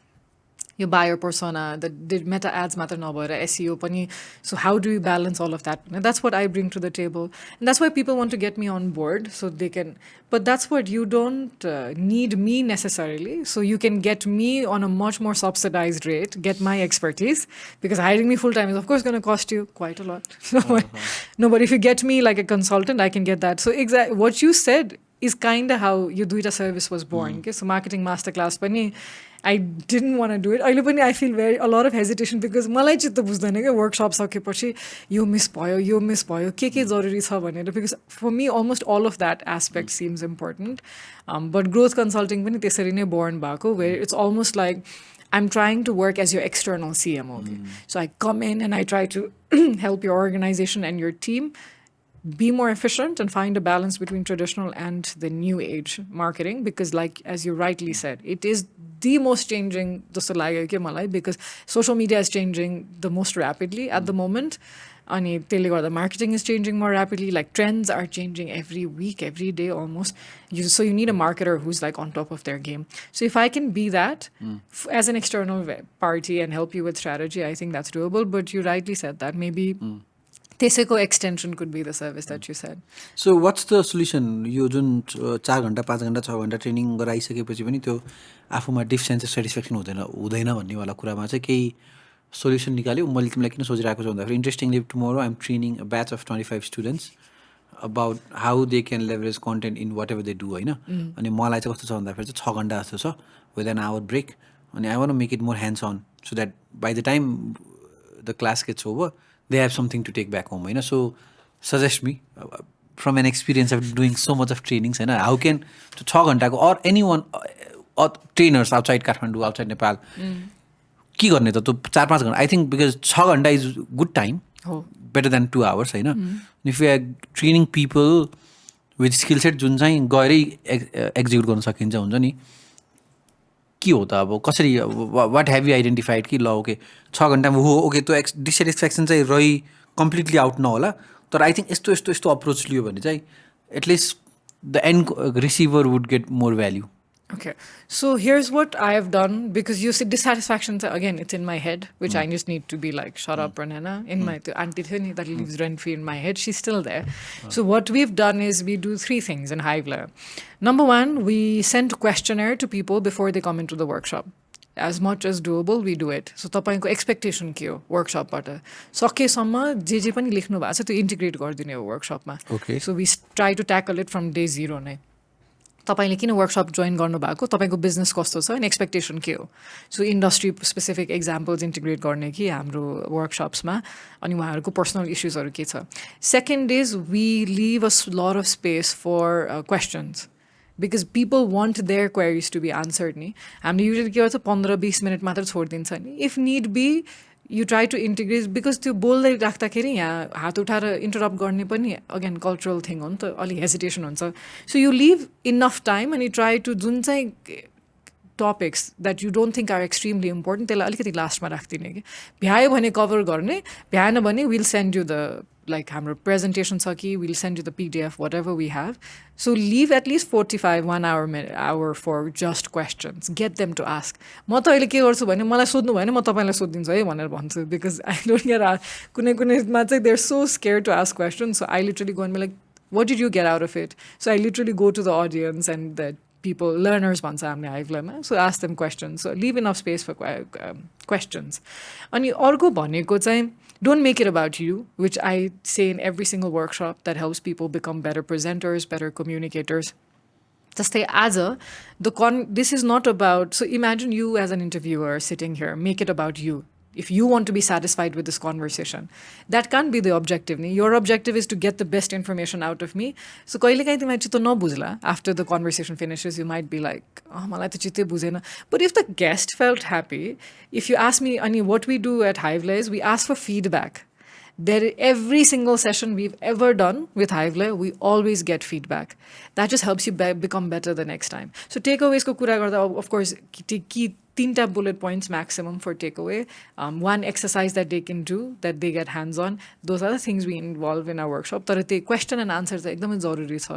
Speaker 2: Your buyer persona, the meta ads matter nabhara SEO pani. So how do you balance all of that? And that's what I bring to the table, and that's why people want to get me on board so they can. But that's what you don't need me necessarily. So you can get me on a much more subsidized rate, get my expertise because hiring me full time is of course going to cost you quite a lot. No, but if you get me like a consultant, I can get that. So exactly what you said is kind of how यो दुईटा सर्भिस वाज बोर्न के सो मार्केटिङ मास्टर क्लास पनि I didn't want to do it. अहिले पनि I feel a lot of hesitation because मलाई चित्त बुझ्दैन क्या वर्कसप सकेपछि यो मिस भयो के जरुरी छ भनेर because for me almost all of that aspect seems important. But growth consulting पनि त्यसरी नै born भएको where it's almost like I'm trying to work as your external CMO. So I come in and I try to help your organization and your team be more efficient and find a balance between traditional and the new age marketing because like as you rightly said, it is the most changing because social media is changing the most rapidly at the moment. And the marketing is changing more rapidly. Like trends are changing every week, every day almost. So you need a marketer who's like on top of their game. So if I can be that as an external party and help you with strategy, I think that's doable. But you rightly said that maybe त्यसैको extension could be the service that you said.
Speaker 1: So what's the solution? यो जुन 4 घण्टा 5 घण्टा 6 घण्टा ट्रेनिङ गराइसकेपछि पनि त्यो आफूमा डिप सेन्स अफ सेटिस्फ्याक्सन हुँदैन भन्नेवाला कुरामा चाहिँ केही सोल्युसन निकाल्यो मैले तिमीलाई किन सोचिरहेको छु भन्दाखेरि interestingly tomorrow I am training a batch of 25 students about how they can leverage content in whatever they do होइन अनि मलाई चाहिँ कस्तो छ भन्दाखेरि चाहिँ 6 घण्टा जस्तो छ विथ एन आवर ब्रेक अनि I want make it more hands on so that by the time the class gets over they have something to take back home. So suggest me from an experience of doing so much of trainings. How can to 6 घण्टा or anyone or trainers outside Kathmandu, outside Nepal, के गर्ने त 4-5 घण्टा I think because 6 घण्टा is good time, better than 2 hours. If we are training people with skill set जुन चाहिँ गएरै एक्जिक्युट गर्न सकिन्छ हुन्छ नि के हो त अब कसरी वाट हेभ यु आइडेन्टिफाइड कि ल ओके 6 घण्टामा हो ओके त्यो डिसेटिस्फ्याक्सन चाहिँ रही कम्प्लिटली आउट नहोला तर आई थिङ्क यस्तो अप्रोच लियो भने चाहिँ at least the end receiver would get more value.
Speaker 2: Okay, so here's what I have done because you said dissatisfaction, again, it's in my head, which I just need to be like, shut up, Pranayna. In my auntie that lives rent-free in my head, she's still there. So what we've done is we do 3 things in Hivelaya. Number 1, we send questionnaire to people before they come into the workshop. As much as doable, we do it. So तपाईको एक्सपेक्टेसन के हो वर्कसपबाट सकेसम्म जे पनि लेख्नु भएको छ त्यो इन्टिग्रेट गरिदिने हो वर्कसपमा. So we try to tackle it from day 0 नै. तपाईँले किन वर्कसप जोइन गर्नुभएको तपाईँको बिजनेस कस्तो छ अनि एक्सपेक्टेसन के हो. So industry specific examples integrate गर्ने कि हाम्रो वर्कसप्समा अनि उहाँहरूको पर्सनल इस्युजहरू के छ. Second is we leave a lot of space for questions because people want their queries to be answered नि हामीले युजली के गर्छ 15-20 मिनट मात्र छोडिदिन्छ नि. If need be you try to integrate because त्यो बोल्दै राख्दाखेरि यहाँ हात उठाएर इन्टरप्ट गर्ने पनि अगेन कल्चरल थिङ हो नि त अलिक हेजिटेसन हुन्छ. So you leave enough time अनि ट्राई टु जुन चाहिँ topics that you don't think are extremely important त्यसलाई अलिकति लास्टमा राखिदिने कि भ्यायो भने कभर गर्ने भ्याएन भने will send you the like हाम्रो presentation छ कि we'll send you the PDF whatever we have. So leave at least 45-1 hour for just questions. Get them to ask. म त अहिले के गर्छु भने मलाई सोध्नु भयो भने म तपाईँलाई सोधिदिन्छु है भनेर भन्छु because I don't get कुनैमा चाहिँ they're so scared to ask questions. So I literally go and be like, what did you get out of it? So I literally go to the audience and the people, learners भन्छ हामीले हाइभलामा. So ask them questions. So leave enough space for questions. अनि अर्को भनेको चाहिँ don't make it about you, which I say in every single workshop that helps people become better presenters, better communicators. Just say, this is not about, so imagine you as an interviewer sitting here, make it about you. If you want to be satisfied with this conversation, that can't be the objective. Your objective is to get the best information out of me. So after the conversation finishes, you might be like, but if the guest felt happy, if you ask me, Ani, what we do at Hivelaya is we ask for feedback. Every single session we've ever done with Hivelaya, we always get feedback. That just helps you become better the next time. So takeaways ko kura garda, of course, 3 bullet points maximum for takeaway. 1 exercise that they can do, that they get hands-on. Those are the things we involve in our workshop. But the question and answers are ekdamai zaruri cha.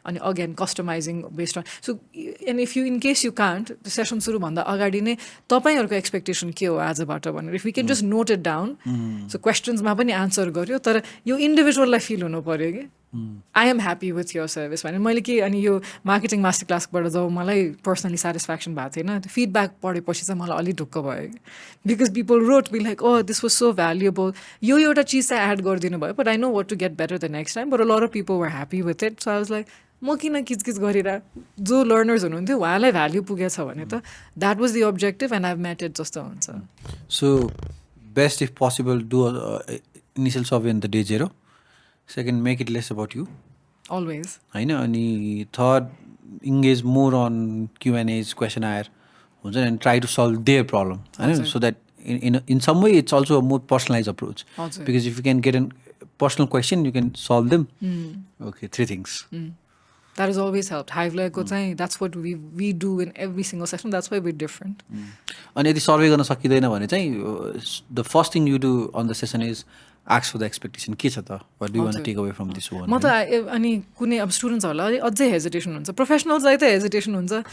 Speaker 2: And again, customizing based on. So, and if you, in case you can't, the session suru bhanda agadi नै तपाईहरुको expectation के हो आजबाट भनेर if we can just note it down. So questions मा पनि answer गर्यो तर यो individual लाई feel हुनु पर्यो के. I am happy with your service. भने मैले के अनि यो मार्केटिङ मास्टर क्लासबाट जब मलाई पर्सनली सेटिस्फ्याक्सन भएको थिएन त्यो फिडब्याक पढेपछि चाहिँ मलाई अलि ढुक्क भयो because people wrote be like oh this was so valuable यो एउटा चिज चाहिँ एड गरिदिनु भयो but I know what to get better the next time but a lot of people were happy with it so I was like म किन किचकिच गरेर जो लर्नर्स हुनुहुन्थ्यो उहाँलाई भ्याल्यु पुगेछ भने त that was the objective and I met it जस्तो हुन्छ.
Speaker 1: So best if possible do initial survey in the day 0. Second, make it less about you.
Speaker 2: Always.
Speaker 1: होइन अनि third, engage more on Q&As, questionnaire हुन्छ and try to solve their problem. So that in some way it's also a more personalized approach. Because if you can get a personal question, you can solve them. Okay, 3 things.
Speaker 2: That has always helped. Hivelaya, that's what we do in every single session. That's why we're different.
Speaker 1: अनि यदि सर्वे गर्न सकिँदैन भने चाहिँ the first thing you do on the session is ask for the expectation. के छ त? What do you want to take away from this one?
Speaker 2: म त अनि कुनै अब स्टुडेन्ट्सहरूलाई अझै हेजिटेसन हुन्छ, प्रोफेसनल्सलाई त हेजिटेसन हुन्छ.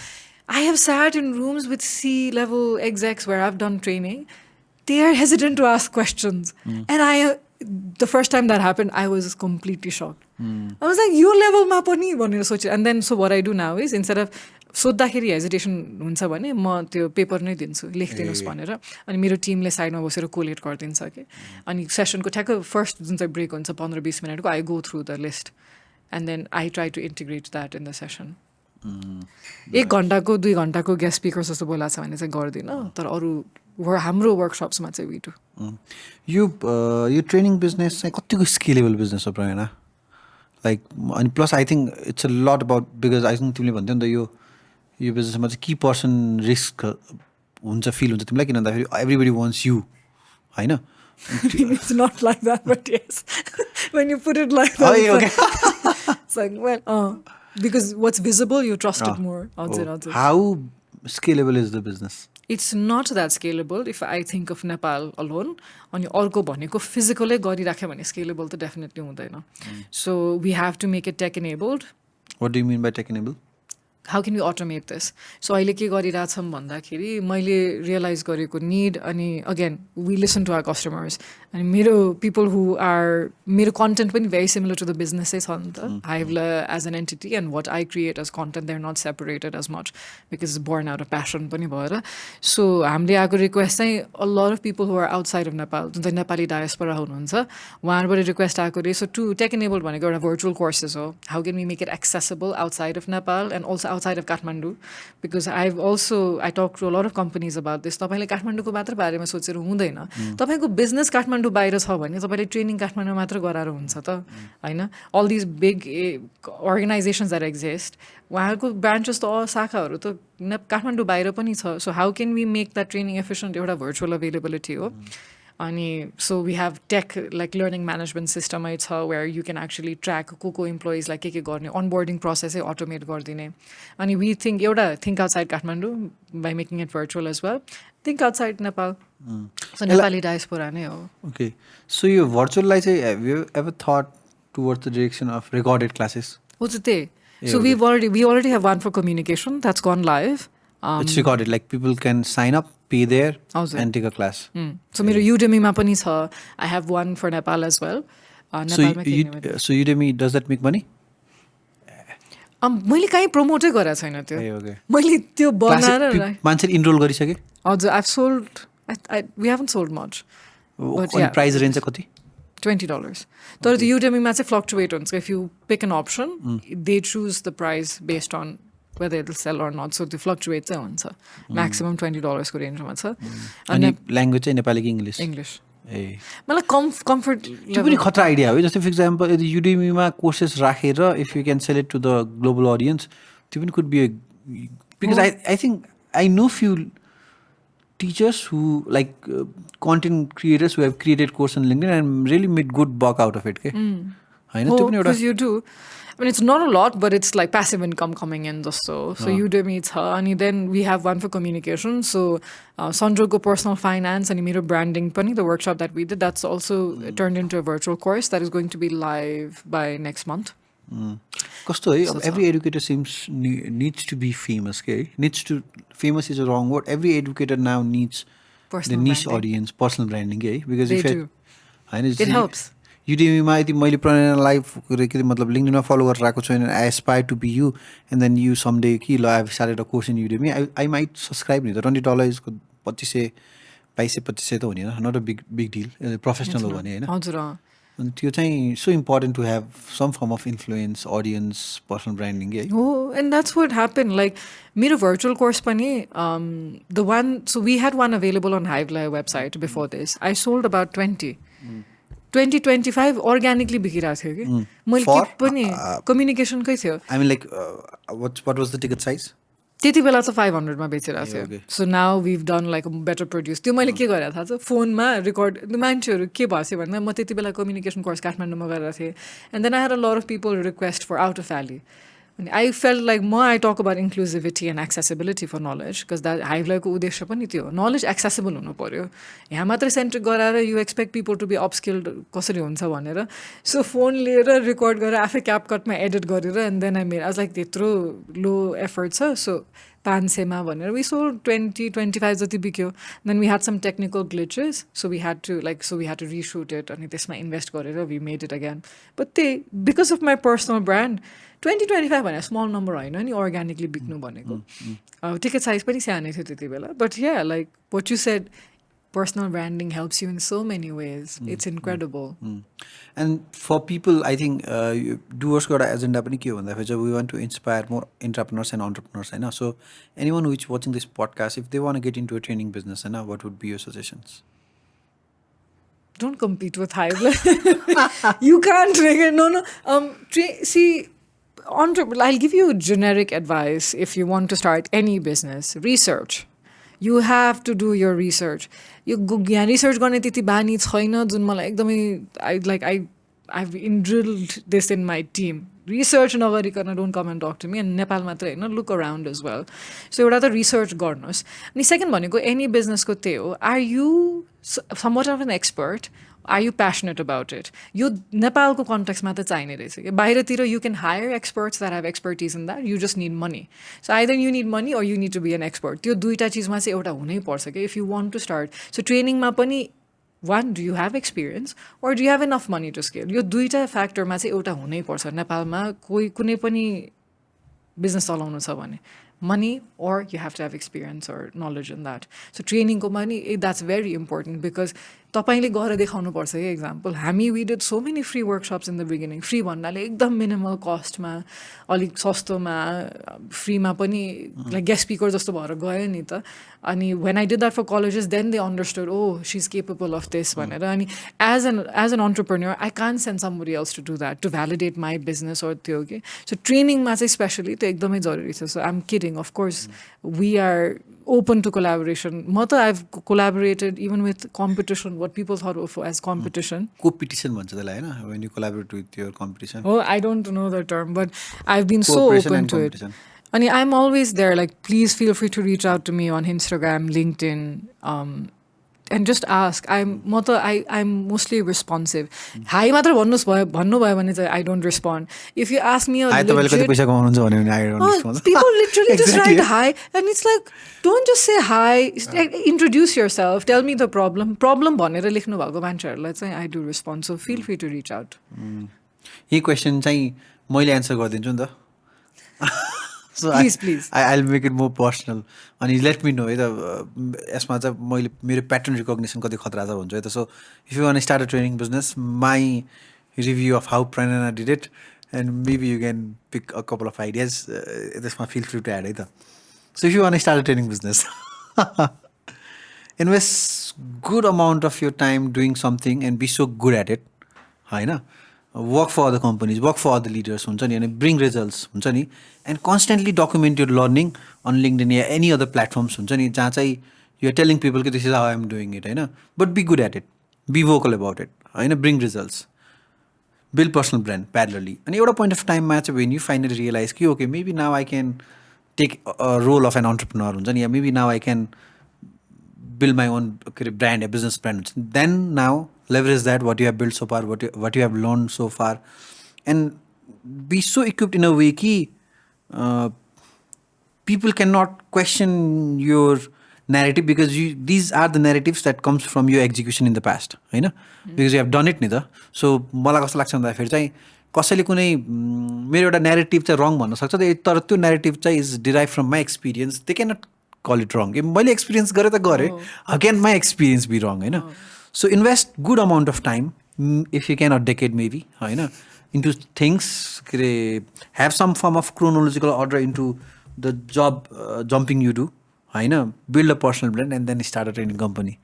Speaker 2: I have sat in rooms with C-level execs where I've done training. They are hesitant to ask questions. And the first time that happened, I was completely shocked. I was like, यो लेभलमा पनि भनेर सोचेँ. And then so what I do now is instead of सोद्धाखेरि हेजिटेसन हुन्छ भने म त्यो पेपर नै दिन्छु, लेखिदिनुहोस् भनेर. अनि मेरो टिमले साइडमा बसेर कोलेट गरिदिन्छ कि. अनि सेसनको ठ्याक्क फर्स्ट जुन चाहिँ ब्रेक हुन्छ 15-20 मिनटको, I go through the list and then I try to integrate that in the session. 1 घन्टाको 2 घन्टाको गेस्ट स्पिकर जस्तो बोलाएको छ भने चाहिँ गर्दिनँ, तर अरू हाम्रो वर्कसप्समा चाहिँ वी डु.
Speaker 1: यो ट्रेनिङ बिजनेस चाहिँ कतिको स्केलेबल बिजनेस हो प्रणयना? लाइक अनि plus I think it's a lot about, because I think तिमीले भन्थ्यौ नि त यो बिजनेसमा चाहिँ की पर्सन रिस्क हुन्छ, फिल हुन्छ तिमीलाई, किन भन्दाखेरि एभ्रिबडी वान्ट्स यु होइन.
Speaker 2: It's not like that, but yes. When you put it like that, it's like, well, because what's visible, you trust it more.
Speaker 1: How scalable is the business?
Speaker 2: It's not that scalable if I think of Nepal alone. अनि अर्को भनेको फिजिकलै गरिराख्यो भने स्केलेबल त डेफिनेटली हुँदैन. So we have to make it tech enabled.
Speaker 1: What do you mean by tech enabled?
Speaker 2: How can we automate this? So अहिले के गरिरहेछौँ भन्दाखेरि मैले रियलाइज गरेको निड, अनि again we listen to our customers, अनि मेरो पिपल हु आर, मेरो कन्टेन्ट पनि भेरी सिमिलर टु द बिजनेसै छ नि त. Hivelaya as an entity and what I create as content, they are not separated as much because born out of passion पनि भएर. सो हामीले आएको रिक्वेस्ट चाहिँ a lot of people who are outside of Nepal, जुन चाहिँ नेपाली डायस्पोरा हुनुहुन्छ उहाँहरूबाट रिक्वेस्ट आएको रे. सो टु टेक एनेबल्ड भनेको एउटा भर्चुअल कोर्सेस हो. How can we make it accessible outside of Nepal and also outside of Kathmandu, because I talk to a lot of companies about this. तपाईले काठमाडौँको मात्र बारेमा सोचेर हुँदैन. तपाईको बिजनेस काठमाडौँ बाहिर छ भने तपाईले ट्रेनिङ काठमाडौँ मात्र गराएर हुन्छ त हैन. All these big organizations that exist, उहाँहरुको ब्रान्चेस त शाखाहरु त काठमाडौँ बाहिर पनि छ. So how can we make that training efficient? एउटा virtual availability हो. अनि so we have tech like learning management system where you can actually track को employees like के गर्ने, onboarding process automate गरिदिने. अनि we think outside Kathmandu by making it virtual as well. Think outside Nepal. So Nepali diaspora नै हो.
Speaker 1: Okay. So your virtual have you ever thought towards the direction of recorded classes?
Speaker 2: What's it? So we already have one for communication that's gone live.
Speaker 1: It's recorded, like people can sign up, pay there and take a class.
Speaker 2: So मेरो Udemy मा पनि छ. I have one for Nepal as well.
Speaker 1: So Udemy, does that make money?
Speaker 2: मैले कहीँ प्रमोटै गरेको छैन त्यो. मैले त्यो बनाएर
Speaker 1: मान्छेले इनरोल गरिसके.
Speaker 2: हजुर, I've sold, we haven't sold much.
Speaker 1: But yeah, price range कति?
Speaker 2: $20. तर त्यो Udemy मा चाहिँ fluctuate हुन्छ. If you pick an option, they choose the price based on whether it'll sell or not. So the fluctuates हुन्छ. Maximum $20 को रेन्जमा छ.
Speaker 1: अनि ल्याङ्ग्वेज चाहिँ नेपाली कि इङ्ग्लिस?
Speaker 2: इङ्ग्लिस. मलाई कम्फर्ट
Speaker 1: त्यो पनि खतरा आइडिया हो. जस्तै फर इक्जाम्पल यदि युडेमीमा कोर्सेस राखेर if you can sell it to the global audience, त्यो पनि could be a, because I think I know few teachers who like content creators who have created course on LinkedIn and really made good buck out of it.
Speaker 2: Because you do. I mean, it's not a lot, but it's like passive income coming in just so. So Udemy it's her. And then we have one for communication. So Sandrogo personal finance and Miro branding pani, the workshop that we did, that's also turned into a virtual course that is going to be live by next month.
Speaker 1: कस्तो है, every educator needs to be famous. Famous is a wrong word. Every educator now needs personal the niche branding. Audience, personal branding. Because
Speaker 2: they
Speaker 1: if
Speaker 2: do. It helps.
Speaker 1: युडेमीमा यदि मैले प्रणयनालाई मतलब लिङ्क्डइनमा फलो गरेर आएको छु, I aspire to be you and then you someday कि ल I started a course in Udemy, I might subscribe नि त. $20 को 2500 2200 त हुने होइन, not a big deal. Professional हो भने होइन.
Speaker 2: हजुर,
Speaker 1: अनि त्यो चाहिँ so important to have some form of influence audience personal branding है
Speaker 2: Oh, and that's what happened. Like, मेरो virtual course pani, the one, so we had one available on Hivelaya website before this. I sold about 20. 20-25 organically बिकिरहेको थियो कि मैले
Speaker 1: For,
Speaker 2: के पनि कम्युनिकेसनकै थियो
Speaker 1: I mean like what was the ticket size
Speaker 2: त्यति बेला चाहिँ 500 मा बेचिरहेको थियो
Speaker 1: okay.
Speaker 2: So now we've done like better produce त्यो मैले के गरेर थाहा छ फोनमा रेकर्ड मान्छेहरू के भएको थियो भन्दा म त्यति बेला कम्युनिकेसन कोर्स काठमाडौँमा गरेर थिएँ and then I had a lot of people request for out of valley अनि I felt like I talk about inclusivity and accessibility for knowledge because that हाइभलाईको उद्देश्य पनि त्यो नलेज एक्सेसिबल हुनु पऱ्यो यहाँ मात्रै सेन्ट्रिक गराएर you expect people to be upskilled कसरी हुन्छ भनेर सो फोन लिएर रेकर्ड गरेर आफै क्यापकटमा एडिट गरेर एन्ड देन आई मेड आज लाइक त्यत्रो लो एफर्ट छ सो 500 भनेर वी सोल्ड 20-25 जति बिक्यो then we had some technical glitches so we had to reshoot it अनि त्यसमा इन्भेस्ट गरेर we made it again but त्यही because of my personal brand 20-25 भने स्मल नम्बर होइन नि अर्ग्यानिकली बिक्नु भनेको टिकट साइज पनि सानै थियो त्यति बेला but yeah like what you said personal branding helps you in so many ways. It's incredible.
Speaker 1: And for people, I think Doers got an agenda pani ke ho bhanda we want to inspire more entrepreneurs and entrepreneurs haina. So anyone who is watching this podcast, if they want to get into a training business haina, what would be your suggestions?
Speaker 2: Don't compete with Hivelaya. You can't make it. No. See, I'll give you generic advice if you want to start any business. Research. You have to do your research. You यहाँ research गर्ने त्यति बानी छैन जुन मलाई एकदमै I've drilled this in my team. Research नगरिकन don't come and talk to me. And Nepal मात्रै होइन look around as well. So एउटा त research गर्नुहोस्. अनि second भनेको any business को त्यही हो. Are you somewhat of an expert? Are you passionate about it? यो नेपालको कन्टेक्स्टमा त चाहिने रहेछ कि बाहिरतिर you can hire experts that have expertise in that. You just need money. So either you need money or you need to be an expert. त्यो दुईटा चिजमा चाहिँ एउटा हुनै पर्छ कि if you want to start. So trainingमा पनि one, do you have experience or do you have enough money to scale? यो दुईटा फ्याक्टरमा चाहिँ एउटा हुनै पर्छ नेपालमा कुनै पनि बिजनेस चलाउनु छ भने money or you have to have experience or knowledge in that. So training ko money, that's very important because तपाईले गएर देखाउनु पर्छ है एक्जाम्पल हामी we did so many free workshops in the beginning. Free भन्नाले एकदम minimal cost मा अलिक सस्तोमा फ्रीमा पनि like guest speaker जस्तो भएर गयो नि त अनि when I did that for colleges then they understood oh she's capable of this भनेर अनि as an entrepreneur I can't send somebody else to do that to validate my business or त्यो के so training मा चाहिँ especially त्यो एकदमै जरुरी छ so I'm kidding of course we are open to collaboration. Mata, I've collaborated even with competition, what people thought of as competition.
Speaker 1: Co-petition bhancha त्यसलाई हैन when you collaborate with your competition.
Speaker 2: Oh, I don't know the term, but I've been so open to it. And I'm always there, like, please feel free to reach out to me on Instagram, LinkedIn, and just ask. I'm mostly responsive. Hi matra भन्नु भयो भने चाहिँ I don't respond. If you ask me a legit...
Speaker 1: तपाईले कति पैसा कमाउनुहुन्छ भन्यो भने I don't respond.
Speaker 2: People literally just write hi and it's like don't just say hi. Introduce yourself. Tell me the problem. Problem भनेर लेख्नु भएको मान्छेहरुलाई चाहिँ I do respond. So feel free to reach out.
Speaker 1: यही क्वेशन चाहिँ मैले आन्सर गरिदिन्छु नि त. So
Speaker 2: please.
Speaker 1: I'll make it more personal. अनि let me know है त यसमा चाहिँ मैले मेरो प्याटर्न रिकग्निसन कति खतरा छ भन्छु है त. So if you want to start a training business, my review of how Pranayna did it and maybe you can pick a couple of ideas. त्यसमा feel free to add है त. So if you want to start a training business, invest good amount of your time doing something and be so good at it. हैन work for other companies, work for other leaders हुन्छ नि अनि bring results हुन्छ नि and constantly document your learning on LinkedIn or any other platforms हुन्छ नि जहाँ चाहिँ you are telling people this is how I am doing it हैन but be good at it, be vocal about it हैन bring results, build personal brand parallelly अनि एउटा point of time मा चाहिँ when you finally realize कि okay maybe now I can take a role of an entrepreneur हुन्छ नि maybe now I can build my own brand, a business brand. Then now leverage that what you have built so far, what you have learned so far, and be so equipped in a way that people cannot question your narrative because these are the narratives that comes from your execution in the past, right? Because you have done it, neither. So मलाई कस्तो लाग्छ भन्दाखेरि चाहिँ कसैले कुनै मेरो एउटा narrative चाहिँ wrong भन्न सक्छ तर त्यो narrative चाहिँ is derived from my experience. They cannot call it wrong. मैले experience गरे त गरे. How can my experience be wrong, हैन? So invest good amount of time if you can, a decade maybe, into things, have some form of chronological order into the job jumping you do, build a personal brand and then start a training company.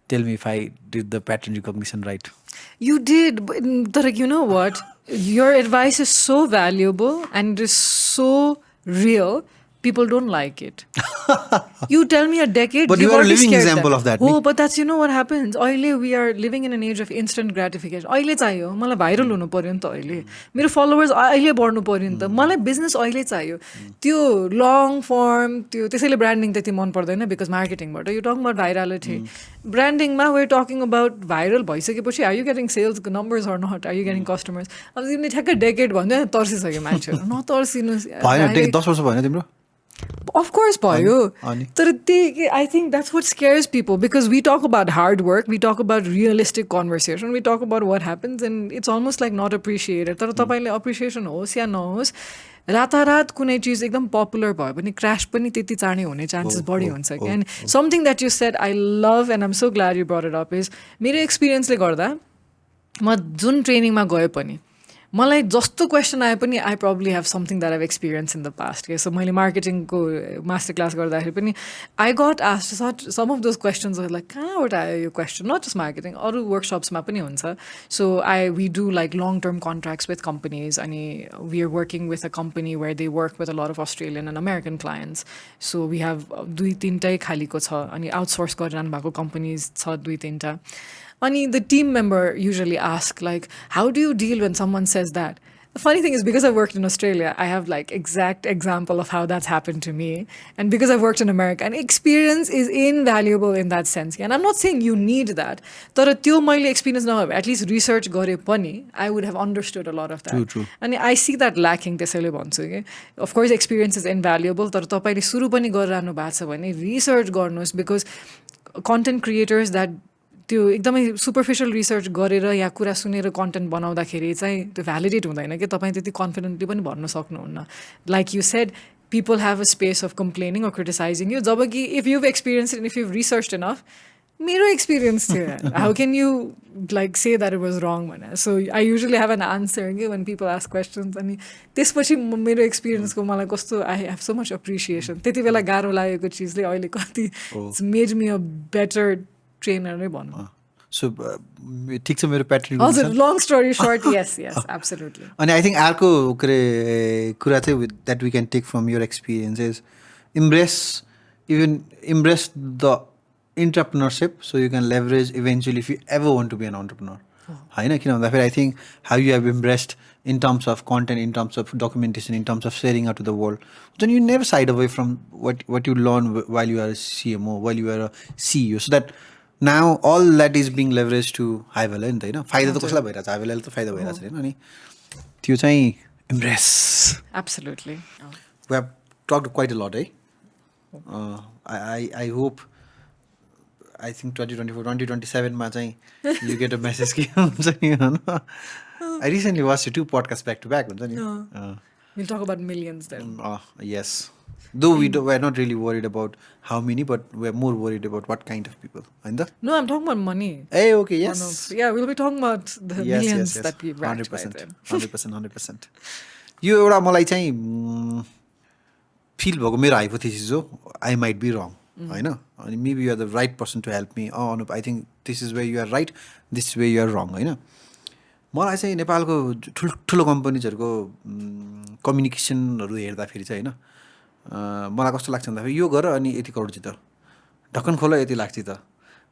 Speaker 1: Tell me if I did the pattern recognition right.
Speaker 2: You did, but Tarak, you know what? Your advice is so valuable and it is so real. People don't like it. You tell me a decade,
Speaker 1: But
Speaker 2: you've
Speaker 1: you are a
Speaker 2: already
Speaker 1: living
Speaker 2: scared
Speaker 1: example
Speaker 2: them.
Speaker 1: of that.
Speaker 2: Oh, but that's, you know what happens. We are living in an age of instant gratification. अहिले चाहियो मलाई भाइरल हुनु पर्यो नि त अहिले मेरो फलोवर्स अहिले बढ्नु पर्यो नि त मलाई बिजनेस अहिले चाहियो त्यो लङ फर्म त्यो त्यसैले ब्रान्डिङ त्यति मन पर्दैन बिकज मार्केटिङबाट यु टकिङ अबाउट भाइरालिटी ब्रान्डिङमा वेयर टकिङ अबाउट भाइरल भइसकेपछि are you getting sales numbers or not are you getting customers अब तिमीले ठ्याक्कै डेकेड भन्दै तर्सिसक्यो मान्छेहरू नतर्सिनुहोस्
Speaker 1: 10 वर्ष भएन तिम्रो
Speaker 2: Of course, Payo. I think that's what scares people because we talk about hard work, we talk about realistic conversation, we talk about what happens, and it's almost like not appreciated. तर तपाईले appreciation होस् या नहोस् रातारात कुनै चिज एकदम पपुलर भयो भने क्रास पनि त्यति चाँडै हुने चान्सेस बढी हुन्छ कि and something that you said I love and I'm so glad you brought it up is मेरो एक्सपिरियन्सले गर्दा म जुन ट्रेनिङमा गए पनि मलाई जस्तो क्वेसन आए पनि I probably have something that have experience in the past के सो मैले मार्केटिङको मास्टर क्लास गर्दाखेरि पनि I got ask some of those questions like कहाँबाट आयो यो क्वेसन नट जस्ट मार्केटिङ अरू वर्कसप्समा पनि हुन्छ so we do like long term contracts with companies अनि we are working with a company where they work with a lot of Australian and American clients so we have 2-3 खालीको छ अनि आउटसोर्स गरिरहनु भएको कम्पनीज छ 2-3 अनि the team member usually ask like, how do you deal when someone says that? The funny thing is because I've worked in Australia, I have like exact example of how that's happened to me. And because I've worked in America, and experience is invaluable in that sense. And I'm not saying you need that. Tara tyo maile experience na bhaye, at least research gare pani, I would have understood a lot of that.
Speaker 1: True.
Speaker 2: And I see that lacking त्यसैले भन्छु के. Of course experience is invaluable. तर तपाईले सुरु पनि गरिरहनु भएको छ भने research गर्नुहोस् because content creators that त्यो एकदमै सुपरफिसियल रिसर्च गरेर या कुरा सुनेर कन्टेन्ट बनाउँदाखेरि चाहिँ त्यो भ्यालिडेट हुँदैन कि तपाईँ त्यति कन्फिडेन्टली पनि भन्न सक्नुहुन्न like you said people have a space of complaining or criticising you जब कि if you've experience if you've research enough मेरो एक्सपिरियन्स थियो how can you like say that it was wrong भने so I usually have an answer कि वेन पिपल आस्क क्वेसन्स अनि त्यसपछि मेरो एक्सपिरियन्सको मलाई कस्तो I have so much appreciation त्यति बेला गाह्रो लागेको चिजले अहिले कति it's made me a better trainer नै भनौँ
Speaker 1: सो ठिक छ मेरो प्याटर्न
Speaker 2: हजुर long story short yes absolutely
Speaker 1: अनि आई थिङ्क अर्को कुरा चाहिँ that we can take from your experience is embrace the entrepreneurship so you can leverage eventually if you ever want to be an entrepreneur होइन किन भन्दाखेरि I think how you have embraced in terms of content, in terms of documentation, in terms of sharing out to the world, then you never side away from what you learn while you are a CMO, while you are a CEO. So that now all that is being leveraged to Hivelaya नि त होइन फाइदा त कसलाई भइरहेछ Hivelaya त फाइदा भइरहेछ होइन अनि त्यो चाहिँ embrace.
Speaker 2: Absolutely.
Speaker 1: We have talked quite a lot, eh? I hope I think 2024, 2027 मा चाहिँ you get a message कि हुन्छ नि होइन I recently watched 2 podcasts back to back.
Speaker 2: We'll talk about millions then.
Speaker 1: Yes. Though we're not really worried about how many, but we're more worried about what kind of people.
Speaker 2: No, I'm talking about money.
Speaker 1: Hey, okay, yes.
Speaker 2: Yeah, we'll be talking about the millions that we racked by then.
Speaker 1: 100%. यो एउटा मलाई चाहिँ फिल भएको मेरो हाइपोथेसिस हो I might be wrong. होइन अनि maybe you are the right person to help me. Anup, I think this is where you are right, this is where you are wrong. होइन मलाई चाहिँ नेपालको ठुलो कम्पनीजहरूको कम्युनिकेसनहरू हेर्दाखेरि चाहिँ होइन मलाई कस्तो लाग्छ भन्दाखेरि यो गर अनि यति करोड जित ढक्कन खोल यति लाग्छ त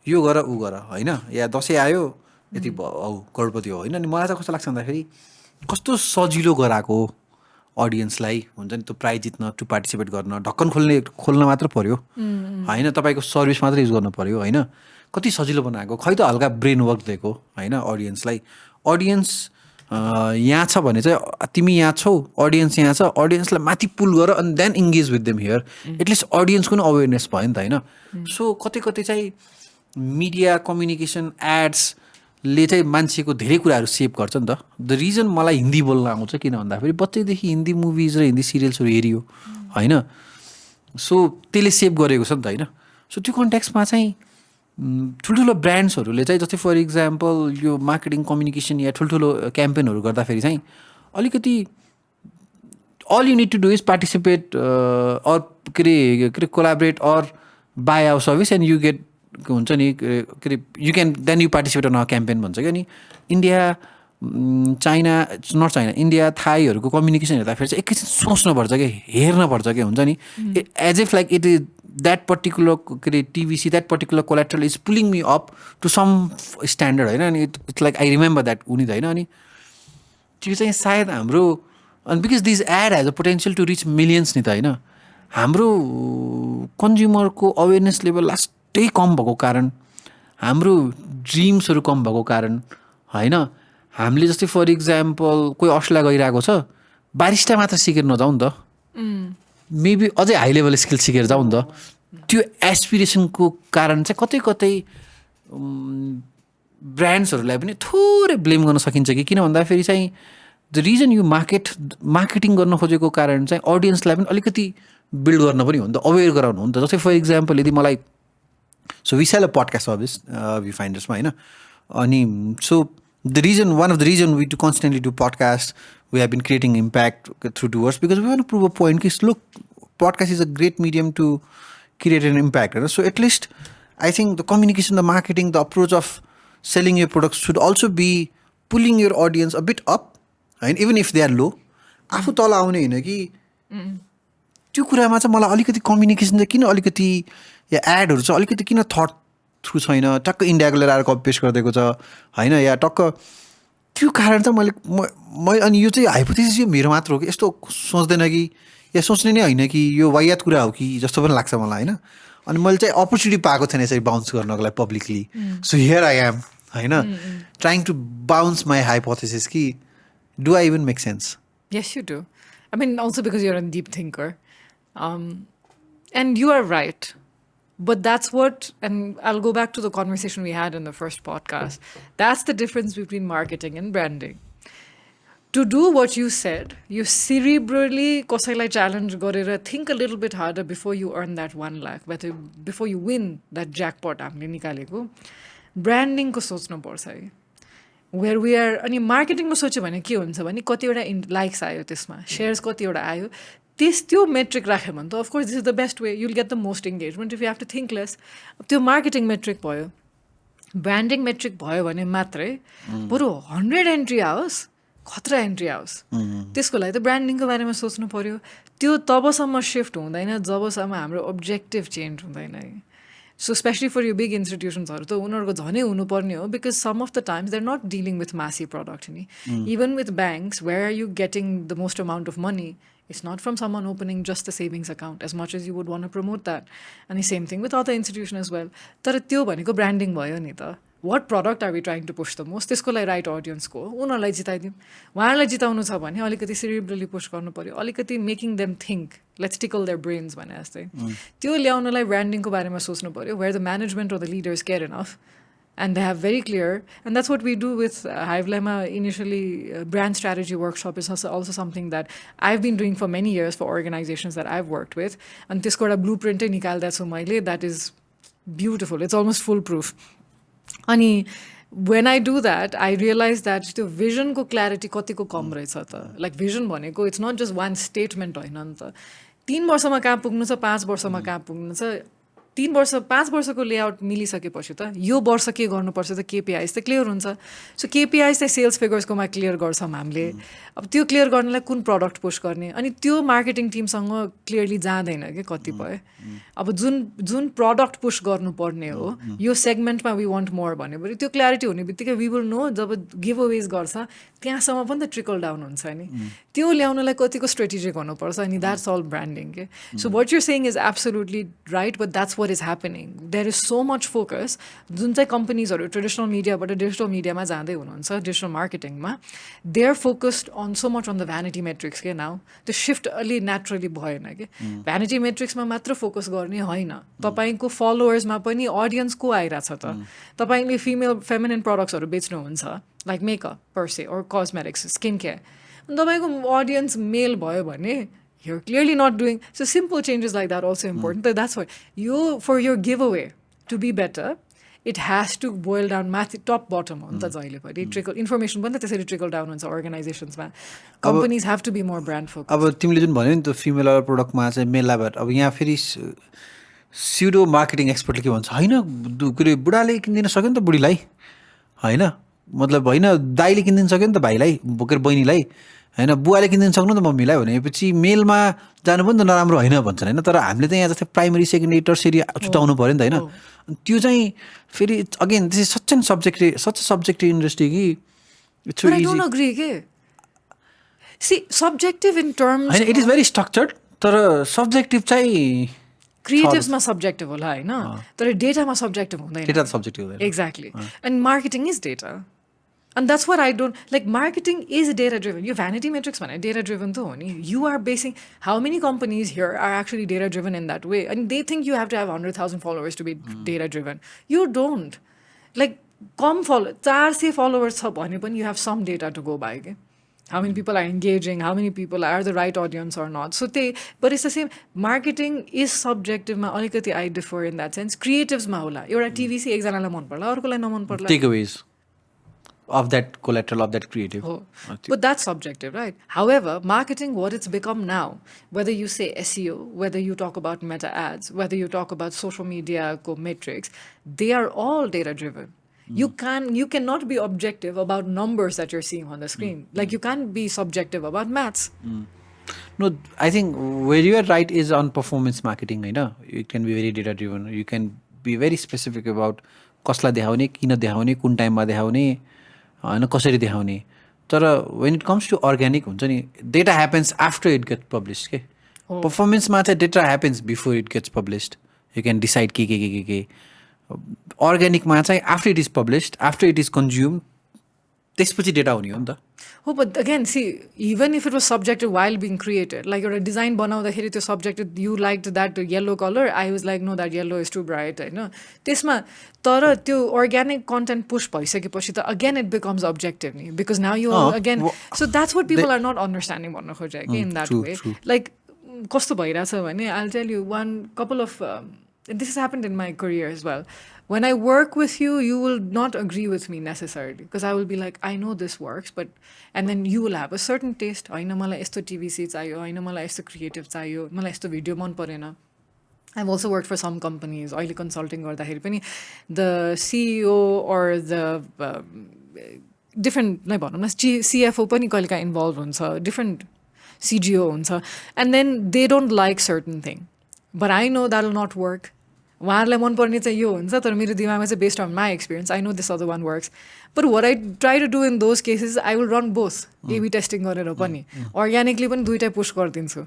Speaker 1: यो गर ऊ गर होइन या दसैँ आयो यति हौ करोडपति हो होइन अनि मलाई चाहिँ कस्तो लाग्छ भन्दाखेरि कस्तो सजिलो गराएको अडियन्सलाई हुन्छ नि त्यो प्राइज जित्न टु पार्टिसिपेट गर्न ढक्कन खोल्न मात्र पऱ्यो होइन तपाईँको सर्भिस मात्र युज गर्नु पऱ्यो होइन कति सजिलो बनाएको खै त हल्का ब्रेन वर्क दिएको होइन अडियन्सलाई अडियन्स यहाँ छ भने चाहिँ तिमी यहाँ छौ अडियन्स यहाँ छ अडियन्सलाई माथि पुल गर अनि then engage with them here at least अडियन्सको पनि अवेरनेस भयो नि त होइन सो कतै चाहिँ मिडिया कम्युनिकेसन एड्सले चाहिँ मान्छेको धेरै कुराहरू सेभ गर्छ नि त द रिजन मलाई हिन्दी बोल्न आउँछ किन भन्दाखेरि बच्चैदेखि हिन्दी मुभिज र हिन्दी सिरियल्सहरू हेरियो होइन सो त्यसले सेभ गरेको छ नि त होइन सो त्यो कन्टेक्स्टमा चाहिँ ठुल्ठुलो ब्रान्ड्सहरूले चाहिँ जस्तै फर इक्जाम्पल यो मार्केटिङ कम्युनिकेसन या ठुल्ठुलो क्याम्पेनहरू गर्दाखेरि चाहिँ अलिकति all you need to do is participate or collaborate or buy our service and you get you can then you participate on our campaign भन्छ क्या नि India China not China India थाईहरूको कम्युनिकेसन हेर्दाखेरि चाहिँ एकैछिन सोच्नुपर्छ कि हेर्नुपर्छ कि हुन्छ नि as if like it is that particular TVC that particular collateral is pulling me up to some standard होइन अनि it's like I remember that उनी त होइन अनि त्यो चाहिँ सायद हाम्रो अनि because this ad has a potential to reach millions नि त होइन हाम्रो कन्ज्युमरको अवेरनेस लेभल लास्टै कम भएको कारण हाम्रो ड्रिम्सहरू कम भएको कारण होइन हामीले जस्तै फर इक्जाम्पल कोही अस्ट्रेलिया गइरहेको छ बारिस्टा मात्र सिकेर नजाउँ नि त मेबी अझै हाई लेभल स्किल सिकेर जाउँ नि त त्यो एसपिरेसनको कारण चाहिँ कतै कतै ब्रान्ड्सहरूलाई पनि थोरै ब्लेम गर्न सकिन्छ कि किन भन्दाखेरि चाहिँ द रिजन यु मार्केटिङ गर्न खोजेको कारण चाहिँ अडियन्सलाई पनि अलिकति बिल्ड गर्न पनि हो नि त अवेर गराउनु हो नि त जस्तै फर इक्जाम्पल यदि मलाई so we sell a podcast service we फाइन्डर्समा होइन अनि so one of the reason we do constantly do podcasts, we have been creating impact through Doers because we want to prove a point. Because look, podcast is a great medium to create an impact. Right? So at least I think the communication, the marketing, the approach of selling your products should also be pulling your audience a bit up, and even if they are low. आफू तल आउने होइन कि त्यो कुरामा चाहिँ मलाई अलिकति कम्युनिकेसन चाहिँ किन अलिकति या एडहरू चाहिँ अलिकति किन थट थ्रु छैन टक्क इन्डियाको लिएर आएर कपी पेस्ट गरिदिएको छ होइन या टक्क त्यो कारण चाहिँ मैले अनि यो चाहिँ हाइपोथेसिस यो मेरो मात्र हो कि यस्तो सोच्दैन कि या सोच्ने नै होइन कि यो वाहियात कुरा हो कि जस्तो पनि लाग्छ मलाई होइन अनि मैले चाहिँ अपर्च्युनिटी पाएको थिएन यसरी बााउन्स गर्नको लागि publicly so here I am होइन trying to bounce my hypothesis कि do I even make sense
Speaker 2: Yes, you do. I mean, also because you're a deep thinker. And you are right. But that's what, and I'll go back to the conversation we had in the first podcast. That's the difference between marketing and branding. To do what you said, you cerebrally कसैलाई challenge गरेर think a little bit harder before you earn that 1 lakh, before you win that jackpot हामीले निकालेको. Branding को सोच्नु पर्छ है. Where we are, अनि मार्केटिङमा सोच्यो भने के हुन्छ भने कतिवटा लाइक्स आयो त्यसमा सेयर्स कतिवटा आयो त्यो मेट्रिक राख्यो भने त of course this is the best way you'll get the most engagement if you have to think less त्यो मार्केटिङ मेट्रिक भयो ब्रान्डिङ मेट्रिक भयो भने मात्रै बरु 100 एन्ट्री आओस् खतरा एन्ट्री आओस् त्यसको लागि त ब्रान्डिङको बारेमा सोच्नु पऱ्यो त्यो तबसम्म सिफ्ट हुँदैन जबसम्म हाम्रो अब्जेक्टिभ चेन्ज हुँदैन है So especially for your big institutions, because some of the times they're not dealing with massive product. Even with banks, where are you getting the most amount of money? It's not from someone opening just a savings account, as much as you would want to promote that. And the same thing with other institutions as well. तर त्यो भनेको branding भयो नि त What product are we trying to push the most? त्यसको लागि राइट अडियन्सको उनीहरूलाई जिताइदिउँ उहाँहरूलाई जिताउनु छ भने अलिकति cerebrally push गर्नु पर्यो अलिकति making them think let's tickle their brains भने जस्तै त्यो ल्याउनलाई ब्रान्डिङको बारेमा सोच्नु पर्यो where the management or the leaders care enough and they have very clear and that's what we do with Hivelaya initially brand strategy workshop is also something that I've been doing for many years for organizations that I've worked with and त्यसको एउटा blueprint निकाल्दा छु मैले that is beautiful it's almost foolproof अनि when I do that I realize that त्यो vision को clarity कतिको कम रहेछ त like vision भनेको it's not just one statement होइन नि त 3 वर्षमा कहाँ पुग्नु छ 5 वर्षमा कहाँ पुग्नु छ 3 वर्ष 5 वर्षको लेआउट मिलिसकेपछि त यो वर्ष के गर्नुपर्छ त केपीआईस त क्लियर हुन्छ सो केपीआईस चाहिँ सेल्स फिगर्सकोमा क्लियर गर्छौँ हामीले अब त्यो क्लियर गर्नलाई कुन प्रडक्ट पुश गर्ने अनि त्यो मार्केटिङ टिमसँग क्लियरली जाँदैन कि कतिपय अब जुन प्रडक्ट पुश गर्नुपर्ने हो यो सेगमेन्टमा वी वान्ट मोर भनेपछि त्यो क्ल्यारिटी हुने बित्तिकै वी विल नो जब गिभ अवेज गर्छ त्यहाँसम्म पनि त ट्रिकल डाउन हुन्छ नि त्यो ल्याउनलाई कतिको स्ट्रेटेजिक हुनुपर्छ अनि द्याट्स अल ब्रान्डिङ के so what you're saying is absolutely right but that's what is happening. There is so much focus. जुन चाहिँ कम्पनीजहरू ट्रेडिसनल मिडियाबाट डिजिटल मिडियामा जाँदै हुनुहुन्छ डिजिटल मार्केटिङमा they are focused on so much on the vanity metrics के नाउ त्यो सिफ्ट अलि नेचुरली भएन कि भ्यानिटी मेट्रिक्समा मात्र फोकस गर्ने होइन तपाईँको फलोवर्समा पनि अडियन्स को आइरहेछ त तपाईँले फेमिनिन प्रडक्ट्सहरू बेच्नुहुन्छ like makeup purse or cosmetics skin care तपाईँको अडियन्स मेल भयो भने you're clearly not doing so simple changes like that also important that's why for your giveaway to be better it has to boil down top bottom on the जहिले पनि trickle information पनि त त्यसरी trickle down हुन्छ organizationsमा. Companies have to be more brand focused.
Speaker 1: अब तिमीले जुन भन्यो नि त्यो फिमेल प्रोडक्टमा चाहिँ मेल लाभर अब यहाँ फेरि स्युडो मार्केटिङ एक्सपर्टले के भन्छ होइन के बुढाले किनिदिन सक्यो नि त बुढीलाई होइन मतलब होइन दाइले किनिदिन सक्यो नि त भाइलाई बोकेर बहिनीलाई होइन बुवाले किनिदिन सक्नु त मम्मीलाई भनेपछि मेलमा जानु पनि त नराम्रो होइन भन्छन् होइन तर हामीले त यहाँ जस्तै प्राइमरी सेकेन्डरी टर्सरी छुटाउनु पऱ्यो नि त होइन त्यो चाहिँ फेरि again this is such a subjective industry कि it's
Speaker 2: But I don't agree के see subjective in terms
Speaker 1: होइन इट इज भेरी स्ट्रक्चर्ड तर सब्जेक्टिभ चाहिँ
Speaker 2: क्रिएटिभ्समा सब्जेक्टिभ होला होइन तर डेटामा सब्जेक्टिभ हुँदैन
Speaker 1: डेटा त सब्जेक्टिभ हुँदैन
Speaker 2: exactly and marketing is data and that's what I don't like marketing is data driven यो भ्यानिटी मेट्रिक्स भने डेटा ड्रिभन त हो नि you are basing how many companies here are actually data driven in that way and they think you have to have 100,000 followers to be data driven you don't like come 400 followers छ भने पनि you have some data to go by के how many people are engaging, how many people are the right audience or not. So but it's the same. Marketing is subjective. Alikati I differ in that sense. Creatives ma hola. You're a TVC example mon parla, or kola na mon parla.
Speaker 1: Takeaways of that collateral of that creative.
Speaker 2: But that's subjective, right? However, marketing, what it's become now, whether you say SEO, whether you talk about meta ads, whether you talk about social media metrics, they are all data driven. You cannot be objective about numbers that you're seeing on the screen. Like you can't be subjective about maths.
Speaker 1: No, I think where you are right is on performance marketing. You know, it can be very data driven. You can be very specific about कसलाई देखाउने किन देखाउने कुन टाइममा देखाउने होइन कसरी देखाउने तर when it comes to organic हुन्छ नि data happens after it gets published के performanceमा चाहिँ data happens before it gets published. You can decide के अर्ग्यानिकमा चाहिँ after it is published after it is consume त्यसपछि डेटा हुने हो नि त
Speaker 2: हो but again see even if it was subjected while being created like एउटा डिजाइन बनाउँदाखेरि त्यो subjected you like that yellow colour I was like no that yellow is too bright होइन त्यसमा तर त्यो अर्ग्यानिक कन्टेन्ट पुस भइसकेपछि त अगेन इट बिकम्स अब्जेक्टिभ नि because now you again so that's what people are not understanding भन्न खोजेँ कि इन द्याट वे लाइक कस्तो भइरहेछ भने I tell you one couple of this has happened in my career as well. When I work with you, you will not agree with me necessarily because I will be like, I know this works, but and then you will have a certain taste. I know मलाई यस्तो TVC चाहियो, I know मलाई यस्तो creative चाहियो, मलाई यस्तो video मन परेन. I've also worked for some companies. अहिले consulting गर्दाखेरि पनि the CEO or the different like भनौँ न CFO पनि कहिलेकाहीँ involved हुन्छ, different CGO हुन्छ, and then they don't like certain thing. But I know that will not work. उहाँहरूलाई मनपर्ने चाहिँ यो हुन्छ तर मेरो दिमागमा चाहिँ based on my experience I know this other one works but what I try to do in those cases I will run both A B testing गरेर पनि अर्ग्यानिकली पनि दुइटै पुस्ट गरिदिन्छु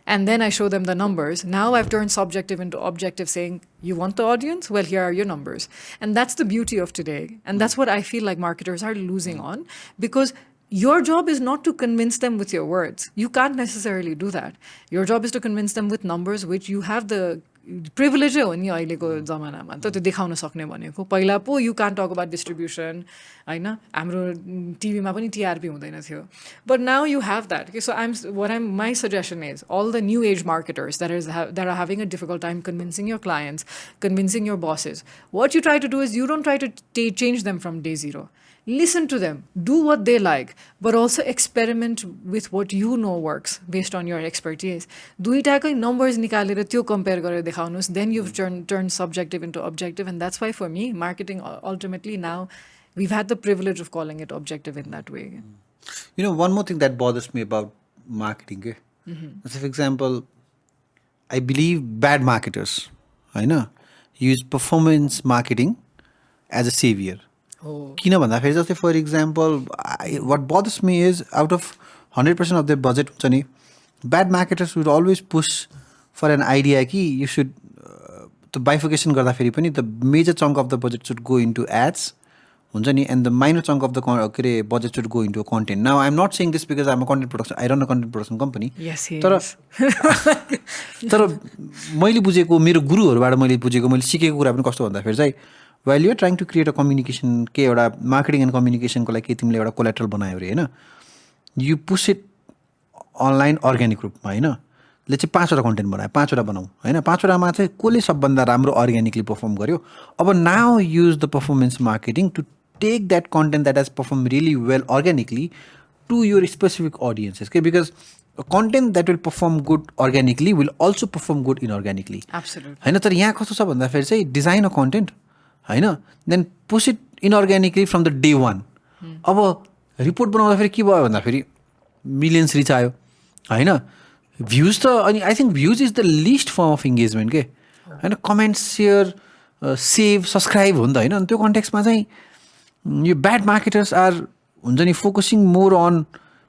Speaker 2: and then I show them the numbers. Now I've turned subjective into objective saying, you want the audience? Well, here are your numbers. And that's the beauty of today. And that's what I feel like marketers are losing on because your job is not to convince them with your words. You can't necessarily do that. Your job is to convince them with numbers which you have the privilege हो नि अहिलेको जमानामा त त्यो देखाउन सक्ने भनेको पहिला पो यु कान टक अबाउट डिस्ट्रिब्युसन होइन हाम्रो टिभीमा पनि टिआरपी हुँदैन थियो but now you have that so my suggestion is all the new age marketers that are having a difficult time convincing your clients convincing your bosses what you try to do is you don't try to change them from day zero listen to them, do what they like, but also experiment with what you know works based on your expertise. दुईटाकै numbers निकालेर त्यो compare गरेर देखाउनुहोस्, then you've turned subjective into objective, and that's why for me, marketing ultimately now, we've had the privilege of calling it objective in that way.
Speaker 1: You know, one more thing that bothers me about marketing, for example, I believe bad marketers, use performance marketing as a savior. किन भन्दाखेरि जस्तै for example what bothers me is out of 100% of the budget हुन्छ नि bad marketers would always push for an idea कि यु सुड त्यो बाइफिकेसन गर्दाखेरि पनि the major chunk of the budget should go into ads हुन्छ नि and the minor chunk of the के अरे budget should go into content now I am not saying this because I am a content production I run a content production company तर मैले बुझेको मेरो गुरुहरूबाट मैले बुझेको मैले सिकेको कुरा पनि कस्तो भन्दाखेरि चाहिँ while you are trying to create a communication के एउटा marketing and communication को लागि तिमीले एउटा collateral बनायो अरे होइन you push it online organic रूपमा होइन ले चाहिँ 5वटा कन्टेन्ट बनायो, 5वटा बनाऊ होइन, 5वटामा चाहिँ कसले सबभन्दा राम्रो अर्ग्यानिकली पर्फर्म गर्यो. अब now use the performance marketing to take that content that has perform really well organically to your specific audiences के, because content that will perform good organically will also perform good inorganically होइन. तर यहाँ कस्तो छ भन्दाखेरि चाहिँ डिजाइन अ कन्टेन्ट होइन, then push it inorganically from the day one. अब रिपोर्ट बनाउँदाखेरि के भयो भन्दाखेरि मिलियन्स रिच आयो होइन, भ्युज त, अनि I think views is the list form of engagement के होइन, कमेन्ट सेयर सेभ सब्सक्राइब हो नि त होइन. अनि त्यो कन्टेक्समा चाहिँ यो ब्याड मार्केटर्स आर हुन्छ नि focusing more on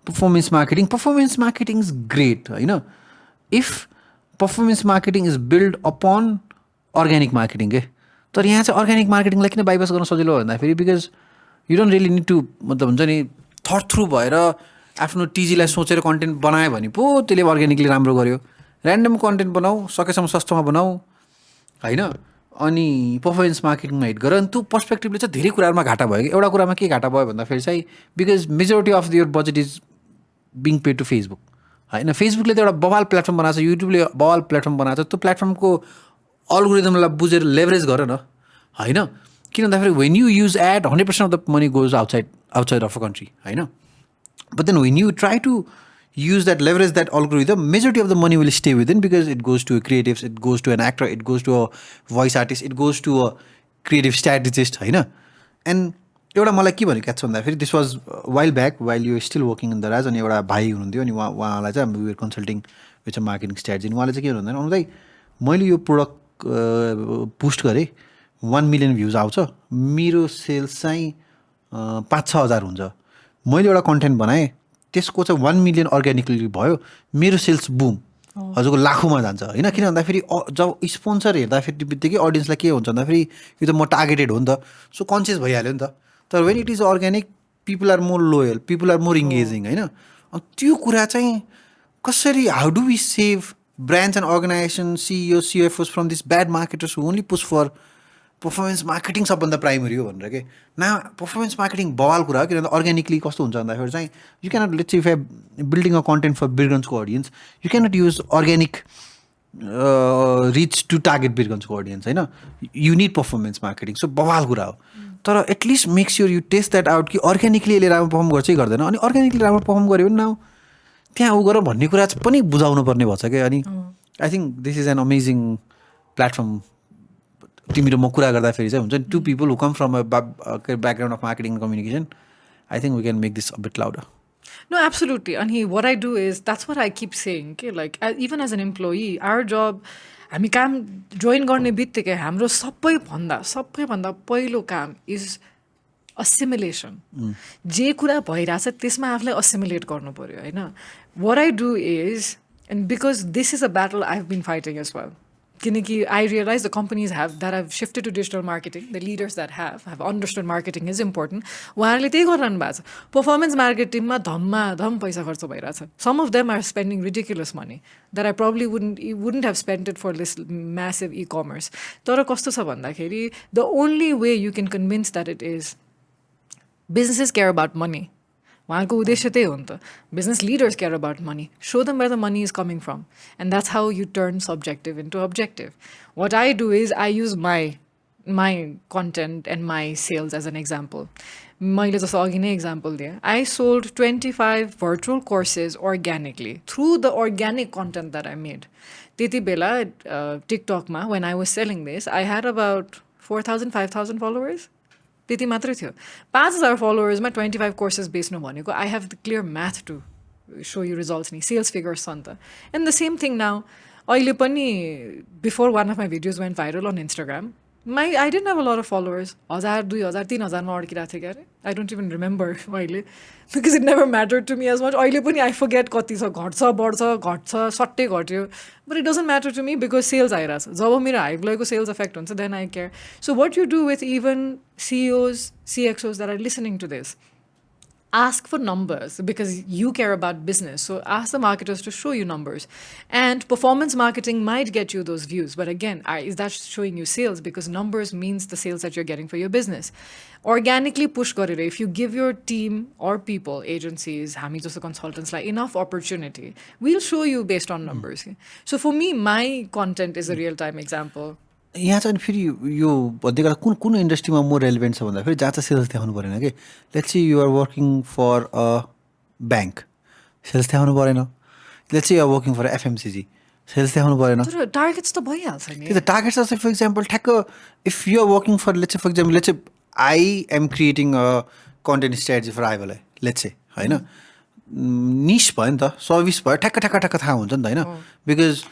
Speaker 1: performance marketing. Performance marketing is great होइन if performance marketing is build upon organic marketing के. तर यहाँ चाहिँ अर्ग्यानिक मार्केटिङलाई किन बाइपास गर्न सजिलो भन्दाखेरि because you don't really need to मतलब हुन्छ नि थट थ्रु भएर आफ्नो टिजीलाई सोचेर कन्टेन्ट बनायो भने पो त्यसले अर्ग्यानिकली राम्रो गर्यो. ऱ्यान्डम कन्टेन्ट बनाऊ, सकेसम्म सस्तोमा बनाऊ होइन, अनि पर्फर्मेन्स मार्केटिङमा हिट गर. अनि त्यो पर्सपेक्टिभले चाहिँ धेरै कुराहरूमा घाटा भयो कि. एउटा कुरामा के घाटा भयो भन्दाखेरि चाहिँ because majority of your budget is being paid to Facebook होइन. फेसबुकले त एउटा बवाल प्लेटफर्म बनाएको छ, युट्युबले बवाल प्लेटफर्म बनाएको छ, त्यो प्लेटफर्मको अल्गोरिदमलाई बुझेर लेभरेज गर न होइन. किन भन्दाखेरि when you use ad 100% of the money goes outside of a country होइन. But then when you try to use that, leverage that algorithm, majority of the money will stay within because it goes to a creatives, it goes to an actor, it goes to a voice artist, it goes to a creative strategist होइन. And एउटा मलाई के भनेको छ भन्दाखेरि this was while back while you still working in Daraz. अनि एउटा भाइ हुनुहुन्थ्यो अनि उहाँलाई चाहिँ we are consulting with a marketing strategy. अनि उहाँले चाहिँ के भन्नुहुँदैन, उनलाई मैले यो प्रोडक्ट पोस्ट गरेँ 1 मिलियन भ्युज आउँछ, मेरो सेल्स चाहिँ 5-6 हजार हुन्छ. मैले एउटा कन्टेन्ट बनाएँ त्यसको चाहिँ 1 मिलियन अर्ग्यानिकली भयो, मेरो सेल्स बुम हजुरको लाखौँमा जान्छ होइन. किन भन्दाखेरि जब स्पोन्सर हेर्दाखेरि बित्तिकै अडियन्सलाई के हुन्छ भन्दाखेरि यो त म टार्गेटेड हो नि त, सो कन्सियस भइहाल्यो नि त. तर when it is organic people are more loyal, people are more engaging होइन. त्यो कुरा चाहिँ कसरी, how do we save brands and organisation CEO CFOs from this bad marketers who only push for performance marketing सबभन्दा प्राइमरी हो भनेर के. न पर्फर्मेन्स मार्केटिङ बवाल कुरा हो. किनभने अर्ग्यानिकली कस्तो हुन्छ भन्दाखेरि चाहिँ you cannot let's if building a content for बिरगन्सको audience, you cannot use organic reach to target बिरगन्सको अडियन्स होइन. You need performance marketing. So बवाल कुरा हो. तर at least make sure you test that out कि अर्ग्यानिकली यसले राम्रो पर्फर्म गर्छ कि गर्दैन. अनि अर्ग्यानिकली राम्रो पर्फर्म गऱ्यो भने न त्यहाँ उ गर भन्ने कुरा पनि बुझाउनु पर्ने भन्छ क्या. अनि I think this is an amazing platform. तिमी र म कुरा गर्दाखेरि चाहिँ हुन्छ नि, 2 people who come from a background of marketing and communication, I think we can make this a bit louder.
Speaker 2: No, absolutely. And what I do is, that's what I keep saying. Okay? Like, even as an employee, our job, हामी काम जोइन गर्ने बित्तिकै हाम्रो सबैभन्दा पहिलो काम इज असिमुलेसन. जे कुरा भइरहेछ त्यसमा आफूलाई असिमुलेट गर्नु पऱ्यो होइन. What I do is, and because this is a battle I have been fighting as well. किनकि I realise the companies that have shifted to digital marketing, the leaders that have understand marketing is important. उहाँहरूले त्यही गरिरहनु भएको छ. पर्फर्मेन्स मार्केटिङमा धम पैसा खर्च भइरहेछ. Some of them are spending ridiculous money that I probably wouldn't have spend it for this massive e commerce. तर कस्तो छ भन्दाखेरि the only way you can convince that it is businesses care about money. उहाँको उद्देश्य त्यही हो नि त. Business leaders care about money. Show them where the money is coming from. And that's how you turn subjective into objective. What I do is I use my content and my sales as an example. मैले जस्तो अघि नै example दिएँ. I sold 25 virtual courses organically through the organic content that I made. त्यति बेला TikTokमा when I was selling this, I had about 4,000, 5,000 followers. त्यति मात्रै थियो. 5,000 फलोवर्समा 25 कोर्सेस बेच्नु भनेको I have the clear math to show you results नि, सेल्स फिगर्स छ नि त. And the same thing now. अहिले पनि before one of my videos went viral on Instagram, I didn't have a lot of followers. 1,000, 2,000, 3,000मा अड्किरहेको थियो क्यारे. आई डोन्ट इभन रिमेम्बर अहिले, because it never matter to me as much. अहिले पनि आई फर्गेट कति छ, घट्छ सट्टै घट्यो. But it doesn't matter to me because sales आइरहेछ. जब मेरो हाइभलाइको सेल्स इफेक्ट हुन्छ then I care. So what you do with even CEOs, CXOs that are listening to this, ask for numbers because you care about business. So ask the marketers to show you numbers. And performance marketing might get you those views. But again, is that showing you sales? Because numbers means the sales that you're getting for your business. Organically push गरेर, if you give your team or people, agencies, हामी जस्तो consultants like enough opportunity, we'll show you based on numbers. So for me, my content is a real-time example.
Speaker 1: यहाँ चाहिँ फेरि यो भन्दै गर्दा कुन इन्डस्ट्रीमा मोर रेलिभेन्ट छ भन्दा फेरि जहाँ चाहिँ सेल्स देखाउनु परेन कि let's see you are working for a bank sales देखाउनु परेन let's see you are working for FMCG sales देखाउनु परेन
Speaker 2: तर टार्गेट्स त भइहाल्छ नि
Speaker 1: त्यो त टार्गेट्स चाहिँ फर इक्जाम्पल ठ्याक्क if you are working for let's for example let's I am creating a content strategy for हाइभलाया लेट्स होइन निस भयो नि त सर्भिस भयो ठ्याक्क ठ्याक्क ठ्याक्क थाहा हुन्छ नि त होइन because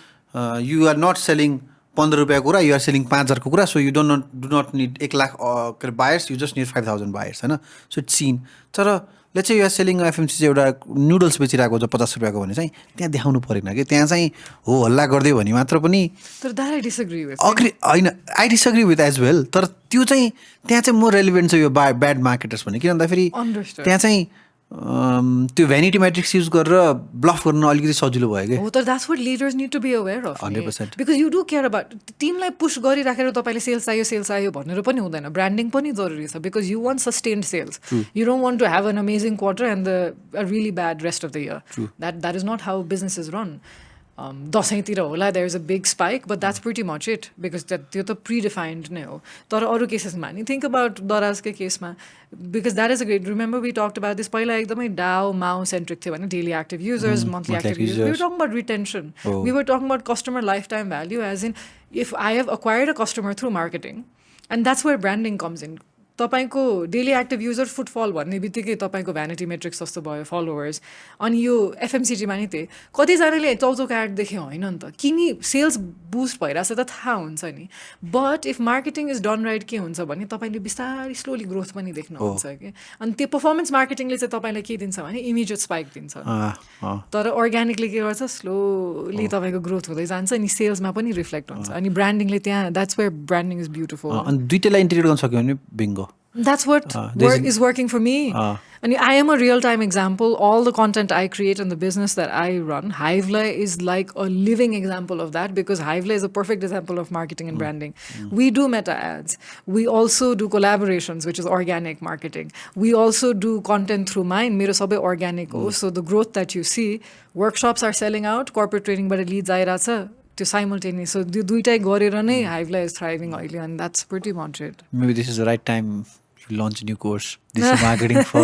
Speaker 1: you are not selling 15 रुपियाँको कुरा यु आर सेलिङ 5000को कुरा so you do not need 1 lakh के अरे buyers you just need 5000 buyers होइन सो इट्स सिन तर let's say you are selling FMC एउटा नुडल्स बेचिरहेको छ 50 रुपियाँको भने चाहिँ त्यहाँ देखाउनु परेन कि त्यहाँ चाहिँ हो हल्ला गरिदियो भने मात्र पनि
Speaker 2: तर द्याट आई डिसएग्री विथ
Speaker 1: होइन I disagree with as well तर त्यो चाहिँ त्यहाँ चाहिँ मोर रेलिभेन्ट छ यो ब्याड मार्केटर्स भने किन भन्दाखेरि त्यहाँ चाहिँ त्यो भ्यानिटी म्याट्रिक्स युज गरेर ब्लफ गर्न अलिकति सजिलो भयो कि
Speaker 2: हो तर that's what leaders need to be aware of
Speaker 1: 100%
Speaker 2: because you do care about टिमलाई पुश गरिराखेर तपाईँले सेल्स आयो भनेर पनि हुँदैन ब्रान्डिङ पनि जरुरी छ because you want sustained sales you don't want to have an amazing quarter and the really bad rest of the year that is not how business is run दसैँतिर होला there is a big spike but that's pretty much it because त्यो त प्रिडिफाइन्ड नै हो तर अरू केसेसमा नि थिङ्क अबाउट दराजकै केसमा because that is a great remember we talk about this पहिला एकदमै डाउ माउ सेन्ट्रिक थियो भने daily active users monthly active users we were talking about retention we were talking about customer life time value as in if I have acquired a customer through marketing and that's where branding comes in तपाईँको डेली एक्टिभ युजर फुटफल भन्ने बित्तिकै तपाईँको भ्यानिटी मेट्रिक्स जस्तो भयो फलोवर्स अनि यो एफएमसिजीमा नि त्यही कतिजनाले चौचौको एड देख्यो होइन नि त किनी सेल्स बुस्ट भइरहेछ त थाहा हुन्छ नि but if marketing is done right के हुन्छ भने तपाईँले बिस्तारै स्लोली ग्रोथ पनि देख्नुहुन्छ कि अनि त्यो पर्फर्मेन्स मार्केटिङले चाहिँ तपाईँलाई के दिन्छ भने इमिडिएट स्पाइक दिन्छ तर अर्ग्यानिकली के गर्छ स्लोली तपाईँको ग्रोथ हुँदै जान्छ अनि सेल्समा पनि रिफ्लेक्ट हुन्छ अनि ब्रान्डिङले त्यहाँ that's where branding is beautiful
Speaker 1: अनि दुईटैलाई इन्टिग्रेट गर्न सक्यो भने bingo
Speaker 2: That's what is working for me. And I am a real-time example. All the content I create and the business that I run, Hivelaya is like a living example of that because Hivelaya is a perfect example of marketing and branding. We do meta ads. We also do collaborations, which is organic marketing. We also do content through mine. Mero sabai organic ho. So the growth that you see, workshops are selling out, corporate training but leads airacha. To simultaneous. So the duitai garera nai Hivelaya is thriving oily and that's pretty much it.
Speaker 1: Maybe this is the right time to launch a new course. Digital marketing for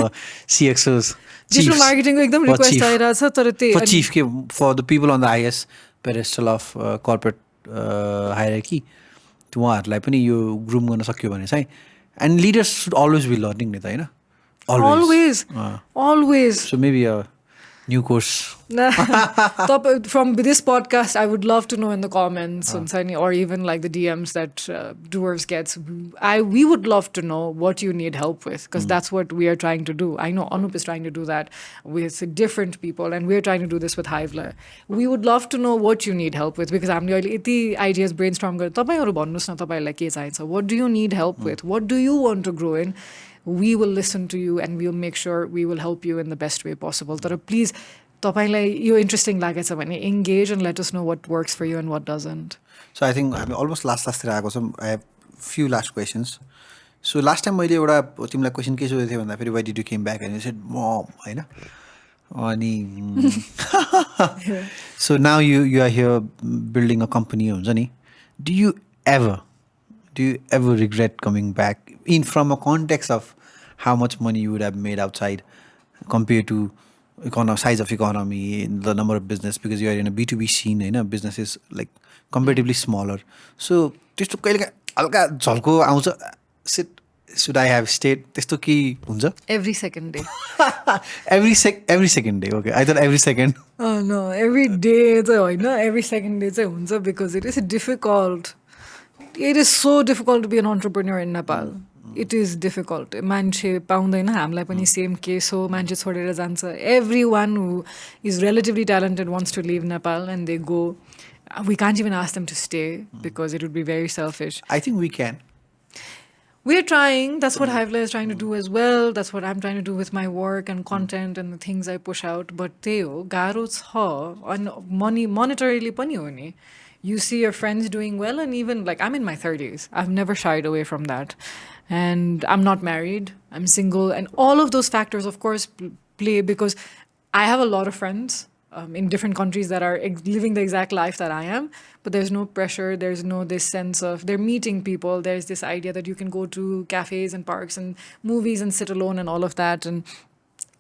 Speaker 1: CXOs.
Speaker 2: Digital marketing ko ekdam request airacha tara
Speaker 1: for chief for the people on the highest pedestal of corporate hierarchy to उहाँहरूलाई पनि यो ग्रुम गर्न सक्यो भने चाहिँ and leaders should always be learning नि त हैन
Speaker 2: always
Speaker 1: so maybe a new course
Speaker 2: from this podcast I would love to know in the comments or even like the DMs that Doers gets we would love to know what you need help with because that's what we are trying to do. I know Anup is trying to do that with different people and we're trying to do this with Hivelaya. We would love to know what you need help with because हामीले अहिले यति ideas brainstorm गरेर तपाईहरु भन्नुस् न तपाईहरुलाई के चाहिन्छ what do you need help with what do you want to grow in we will listen to you and we will make sure we will help you in the best way possible. तर please तपाईलाई यो इन्ट्रेस्टिङ लागेछ भने engage and let us know what works for you and what doesn't.
Speaker 1: So I think हामी almost last आएको छ. I have few last questions. So last time मैले एउटा तिमीलाई क्वेसन के सोधेको थिएँ भन्दा फेरि why did you came back and you said mom हैन अनि so now you are here building a company हुन्छ नि do you ever regret coming back in from a context of how much money you would have made outside compared to size of economy, the number of business because you are in a B2B scene, you know, business is like comparatively smaller. So त्यस्तो कहिले हल्का झल्को आउँछ should I have stayed त्यस्तो के हुन्छ
Speaker 2: every second day
Speaker 1: every second day okay I thought every second
Speaker 2: no every day चाहिँ हैन every second day चाहिँ हुन्छ because it is difficult. It is so difficult to be an entrepreneur in Nepal. It is difficult. मान्छे पाउँदैन हामीलाई पनि सेम केस हो मान्छे छोडेर जान्छ everyone who is relatively talented wants to leave Nepal and they go we can't even ask them to stay because it would be very selfish.
Speaker 1: I think we can.
Speaker 2: We're trying. That's what Hivelaya is trying to do as well. That's what I'm trying to do with my work and content and the things I push out. But त्यही गाह्रो छ and monetarily पनि हो नि. You see your friends doing well, and even like I'm in my 30s. I've never shied away from that. And I'm not married. I'm single. And all of those factors, of course, play because I have a lot of friends in different countries that are living the exact life that I am, but there's no pressure. There's no this sense of they're meeting people. There's this idea that you can go to cafes and parks and movies and sit alone and all of that. And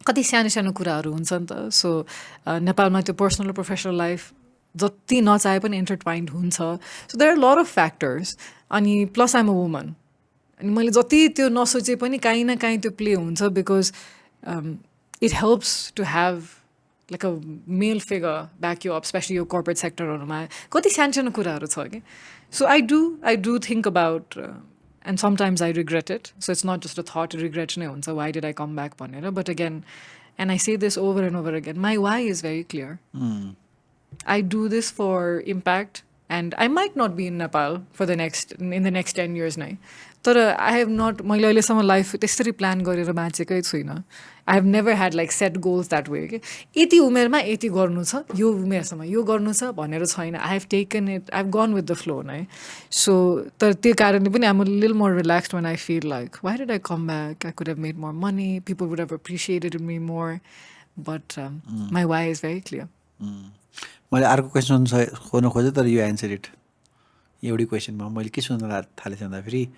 Speaker 2: कति सानो सानो कुराहरू हुन्छ नि त. So नेपालमा त्यो personal or professional life जति नचाहे पनि intertwined हुन्छ. So there are a lot of factors. अनि plus I'm a woman. अनि मैले जति त्यो नसोचे पनि काहीँ न काहीँ त्यो प्ले हुन्छ because it helps to have like a male figure back you up, especially your corporate sector. कति सानो कुराहरू छ कि. So I do think about and sometimes I regret it. So it's not just a thought, regret नै हुन्छ. Why did I come back भनेर? But again, and I say this over and over again, my why is very clear. I do this for impact, and I might not be in Nepal in the next 10 years now. But I have not, मैले अहिलेसम्म लाइफ त्यसरी प्लान गरेर बाँचेकै छुइनँ. I have never had like set goals that way. Okay? यति उमेरमा यति गर्नु छ, यो उमेरसम्म यो गर्नु छ भनेर छैन. I have taken it, I've gone with the flow now. So तर त्यो कारणले पनि I'm a little more relaxed when I feel like, why did I come back? I could have made more money. People would have appreciated me more. But my why is very clear.
Speaker 1: मैले अर्को क्वेसन खोज्न खोजेँ तर यु एन्सर इट. एउटै क्वेसनमा मैले के सोच्न थालेँ भन्दाखेरि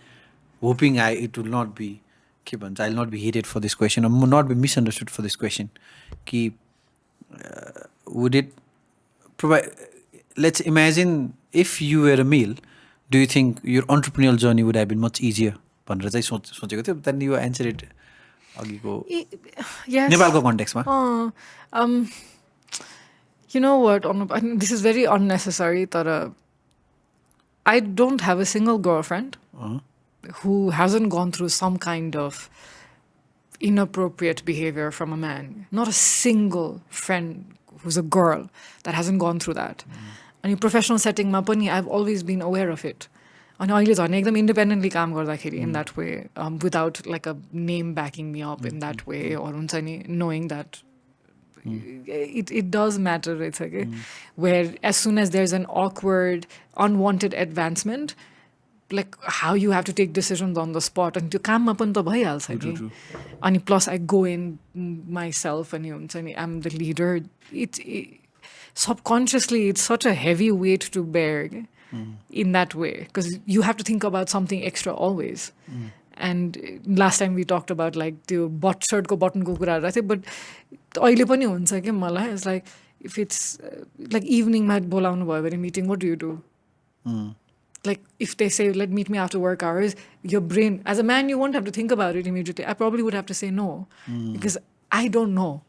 Speaker 1: hoping it will not be के भन्छ I will not be hated for this question or not be misunderstood for this question कि would it provide, let's imagine if you were a male, do you think your entrepreneurial journey would have been much easier भनेर चाहिँ सोचेको थियो. Then you answer it अघिको नेपालको कन्टेक्स्टमा.
Speaker 2: You know what, Anup, this is very unnecessary, but I don't have a single girlfriend who hasn't gone through some kind of inappropriate behavior from a man. Not a single friend who's a girl that hasn't gone through that. And in professional setting, I've always been aware of it. And I एकदम independently काम गर्दाखेरि in that way, without like a name backing me up in that way, or knowing that it does matter. It's like where as soon as there's an awkward, unwanted advancement, like how you have to take decisions on the spot, and त्यो काममा पनि त भइहाल्छ नि. अनि plus I go in myself and I'm the leader. It subconsciously it's such a heavy weight to bear in that way, because you have to think about something extra always. And last time we talked about like the shirt ko button ko कुरा राख्थे, but अहिले पनि हुन्छ के मलाई. It's like if it's like evening मा बोलाउनु भयो भने meeting, what do you do? Like if they say, meet me after work hours, your brain, as a man, you won't have to think about it immediately. I probably would have to say no, because I don't know.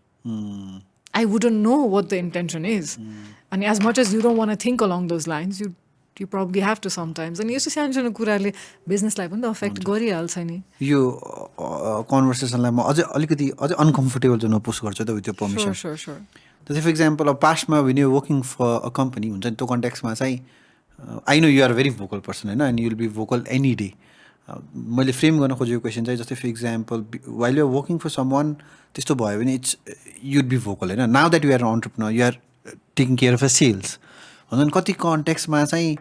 Speaker 2: I wouldn't know what the intention is. And as much as you don't want to think along those lines, you probably have to sometimes. And यस्तो सानो सानो कुराले बिजनेसलाई पनि त अफेक्ट गरिहाल्छ नि.
Speaker 1: यो कन्भर्सेसनलाई म अझै अलिकति अझै अनकम्फर्टेबल जोनमा पुश गर्छु त विथ यो पर्मिसन.
Speaker 2: Sure.
Speaker 1: जस्तै फर इक्जाम्पल अब पास्टमा when you're working for a company हुन्छ नि, त्यो कन्टेक्समा चाहिँ I know you are a very vocal person होइन, and you will be vocal any day. मैले फ्रेम गर्न खोजेको क्वेसन चाहिँ जस्तै for example while you are working for someone त्यस्तो भयो भने you'd be vocal होइन. Now that you are an entrepreneur, you are taking care of a sales हुन्छ नि, कति कन्टेक्समा चाहिँ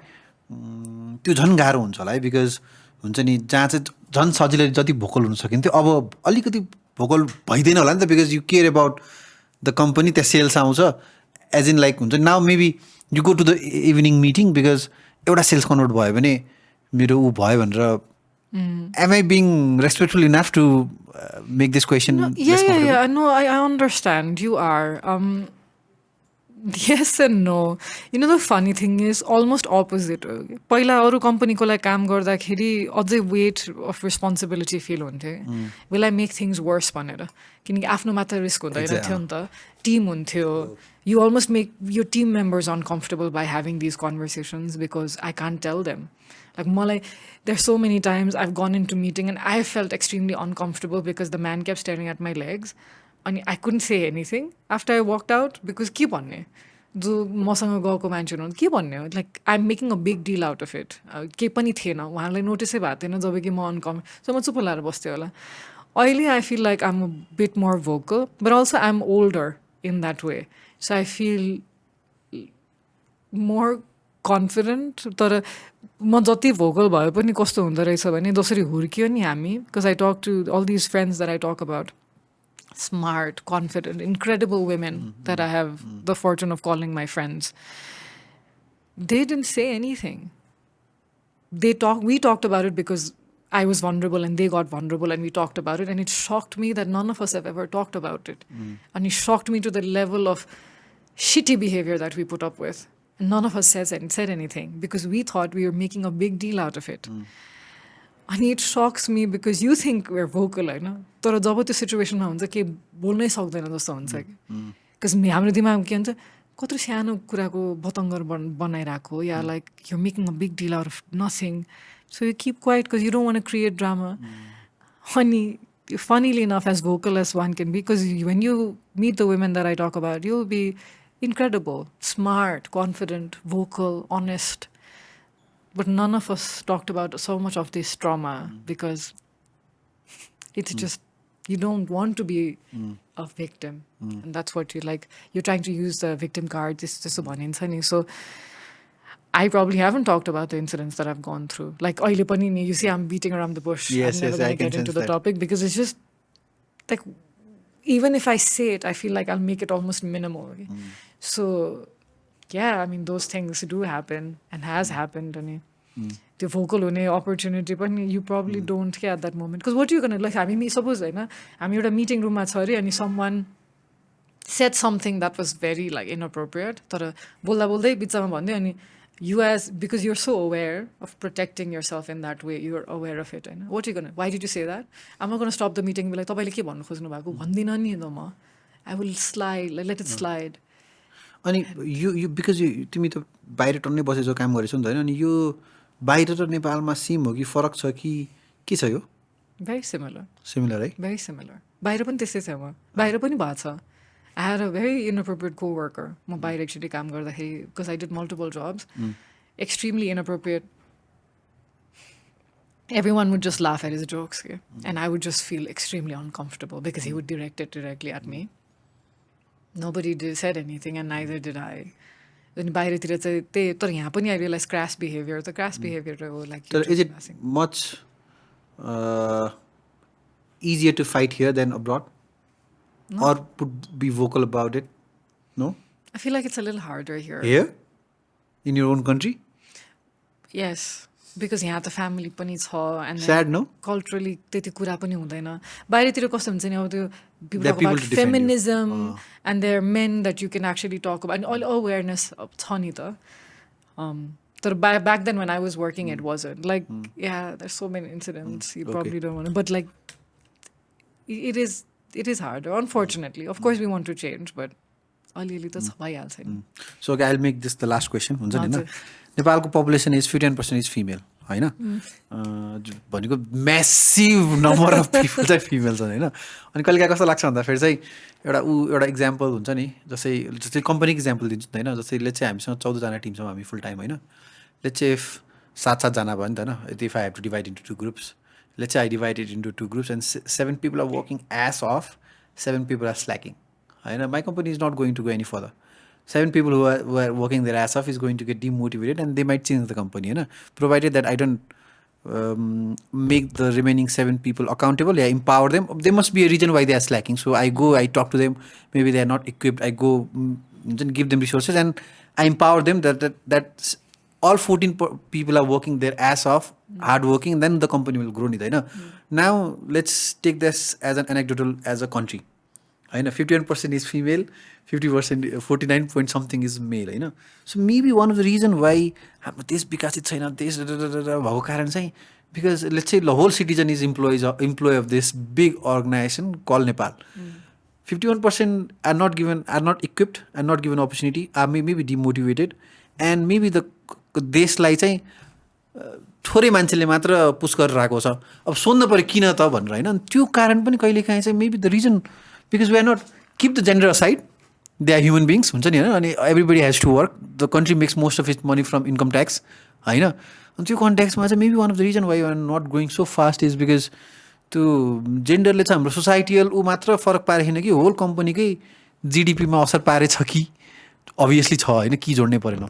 Speaker 1: त्यो झन् गाह्रो हुन्छ होला है. बिकज हुन्छ नि जहाँ चाहिँ झन् सजिलै जति भोकल हुन सकिन्थ्यो अब अलिकति भोकल भइदिएन होला नि त, because you care about the company. त्यहाँ सेल्स आउँछ एज इन लाइक हुन्छ now maybe you go to the evening meeting because एउटा सेल्स कन्भर्ट भयो भने मेरो ऊ भयो भनेर. Am I being respectful enough to make this question?
Speaker 2: Yeah. No, I understand. You are. Yes and no. You know, the funny thing is almost opposite. पहिला अरू कम्पनीको लागि काम गर्दाखेरि अझै वेट अफ रेस्पोन्सिबिलिटी फिल हुन्थ्यो. Will I make things worse भनेर, किनकि आफ्नो मात्र रिस्क हुँदैन थियो नि त, टिम हुन्थ्यो. You almost make your team members uncomfortable by having these conversations because I can't tell them. Like malai, there's so many times I've gone into meeting and I felt extremely uncomfortable because the man kept staring at my legs and I couldn't say anything after I walked out because keep on. जो मसँग गएको मान्छेहरू के भन्ने हो like I am making a big deal out of it केही पनि थिएन उहाँलाई नोटिसै भएको थिएन जब कि म सो म चुप लाएर बस्थेँ होला अहिले I feel like I am a bit more vocal but also I am older in that way so I feel more confident तर म जति भोकल भए पनि कस्तो हुँदो रहेछ भने जसरी हुर्कियो नि हामी because I talk to all these friends that I talk about smart, confident, incredible women that I have the fortune of calling my friends. They didn't say anything. We talked about it because I was vulnerable and they got vulnerable and we talked about it and it shocked me that none of us have ever talked about it. And it shocked me to the level of shitty behavior that we put up with. And none of us said anything because we thought we were making a big deal out of it. And it shocks me because you think we're vocal, होइन तर जब त्यो सिचुएसनमा हुन्छ के बोल्नै सक्दैन जस्तो हुन्छ कि बिकज हाम्रो दिमागमा के हुन्छ कत्रो सानो कुराको बतङ्गर बनाइरहेको या like you making a big deal out of nothing so you keep quiet because you don't want to create drama अनि funnily enough as vocal as one can be because when you meet the women that I talk about you'll be incredible, smart, confident, vocal, honest. But none of us talked about so much of this trauma because it's just, you don't want to be a victim. And that's what you're trying to use the victim card. This is one incident. So I probably haven't talked about the incidents that I've gone through. Like, you see, I'm beating around the bush.
Speaker 1: Yes,
Speaker 2: I'm never going to get into the topic because it's just like, even if I say it, I feel like I'll make it almost minimal. Okay? So, yeah, I mean, those things do happen and has happened. And the vocal opportunity, but you probably don't care at that moment. Because what are you going to, like, I mean, suppose, I'm in a meeting room, and someone said something that was very, like, inappropriate. Because you're so aware of protecting yourself in that way, you're aware of it. What are you going to, why did you say that? I'm not going to stop the meeting and be like, I will slide, like, let it slide.
Speaker 1: अनि you because तिमी त बाहिर टन्नै बसेर काम गरेछौ नि त हैन अनि यो बाहिर र नेपालमा सेम हो कि फरक छ कि के छ यो
Speaker 2: very similar
Speaker 1: है
Speaker 2: very similar बाहिर पनि त्यस्तै छ म बाहिर पनि भएको छ I had a very inappropriate co-worker म बाहिर एक्चुअली काम गर्दाखेरि because I did multiple jobs extremely inappropriate everyone would just laugh at his jokes and I would just feel extremely uncomfortable because he would direct it directly at me. Nobody said anything and neither did I. Then बाहिरतिर चाहिँ त्यही तर यहाँ पनि I realized crass behavior the crass behavior like
Speaker 1: so is it much easier to fight here than abroad? No. Or would be vocal about it? No?
Speaker 2: I feel like it's a little harder here.
Speaker 1: Here? In your own country?
Speaker 2: Yes. Because यहाँ त फ्यामिली पनि छ and
Speaker 1: sad no
Speaker 2: culturally त्यति कुरा पनि हुँदैन बाहिरतिर कस्तो हुन्छ नि अब त्यो people talk about feminism and there are men that you can actually talk about and all awareness छ नि त तर back then when I was working it wasn't like yeah there's so many incidents you probably don't want to but like it is harder unfortunately of course we want to change but अलिअलि त छ भइहाल्छ नि
Speaker 1: so okay I'll make this the last question हुन्छ नि हैन नेपालको population is 51% is female हैन भनेको म्यासिभ नम्बर अफ पिपल चाहिँ फिमेल छन् हैन अनि कहिलेकाहीँ कस्तो लाग्छ भन्दा फेरि चाहिँ एउटा इक्जाम्पल हुन्छ नि जस्तै कम्पनीको इक्जाम्पल दिन्छु हैन जस्तै लेट्स चाहिँ हामीसँग 14 जना टिम छौँ हामी फुल टाइम हैन लेट्स चाहिँ 7 जना भयो नि त हैन if I have to divide into 2 groups let's चाहिँ I divide it into 2 groups and 7 people are working as of 7 people are slacking हैन my company is not going to go any further 7 people who are working their ass off is going to get demotivated and they might change the company, provided that I don't make the remaining 7 people accountable, empower them. There must be a reason why they are slacking. So I go, I talk to them, maybe they are not equipped. I go, give them resources and I empower them that all 14 people are working their ass off, hard working, then the company will grow. Now, let's take this as an anecdotal as a country. 51% is female, 50%, 49 point something is male. So maybe one of the reason why this because it's this because let's say the whole citizen is employee of this big organization called Nepal. 51% are not equipped, are not given opportunity, are maybe demotivated, and maybe the देशलाई चाहिँ थोरै मान्छेले मात्र पुश गरिरहेको छ अब सोध्न पर्यो किन त भनेर हैन त्यो कारण पनि कहिलेकाहीँ चाहिँ maybe the reason because we are not keep the gender aside they are human beings हुन्छ नि होइन अनि everybody has to work the country makes most of its money from income tax होइन अनि त्यो कन्ट्याक्समा चाहिँ maybe one of the reason why are not growing so fast is because त्यो जेन्डरले चाहिँ हाम्रो सोसाइटियल ऊ मात्र फरक पारेको कि होल कम्पनीकै जिडिपीमा असर पारेछ कि अभियसली छ होइन कि जोड्नै परेन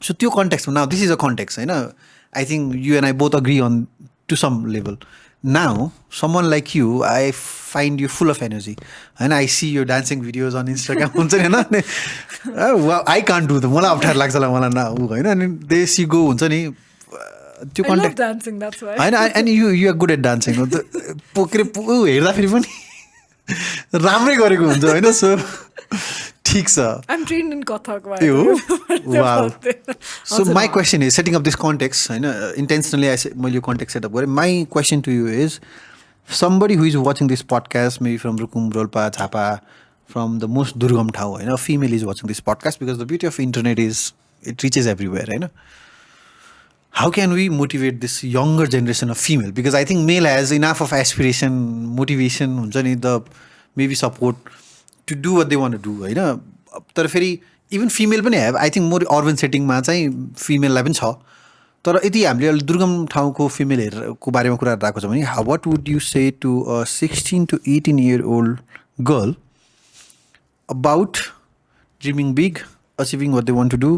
Speaker 1: सो त्यो कन्ट्याक्समा now this is a context होइन I think you and I both agree on to some level now someone like you I find you full of energy होइन आई सी यो डान्सिङ भिडियोज अन इन्स्टाग्राम हुन्छ नि होइन आई कान्ट डु द मलाई अप्ठ्यारो लाग्छ होला मलाई न ऊ होइन अनि देश यु गो हुन्छ नि त्यो कन्ट्याक्ट होइन and you are good at dancing के अरे हेर्दाखेरि पनि राम्रै गरेको हुन्छ होइन सो ठिक छ so my question is setting up this context होइन इन्टेन्सनली मैले यो कन्टेक्स्ट सेटअप गरेँ my question to you is somebody who is watching this podcast, maybe from Rukum, Rolpa, Chapa, from the most durgam ठाउँ होइन, a female is watching this podcast because the beauty of internet is it reaches everywhere होइन. How can we motivate this younger generation of female? Because I think male has enough of aspiration, motivation हुन्छ नि, the maybe support to do what they want to do होइन. तर फेरि इभन फिमेल पनि have I think more urban सेटिङमा चाहिँ फिमेललाई पनि छ तर यदि हामीले अहिले दुर्गम ठाउँको फिमेलहरूको बारेमा कुरा राखेको छ भने what would you say to a 16 to 18 year old girl about dreaming big achieving what they want to do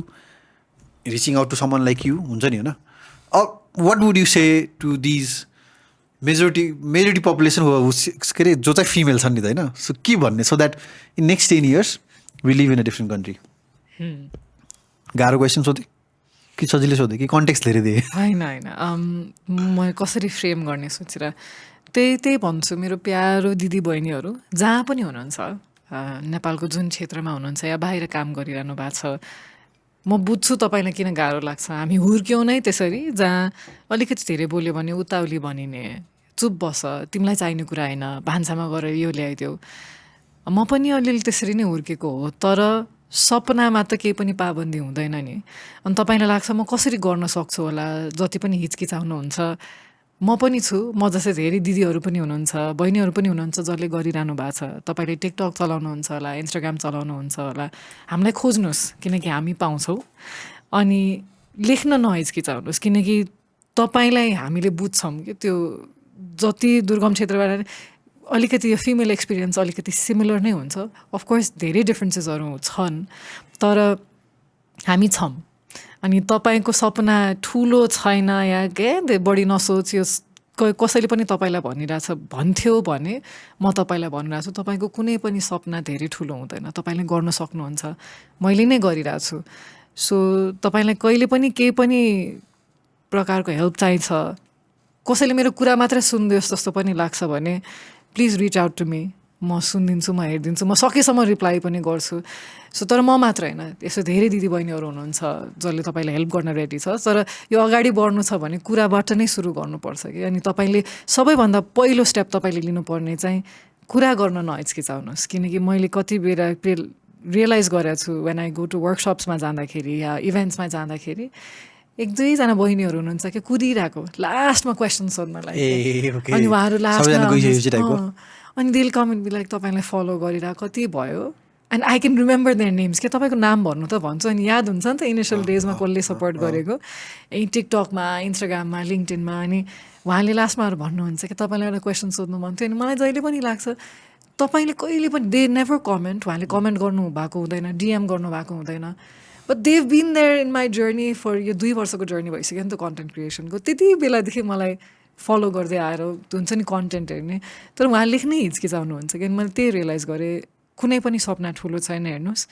Speaker 1: reaching out to someone like you हुन्छ नि होइन what would you say to these majority population के अरे जो चाहिँ फिमेल छन् नि त होइन सो के भन्ने so that in next 10 years we live in a different country गाह्रो क्वेसन सोधेँ कि सजिलै सोधेँ कि कन्टेक्स्ट धेरै दिएँ
Speaker 2: होइन म कसरी फ्रेम गर्ने सोचेर त्यही भन्छु मेरो प्यारो दिदी बहिनीहरू जहाँ पनि हुनुहुन्छ नेपालको जुन क्षेत्रमा हुनुहुन्छ या बाहिर काम गरिरहनु भएको छ म बुझ्छु तपाईँलाई किन गाह्रो लाग्छ हामी हुर्क्यौँ नै त्यसरी जहाँ अलिकति धेरै बोल्यो भने उताउली भनिने चुप बस तिमीलाई चाहिने कुरा होइन भान्सामा गएर यो ल्याइदेऊ म पनि अलिअलि त्यसरी नै हुर्केको हो तर सपनामा त केही पनि पाबन्दी हुँदैन नि अनि तपाईँलाई लाग्छ म कसरी गर्न सक्छु होला जति पनि हिचकिचाउनुहुन्छ म पनि छु म जस्तै धेरै दिदीहरू पनि हुनुहुन्छ बहिनीहरू पनि हुनुहुन्छ जसले गरिरहनु भएको छ तपाईँले टिकटक चलाउनुहुन्छ होला इन्स्टाग्राम चलाउनुहुन्छ होला हामीलाई खोज्नुहोस् किनकि हामी पाउँछौँ अनि लेख्न नहिचकिचाउनुहोस् किनकि तपाईँलाई हामीले बुझ्छौँ कि त्यो जति दुर्गम क्षेत्रबाट अलिकति यो फिमेल एक्सपिरियन्स अलिकति सिमिलर नै हुन्छ अफकोर्स धेरै डिफ्रेन्सेसहरू छन् तर हामी छौँ अनि तपाईँको सपना ठुलो छैन या के बढी नसोच यो कसैले पनि तपाईँलाई भन्थ्यो भने म तपाईँलाई भनिरहेको छु तपाईँको कुनै पनि सपना धेरै ठुलो हुँदैन तपाईँले गर्न सक्नुहुन्छ मैले नै गरिरहेको छु सो तपाईँलाई कहिले पनि केही पनि प्रकारको हेल्प चाहिन्छ कसैले मेरो कुरा मात्रै सुनिदियोस् जस्तो पनि लाग्छ भने please reach out to me म सुनिदिन्छु म हेरिदिन्छु म सकेसम्म रिप्लाई पनि गर्छु सो तर म मात्र होइन यसो धेरै दिदीबहिनीहरू हुनुहुन्छ जसले तपाईँलाई हेल्प गर्न रेडी छ तर यो अगाडि बढ्नु छ भने कुराबाट नै सुरु गर्नुपर्छ कि अनि तपाईँले सबैभन्दा पहिलो स्टेप तपाईँले लिनुपर्ने चाहिँ कुरा गर्न नहिचकिचाउनुहोस् किनकि मैले कति बेला रियलाइज गरेको छु वेन आई गो टु वर्कसप्समा जाँदाखेरि या इभेन्ट्समा जाँदाखेरि एक दुईजना बहिनीहरू हुनुहुन्छ कि कुदिरहेको लास्टमा क्वेसन सोध्नलाई अनि उहाँहरू लास्टमा अनि दिल कमेन्ट बी लाइक तपाईँलाई फलो गरिरहेको कति भयो and I can remember their names के तपाईँको नाम भन्नु त भन्छु अनि याद हुन्छ नि त इनिसियल डेजमा कसले सपोर्ट गरेको टिकटकमा इन्स्टाग्राममा लिङ्क्डइनमा अनि उहाँले लास्टमा भन्नुहुन्छ कि तपाईँलाई एउटा क्वेसन सोध्नु मन थियो अनि मलाई जहिले पनि लाग्छ तपाईँले कहिले पनि दे नेभर कमेन्ट उहाँले कमेन्ट गर्नु भएको हुँदैन डिएम गर्नु भएको हुँदैन but they've been there in my journey for यो 2 वर्षको जर्नी भइसक्यो नि त कन्टेन्ट क्रिएसनको त्यति बेलादेखि मलाई फलो गर्दै आएर हुन्छ नि कन्टेन्ट हेर्ने तर उहाँ लेख्नै हिचकिचाउनुहुन्छ कि मैले त्यही रियलाइज गरेँ कुनै पनि सपना ठुलो छैन हेर्नुहोस्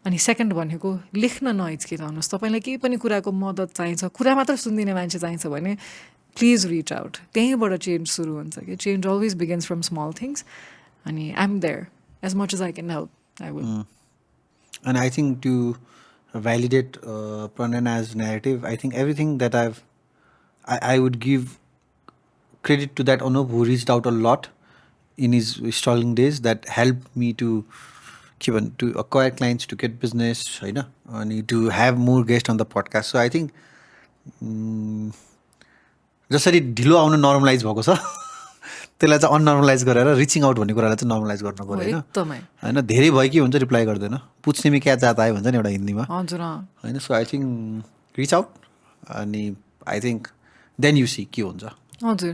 Speaker 2: अनि सेकेन्ड भनेको लेख्न नहिचकिचाउनुहोस् तपाईँलाई केही पनि कुराको मद्दत चाहिन्छ कुरा मात्र सुनिदिने मान्छे चाहिन्छ भने प्लिज रिच आउट त्यहीँबाट चेन्ज सुरु हुन्छ कि change always begins from small things अनि I am there as much as I can help I will
Speaker 1: and I think to validate Pranayna's narrative. I think everything that I would give credit to that Anup who reached out a lot in his struggling days that helped me to acquire clients, to get business, and to have more guests on the podcast. So I think जसरी ढिलो आउनु नर्मलाइज भएको छ त्यसलाई चाहिँ अननर्मलाइज गरेर रिचिङ आउट भन्ने कुरालाई चाहिँ नर्मलाइज गर्नु पऱ्यो होइन
Speaker 2: एकदमै
Speaker 1: होइन धेरै भयो के हुन्छ रिप्लाई गर्दैन पुछ्ने में क्या जाता है भन्छ नि एउटा हिन्दीमा
Speaker 2: हजुर
Speaker 1: होइन so I think reach out अनि I think then you see के हुन्छ
Speaker 2: हजुर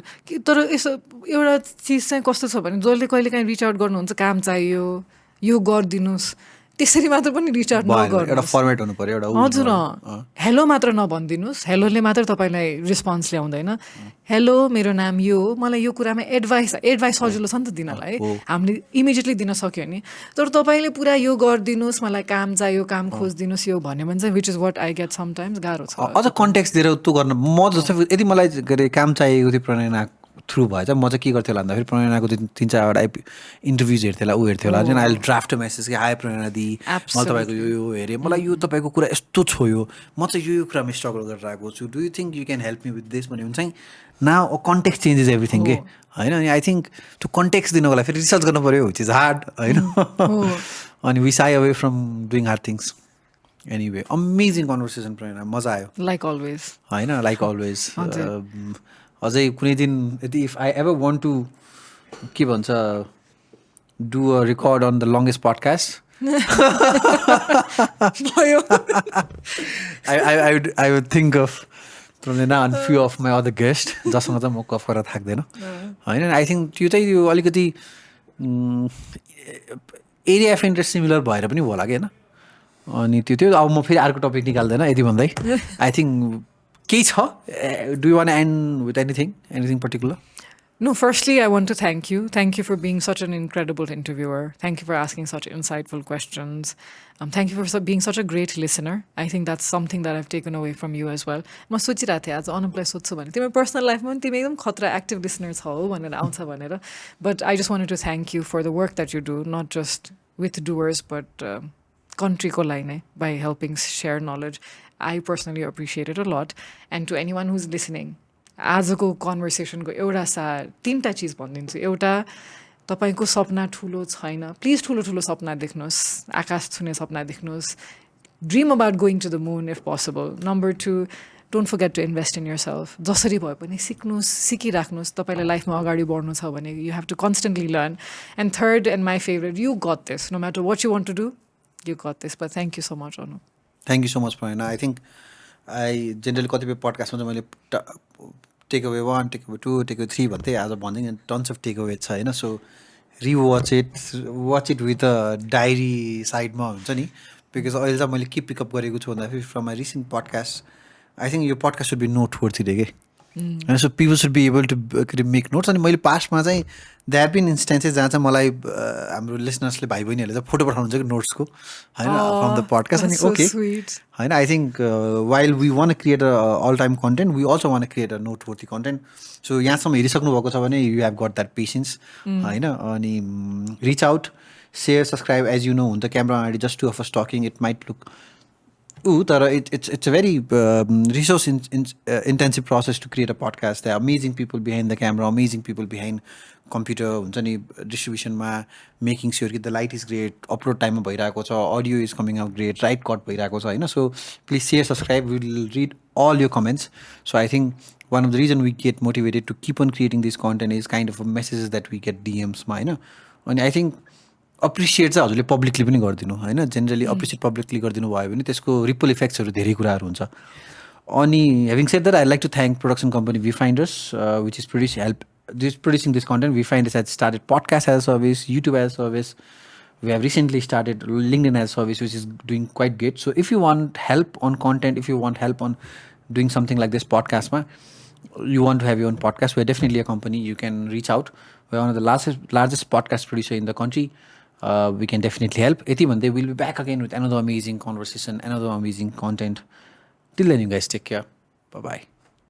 Speaker 2: तर यसो एउटा चिज चाहिँ कस्तो छ भने जसले कहिले काहीँ रिच आउट गर्नुहुन्छ काम चाहियो यो गरिदिनुहोस् त्यसरी मात्र पनि रिच आउट नगर्नु
Speaker 1: एउटा फर्मेट हुनु पर्यो एउटा
Speaker 2: हजुर हेलो मात्र नभनिदिनुहोस् हेलोले मात्र तपाईँलाई रिस्पोन्स ल्याउँदैन हेलो मेरो नाम यो हो मलाई यो कुरामा एडभाइस सजिलो छ नि त दिनलाई हामीले इमिडिएटली दिन सक्यो नि तर तपाईँले पुरा यो गरिदिनुहोस् मलाई काम चाहियो काम खोजिदिनुहोस् यो भन्यो भने चाहिँ which is what I get sometimes गाह्रो छ
Speaker 1: अझ कन्टेक्स्ट दिएर त्यो गर्न म जस्तो यदि मलाई के अरे काम चाहिएको थियो प्रणयना थ्रु भएछ म चाहिँ के गर्थेँ होला भन्दाखेरि प्रणयनाको 3-4वटा इन्टरभ्युज हेर्थेँ होला ऊ हेर्थेँ होला होइन आई ड्राफ्ट मेसेज कि हाई प्रणयना दी मैले तपाईँको यो हेरेँ मलाई यो तपाईँको कुरा यस्तो छोयो म चाहिँ यो कुरामा स्ट्रगल गरेर आएको छु do you think you can help me with this भन्यो भने चाहिँ नाउ कन्टेक्स्ट चेन्जेस एभ्रिथिङ के होइन अनि आई थिङ्क त्यो कन्टेक्स्ट दिनको लागि फेरि रिसर्च गर्नु पऱ्यो विच इज हार्ड होइन अनि we shy away from doing hard things anyway amazing conversation Pranayna मजा आयो
Speaker 2: लाइक अलवेज
Speaker 1: होइन लाइक अलवेज अझै कुनै दिन यदि if I ever want to के भन्छ do a record on the longest podcast I would think of Pranayna and few of my other guest जसँग चाहिँ म गफ गरेर थाक्दैन होइन आई थिङ्क त्यो चाहिँ यो अलिकति एरिया अफ इन्ट्रेस्ट सिमिलर भएर पनि होला कि होइन अनि त्यो अब म फेरि अर्को टपिक निकाल्दैन यति भन्दै आई थिङ्क केही छ do you one and with anything particular
Speaker 2: No, firstly, I want to thank you. Thank you for being such an incredible interviewer. Thank you for asking such insightful questions. Thank you for being such a great listener. I think that's something that I've taken away from you as well. म सोचिरहेको थिएँ आज अनुपलाई सोध्छु भने तिम्रो पर्सनल लाइफमा पनि तिमी एकदम खतरा एक्टिभ लिसनर छ हो भनेर आउँछ भनेर but I just wanted to thank you for the work that you do not just with doers but कन्ट्रीको लागि नै by helping share knowledge I personally appreciate it a lot and to anyone who's listening आजको कन्भर्सेसनको एउटा 3टा चिज भनिदिन्छु एउटा तपाईँको सपना ठुलो छैन प्लिज ठुलो ठुलो सपना देख्नुहोस् आकाश छुने सपना देख्नुहोस् dream about going to the moon if possible number 2 don't forget to invest in yourself जसरी भए पनि सिक्नुहोस् सिकिराख्नुहोस् तपाईँलाई लाइफमा अगाडि बढ्नु छ भने you have to constantly learn and third and my favourite you got this no matter what you want to do you got this but thank you so much Anu
Speaker 1: thank you so much Pranayna I think I generally कतिपय पडकास्टमा चाहिँ मैले take away 1 take away 2 take away 3 भन्दै आज भन्दै टन्स अफ टेक अवे छ होइन so रिवाच it with a diary साइडमा हुन्छ नि बिकज अहिले चाहिँ मैले के पिकअप गरेको छु भन्दाखेरि from my recent podcast I think यो podcast should be noteworthy रे के होइन so people should be able to make notes अनि मैले पास्टमा चाहिँ द्याट हेभ बिन इन्स्टेन्सेस जहाँ चाहिँ मलाई हाम्रो लिसनर्सले भाइ बहिनीहरूले चाहिँ फोटो पठाउनुहुन्छ कि नोट्सको होइन फ्रम द पडकास्ट अनि ओके होइन I think while we want create a all time content we also want create a noteworthy content so यहाँसम्म हेरिसक्नु भएको छ भने you have got that patience होइन अनि reach out share subscribe as you know हुन्छ क्यामरा अगाडि just two of us talking it might look तर it's a very resource intensive process to create a podcast. There are amazing people behind the camera, amazing people behind computer, हुन्छ नि डिस्ट्रिब्युसनमा मेकिङ स्योर कि the light is great upload टाइममा भइरहेको छ audio is coming out great right cut भइरहेको छ होइन so please share subscribe will read all your comments so I think one of the reason we get motivated to keep on creating this content is kind of messages that we get डिएम्समा होइन अनि आई थिङ्क अप्रिसिएट चाहिँ हजुरले पब्लिकली पनि गरिदिनु होइन जेनरली अप्रिसिएट पब्लिकली गरिदिनु भयो भने त्यसको रिपल इफेक्ट्सहरू धेरै कुराहरू हुन्छ अनि having said that I like to thank production company we finders which is producing this content. We find has started podcast as a service, YouTube as a service. We have recently started LinkedIn as a service, which is doing quite good. So if you want help on content, if you want help on doing something like this podcast, you want to have your own podcast, we're definitely a company. You can reach out. We're one of the largest podcast producer in the country. We can definitely help. We'll be back again with another amazing conversation, another amazing content. Till then, you guys take care. Bye-bye.